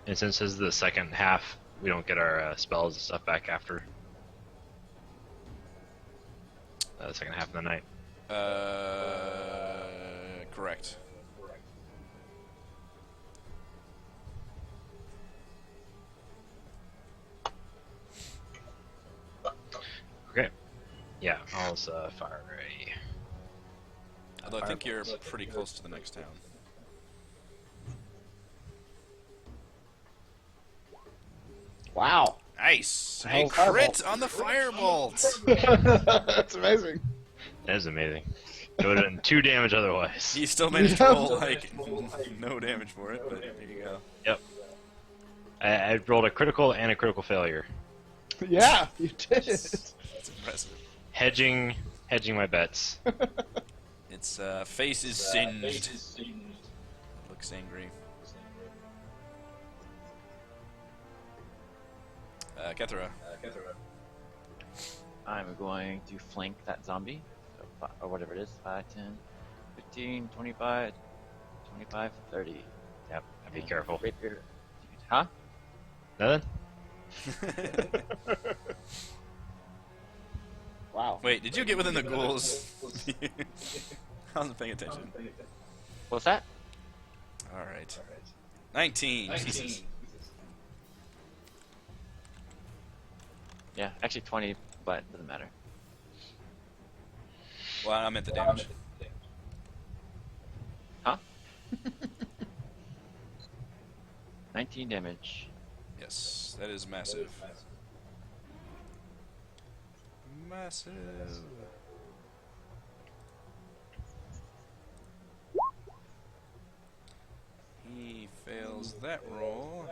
And since this is the second half, we don't get our spells and stuff back after the second half of the night. Correct. Okay. Yeah, I'll fire a... Although I think you're pretty close to the next town. Wow. Nice! Oh, A crit on the firebolt! That's amazing. That is amazing. It would have done 2 damage otherwise. You still managed to roll, like, no damage for it, but there you go. Yep. I rolled a critical and a critical failure. Yeah, you did. It's impressive. Hedging my bets. Its face is singed. It looks angry. Kethra. I'm going to flank that zombie, so or whatever it is, 5, 10, 15, 25, 25, 30. Yep. Be careful. Rapier. Huh? Nothing? Wow. Wait, did you get within the ghouls? I wasn't paying attention. What's that? Alright. 19. Jesus. Yeah, actually 20, but it doesn't matter. Well, I meant the damage. Huh? 19 damage. Yes, that is massive. Massive. He fails that roll.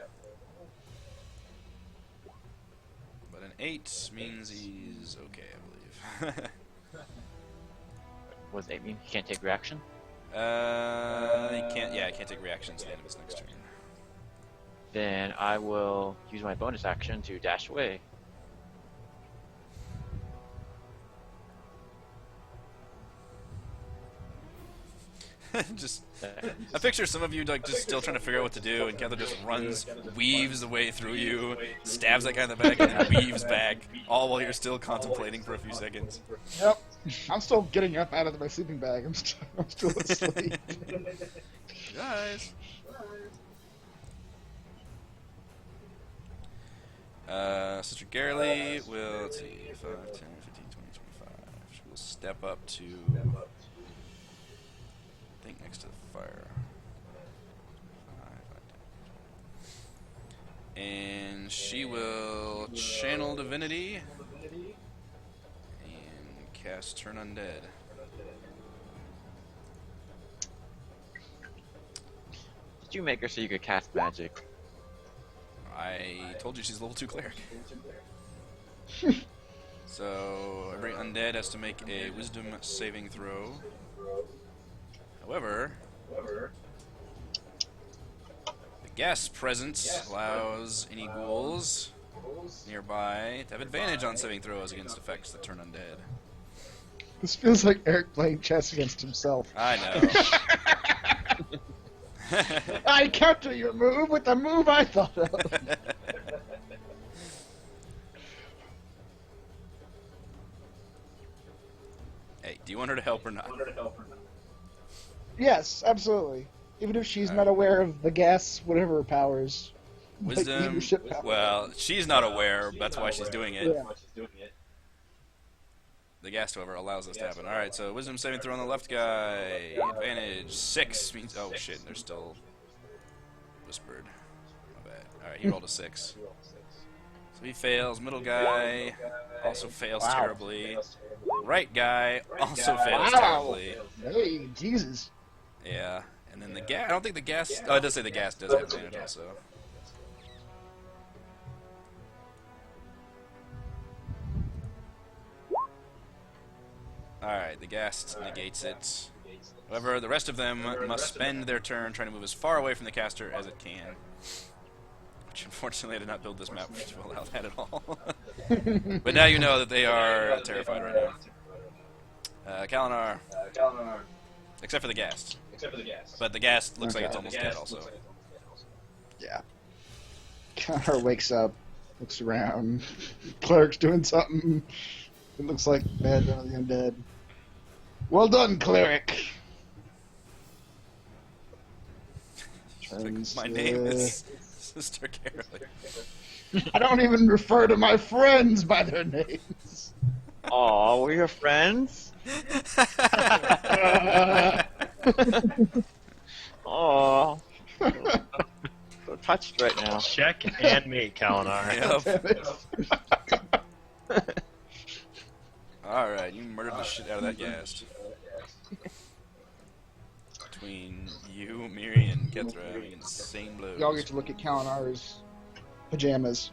But an 8 means he's okay, I believe. What does 8 mean? He can't take reaction? He can't take reactions at the end of his next turn. Then I will use my bonus action to dash away. Just, I picture some of you like just still trying to figure out what to do, and Kethra just runs, weaves the way through you, stabs that guy in the back, and then weaves back, all while you're still contemplating for a few seconds. Yep. I'm still getting up out of my sleeping bag. I'm still asleep. Guys. Sister Garely will, let's see, 5, 10, 15, 20, step up to, I think, next to the fire. 5, 10. And she will channel divinity and cast Turn Undead. Did you make her so you could cast magic? I told you she's level 2 cleric. So every undead has to make a wisdom saving throw. However, the guest presence allows any ghouls nearby to have advantage on saving throws against effects that turn undead. This feels like Eric playing chess against himself. I know. I counter your move with the move I thought of. Hey, do you want her to help or not? Yes, absolutely. Even if she's not aware of the gas, whatever her powers. like Wisdom. leadership powers. Well, she's not aware. That's why she's doing it. Yeah. The ghast, however, allows this to happen. Alright, so wisdom saving throw on the left guy. Advantage 6 means. Oh shit, they're still whispered. My bad. Alright, he rolled a 6. So he fails. Middle guy also fails terribly. Right guy also fails terribly. Hey, Jesus. Yeah. And then the gas. I don't think the gas. Oh, it does say the gas does have advantage also. Alright, the ghast negates it. However, the rest of them must spend their turn trying to move as far away from the caster as it can. Which, unfortunately, I did not build this map to allow that at all. But now you know that they are terrified right now. Kalinar. Except for the ghast. But the ghast looks like it's almost dead also. Yeah. Connor wakes up, looks around. Cleric's doing something. It looks like bad none of the undead. Well done, cleric. My name is Sister Carolee. I don't even refer to my friends by their names. Aw, we're your friends? Aw. So touched right now. Check and mate, Kalinar. Yep. Alright, you murdered the shit out of that ghast. Between you, Miri, and Kethra, having insane blows. Y'all get to look at Kalinar's pajamas.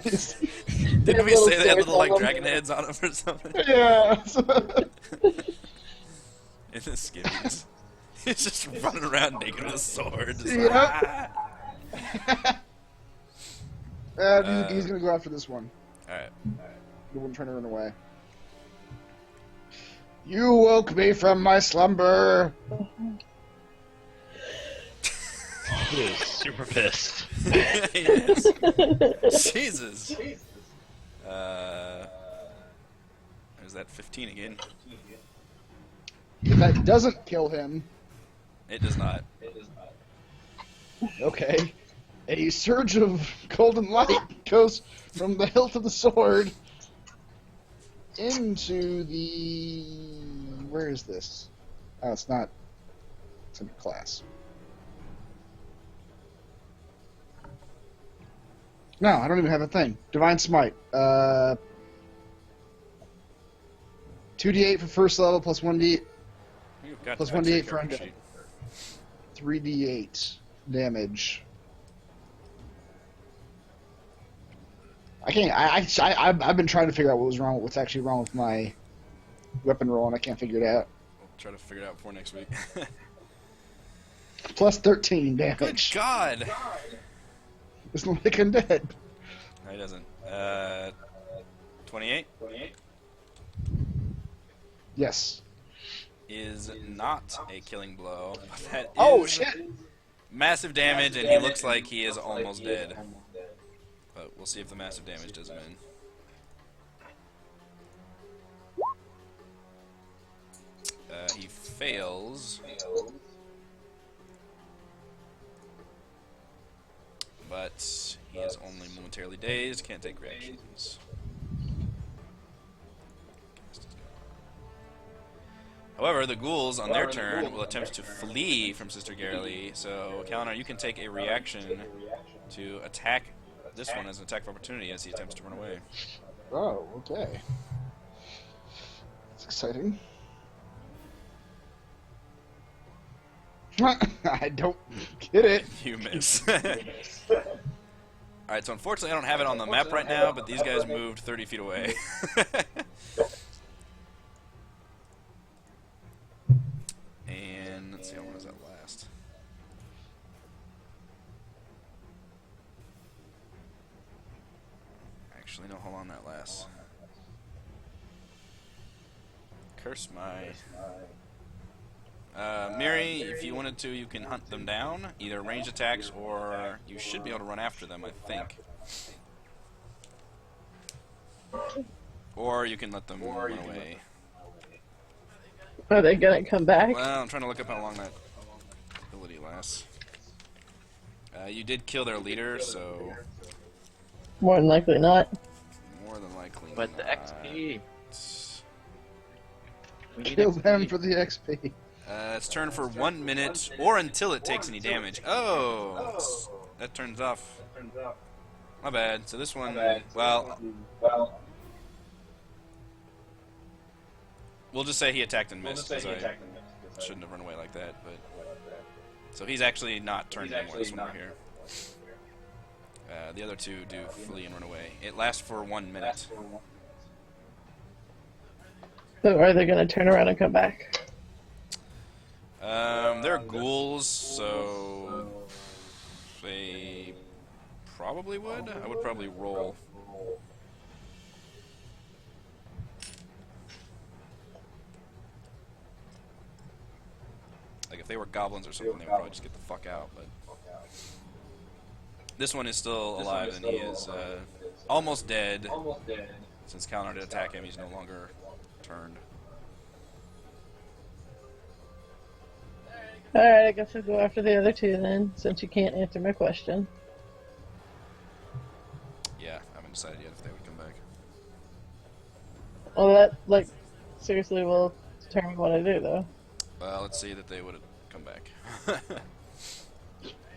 Didn't we say they had little, like, dragon heads on them or something? Yeah. In the skivvies. He's just running around naked with a sword. Just Yep. He's gonna go after this one. Alright. The one trying to run away. You woke me from my slumber. He is super pissed. Yes. Jesus. There's that 15 again. If that doesn't kill him, It does not. okay. A surge of golden light goes from the hilt of the sword into the... Where is this? Oh, it's not. It's in class. No, I don't even have a thing. Divine Smite. 2d8 for first level, plus 1d... You've got Plus the 1d8 character for undead. sheet. 3d8 damage. I can't. I've been trying to figure out what's actually wrong with my weapon roll, and I can't figure it out. We'll try to figure it out before next week. Plus 13 Good damage. God! It's not like undead. No, he doesn't. 28 Yes. is not a killing blow. But that is Oh shit! massive damage, and he looks like he is almost dead. But we'll see if the massive damage does him in. He fails. But he is only momentarily dazed, can't take reactions. However, the ghouls on their turn will attempt to flee from Sister Garrily. So, Kalinar, you can take a reaction to attack this one as an attack of opportunity as he attempts to run away. Oh, okay. That's exciting. I don't get it. You miss. Alright, so unfortunately I don't have it on the map right now, but these guys moved 30 feet away. And let's see, how long does that last? Actually, no, how long that lasts. Curse my... Miri, if you wanted to, you can hunt them down, either ranged attacks or you should be able to run after them, I think. Or you can let them run away. Are they gonna come back? Well, I'm trying to look up how long that ability lasts. You did kill their leader, so More than likely not. more than likely But the not. XP. We need Kill XP. them for the XP. It's turn for 1 minute, or until it takes any damage. Oh! That turns off. My bad. So this one, well, we'll just say he attacked and missed, because I shouldn't have run away like that, but... So he's actually not turned anymore this one over here. The other two do flee and run away. It lasts for 1 minute. So are they gonna turn around and come back? They're ghouls, so they probably would. I would probably roll. Like if they were goblins or something, they would probably just get the fuck out. But this one is still alive, and he is almost dead. Since Kalinar did attack him, he's no longer turned. Alright, I guess I'll go after the other two then, since you can't answer my question. Yeah, I haven't decided yet if they would come back. Well, that, like, seriously will determine what I do, though. Well, let's see that they would come back.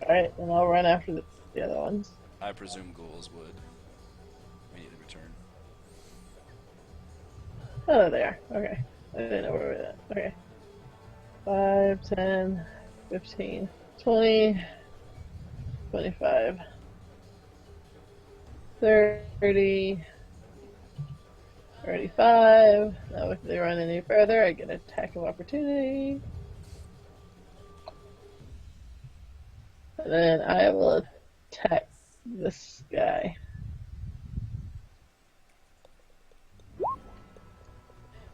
Alright, then I'll run after the other ones. I presume ghouls would. We need to return. Oh, they are. Okay. I didn't know where we were at. Okay. 5, 10, 15, 20, 25, 30, 35. Now if they run any further, I get an attack of opportunity. And then I will attack this guy.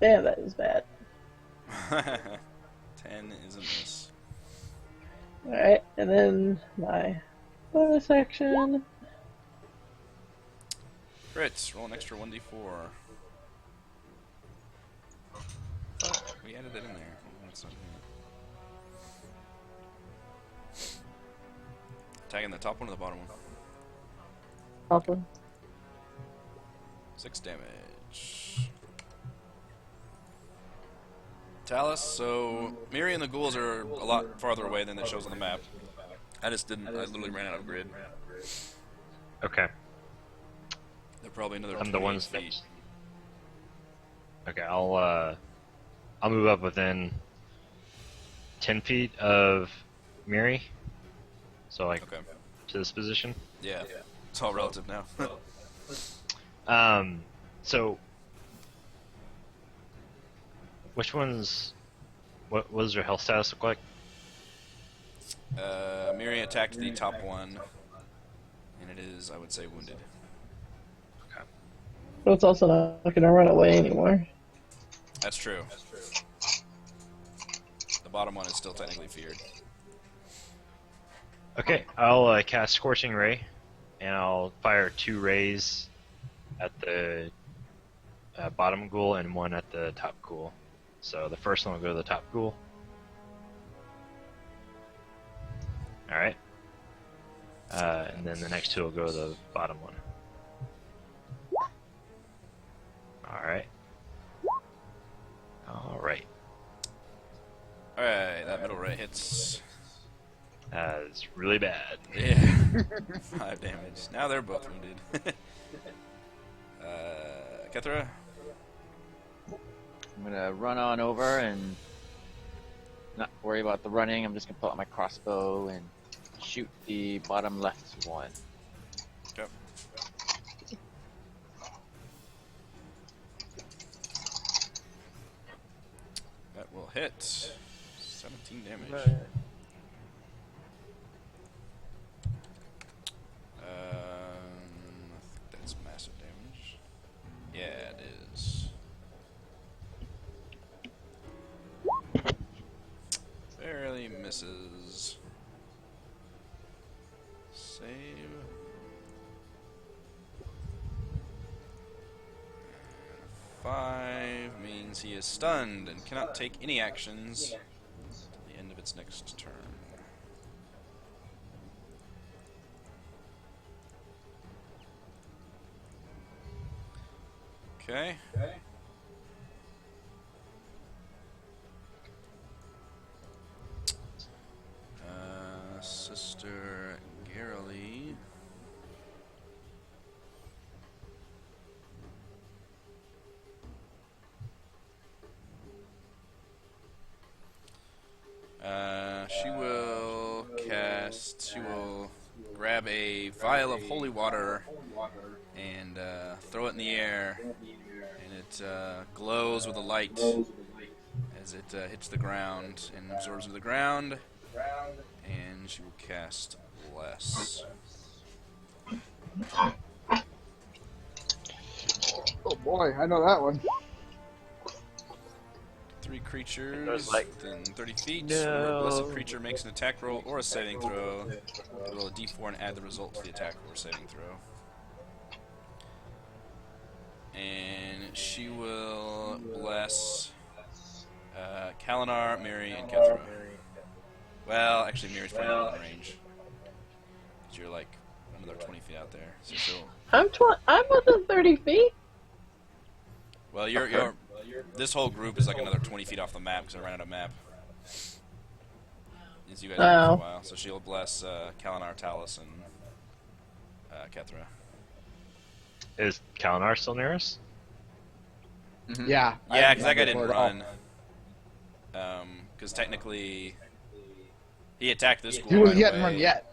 Damn, that is bad. 10 is a miss. Alright, and then my bonus action. Crits, roll an extra 1d4. Oh, we added it in there. That's not good. Tagging the top one or the bottom one? Awesome. 6 damage. Talus, so Miri and the ghouls are a lot farther away than it shows on the map. I literally ran out of grid. Okay. They're probably another I'm 20 the ones feet. that. Okay, I'll move up within 10 feet of Miri. So like Okay. to this position. Yeah. It's all relative now. So which ones? What does their health status look like? Miri attacked the top one, and it is, I would say, wounded. Okay. But it's also not going to run away anymore. That's true. The bottom one is still technically feared. Okay, I'll cast Scorching Ray, and I'll fire 2 rays at the bottom ghoul and 1 at the top ghoul. So the first one will go to the top ghoul. Alright. And then the next 2 will go to the bottom one. Alright. Alright. Alright, hits. It's really bad. Yeah. 5 damage. Now they're both wounded. Kethra? I'm gonna run on over and not worry about the running. I'm just gonna pull out my crossbow and shoot the bottom left one. Yep. That will hit. 17 damage. I think that's massive damage. Yeah, it is. Barely misses. Save. 5 means he is stunned and cannot take any actions till the end of its next turn. Okay. Sister Garrely. She will grab a vial of holy water and throw it in the air, and it glows with a light as it hits the ground and absorbs into the ground, and she will cast Bless. Oh boy, I know that one. 3 creatures There's like- within 30 feet. No. Whenever a blessed creature makes an attack roll or a saving throw, roll a d4 and add the result to the attack or saving throw. And she will bless Kalinar, Mary, and Kethra. Well, actually, Mary's probably not in range. 'Cause you're like another 20 feet out there. So she'll. I'm within 30 feet. Well, you're this whole group is like another 20 feet off the map because I ran out of map. As you guys have for a while, so she'll bless Kalinar, Talus, and Kethra. Is Kalinar still near us? Mhm. Yeah. Yeah, I because that guy remember didn't it all. run. Because technically, he attacked this ghoul. He right hadn't away. run yet.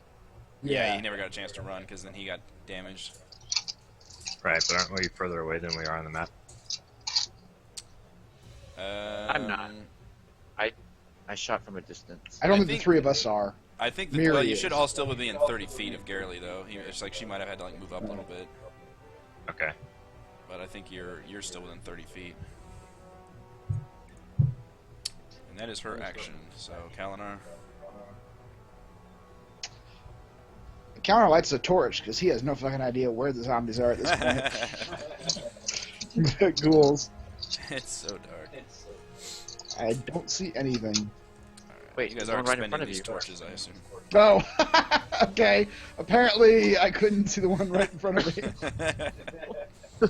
Yeah, he never got a chance to run because then he got damaged. Right, but aren't we further away than we are on the map? I'm not. I shot from a distance. I don't I think think- the three of us are. I think that, Miri well, you is. should all still be within 30 feet of Garrely, though. It's like she might have had to like move up a little bit, Okay. but I think you're still within 30 feet. And that is her action. So Kalinar. Counter lights a torch because he has no fucking idea where the zombies are at this point. Ghouls. It's so dark. I don't see anything. Wait, You guys there's aren't one right in spending front of these you. torches, I assume. Oh, okay. Apparently, I couldn't see the one right in front of me.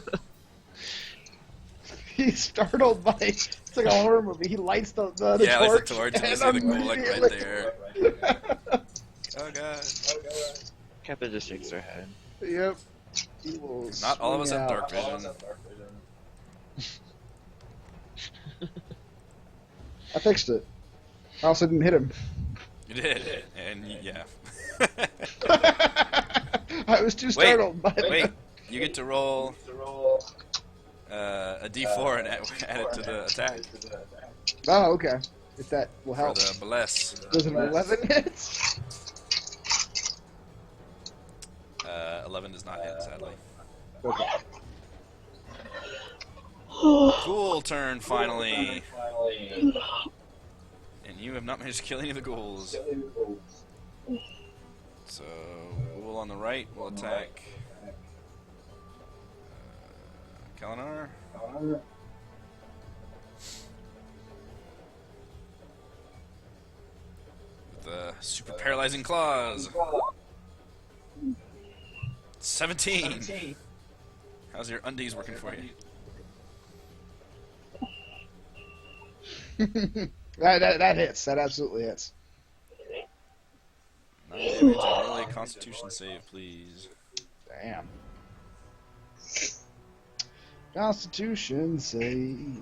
He's startled by. It's like a horror movie. He lights the Yeah, torch. lights the torch and you see the ghoul like right there. Oh god. Kethra just shakes her head. Yep. He will Not all of us swing have out. dark vision. I fixed it. I also didn't hit him. You did, and yeah. I was too Wait, startled by wait. that. You get to roll a d4 and add it to the attack Oh, okay. If that will for help. the bless. Does an 11 hit? 11 does not hit, sadly. Okay. Ghoul turn, finally. And you have not managed to kill any of the ghouls. So, ghoul on the right will attack Kalinar. With the super paralyzing claws. 17. How's your undies working for you? that hits. That absolutely hits. damage and roll a Constitution save, please. Damn. Constitution save.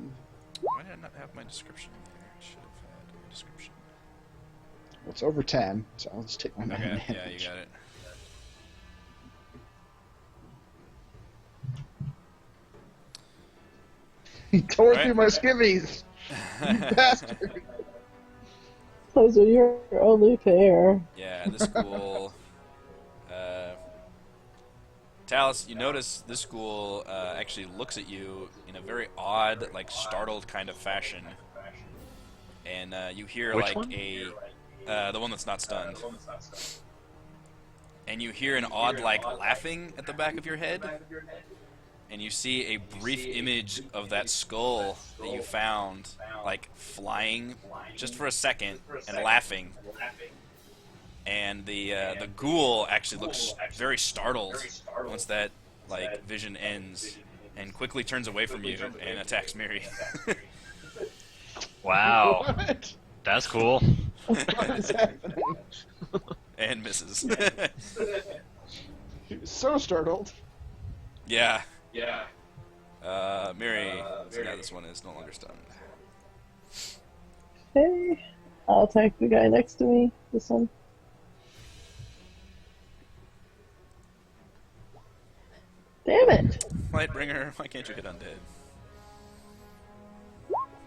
Why did I not have my description there? I should have had my description. Well, it's over 10, so I'll just take my 9 Okay, yeah, damage. you got it. He tore Right. through my skivvies! You bastard! Those are your only pair. Yeah, this ghoul. Talus, you notice this ghoul actually looks at you in a very odd, like startled kind of fashion, and you hear Which like one? the one that's not stunned, and you hear an odd like laughing at the back of your head, and you see a brief image of that skull that you found, like flying just for a second and laughing. And the ghoul actually looks very startled once that like vision ends, and quickly turns away from you and attacks Miri. Wow, What? that's cool. What is happening? And misses. He was so startled. Yeah. Miri, so now this one is no longer stunned. Okay. I'll attack the guy next to me. This one. Damn it! Lightbringer, why can't you hit undead?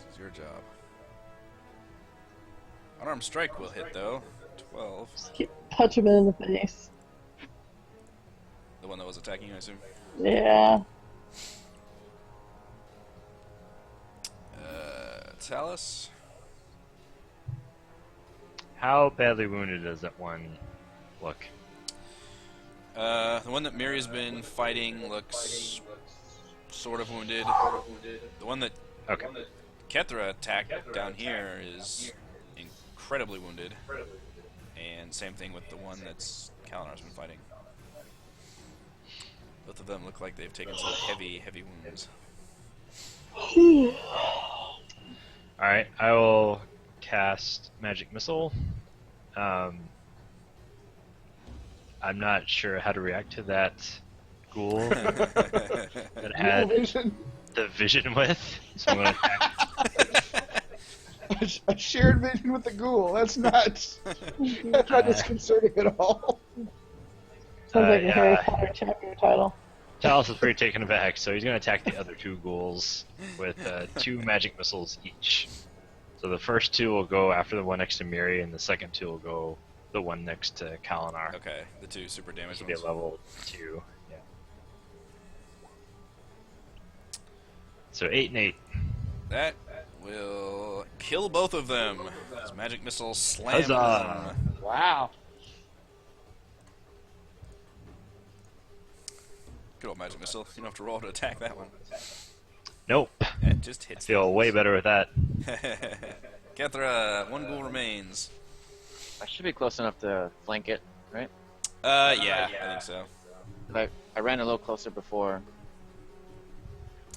It's your job. Unarmed strike will hit though. 12. Just keep punching him in the face. The one that was attacking you, I assume. Yeah. Talus. How badly wounded does that one look? The one that Miri's been fighting looks sort of wounded. The one that Okay. Kethra attacked down here is incredibly wounded. And same thing with the one that's Kalinar's been fighting. Both of them look like they've taken some heavy wounds. Alright, I will cast Magic Missile. I'm not sure how to react to that ghoul that had Vision. the vision with, so I'm going to attack. A shared vision with the ghoul. That's nuts. That's not disconcerting at all. Sounds like a yeah. Harry Potter chapter title. Talus is pretty taken aback, so he's going to attack the other two ghouls with 2 magic missiles each. So the first 2 will go after the one next to Miri, and the second 2 will go the one next to Kalinar. Okay, the 2 super damage Should be ones. a level 2. Yeah. So 8 and 8. That will kill both of them. This magic missile slams Huzzah. them. Wow. Good old magic missile. You don't have to roll to attack that one. Nope. It just hits. Feel way better with that. Kethra, 1 ghoul remains. I should be close enough to flank it, right? Yeah, I think so. I ran a little closer before.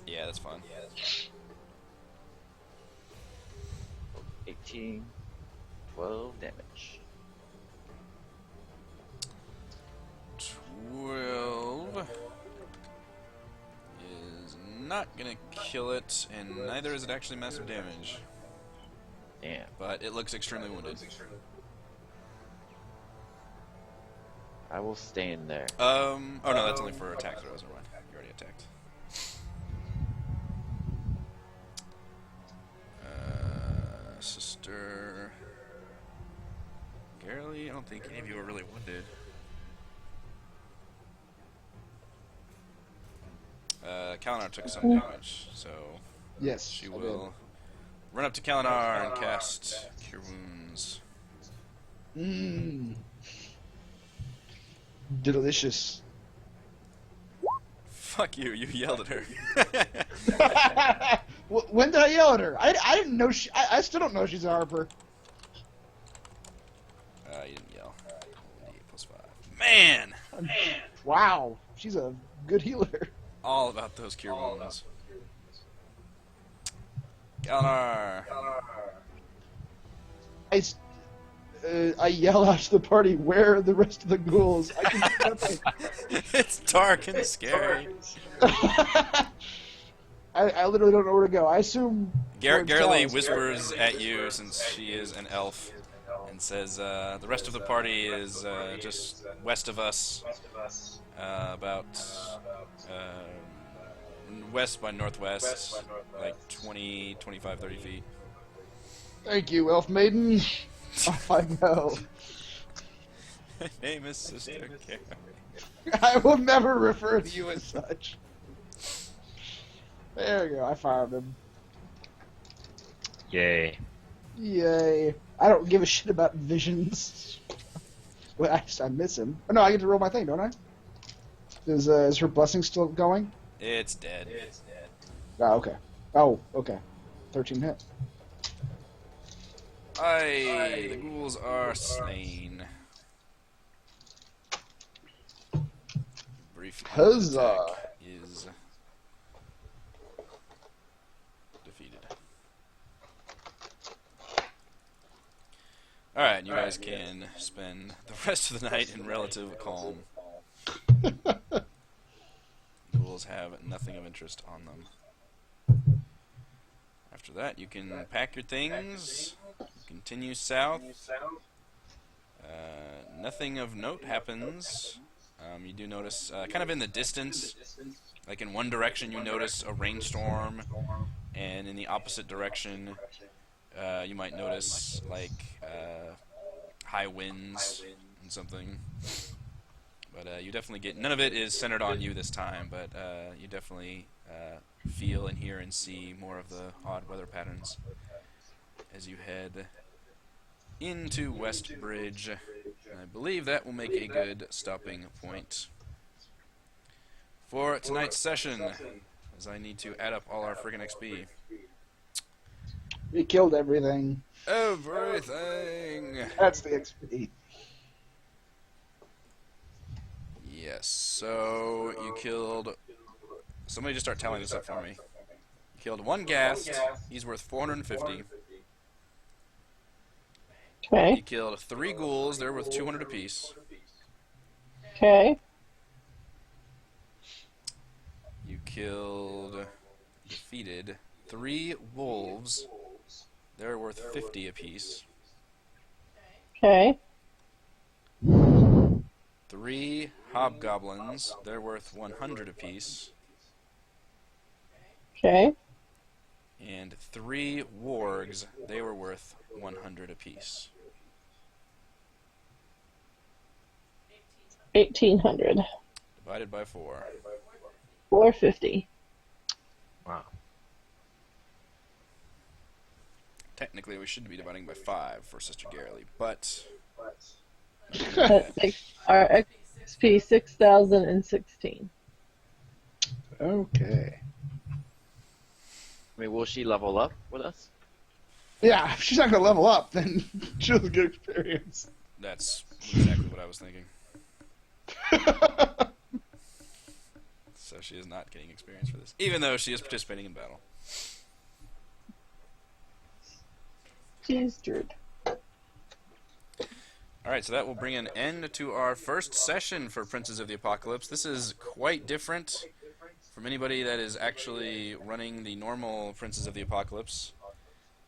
Yeah, that's fine. 18, 12 damage. 12 is not gonna kill it, and neither is it actually massive damage. Damn. But it looks extremely wounded. I will stay in there. Oh no, that's only for attack throws. Never mind. You already attacked. Sister Garely, I don't think any of you are really wounded. Kalinar took some damage, so Yes. she I will run up to Kalinar and cast Cure Wounds. did. Mmm. Delicious. Fuck you! You yelled at her. When did I yell at her? I didn't know she. I still don't know she's a Harper. You didn't yell. 8 plus 5. Man! Wow. She's a good healer. All about those Cure Wounds. Kalinar! I yell out to the party, "Where are the rest of the ghouls? I can do nothing." It's dark and scary. I literally don't know where to go. I assume... towards Garrely Tal's. whispers at you, since she is an elf, and says, the rest of the party is just west of us, about west by northwest, like 20, 25, 30 feet. Thank you, Elf Maiden. Off I go. My name is Sister Karen. I will never refer to you as such. There you go, I found him. Yay. Yay. I don't give a shit about visions. Well, I miss him. Oh, no, I get to roll my thing, don't I? Is her blessing still going? It's dead. Oh, okay. Oh, okay. 13 hit. Aye, the ghouls are slain. Brief Huzzah. attack is defeated. Alright, you guys can spend the rest of the night in relative calm. Ghouls have nothing of interest on them. After that, you can pack your things, continue south. Nothing of note happens. You do notice, kind of in the distance, like in one direction you notice a rainstorm, and in the opposite direction you might notice like high winds and something. But you definitely get, none of it is centered on you this time, but you definitely feel and hear and see more of the odd weather patterns as you head into West Bridge. And I believe that will make a good stopping point for tonight's session, as I need to add up all our friggin' XP. We killed everything. Everything! That's the XP. Yes, so you killed... Somebody just start tallying this up for me. You killed one ghast, he's worth 450. Okay. You killed 3 ghouls, they're worth 200 apiece. Okay. You defeated 3 wolves, they're worth 50 apiece. Okay. 3 hobgoblins, they're worth 100 apiece. Okay. And 3 wargs, they were worth 100 apiece. 1,800. Divided by 4. 450. Wow. Technically, we should be dividing by 5 for Sister Garrely, but... That makes our XP 6,016. Okay. I mean, will she level up with us? Yeah, if she's not going to level up, then she'll get good experience. That's exactly what I was thinking. So she is not getting experience for this, even though she is participating in battle. She's Druid. Alright, so that will bring an end to our first session for Princes of the Apocalypse. This is quite different from anybody that is actually running the normal Princes of the Apocalypse,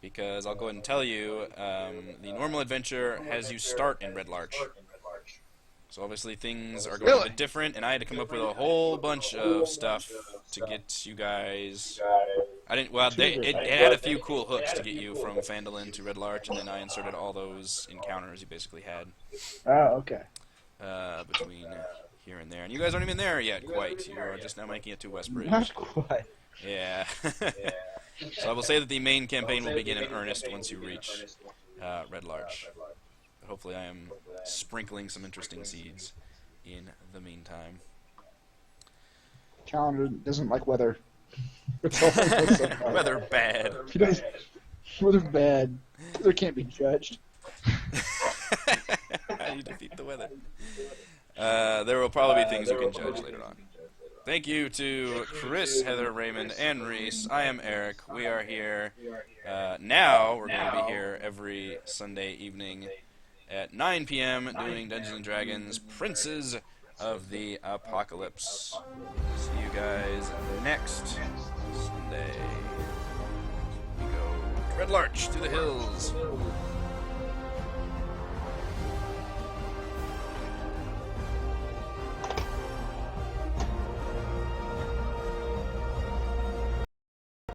because I'll go ahead and tell you, the normal adventure has you start in Red Larch. So obviously things are going to be different, and I had to come up with a whole bunch of stuff to get you guys... it had a few cool hooks to get you from Phandelver to Red Larch, and then I inserted all those encounters you basically had. Oh, okay. Between here and there. And you guys aren't even there yet, quite. You are just now making it to West Bridge. Not quite. Yeah. So I will say that the main campaign will begin in earnest once you reach Red Larch. But hopefully I am sprinkling some interesting seeds in the meantime. Calendar doesn't like weather. It's all so bad. Weather bad. He does. Weather bad. Weather can't be judged. How do you defeat the weather? There will probably be things you can judge later on. Thank you to Chris, Heather, Raymond, and Reese. I am Eric. We are here. Now we're going to be here every Sunday evening at 9 p.m. doing Dungeons & Dragons Princes of the Apocalypse. See you guys next Sunday. We go Red Larch to the hills.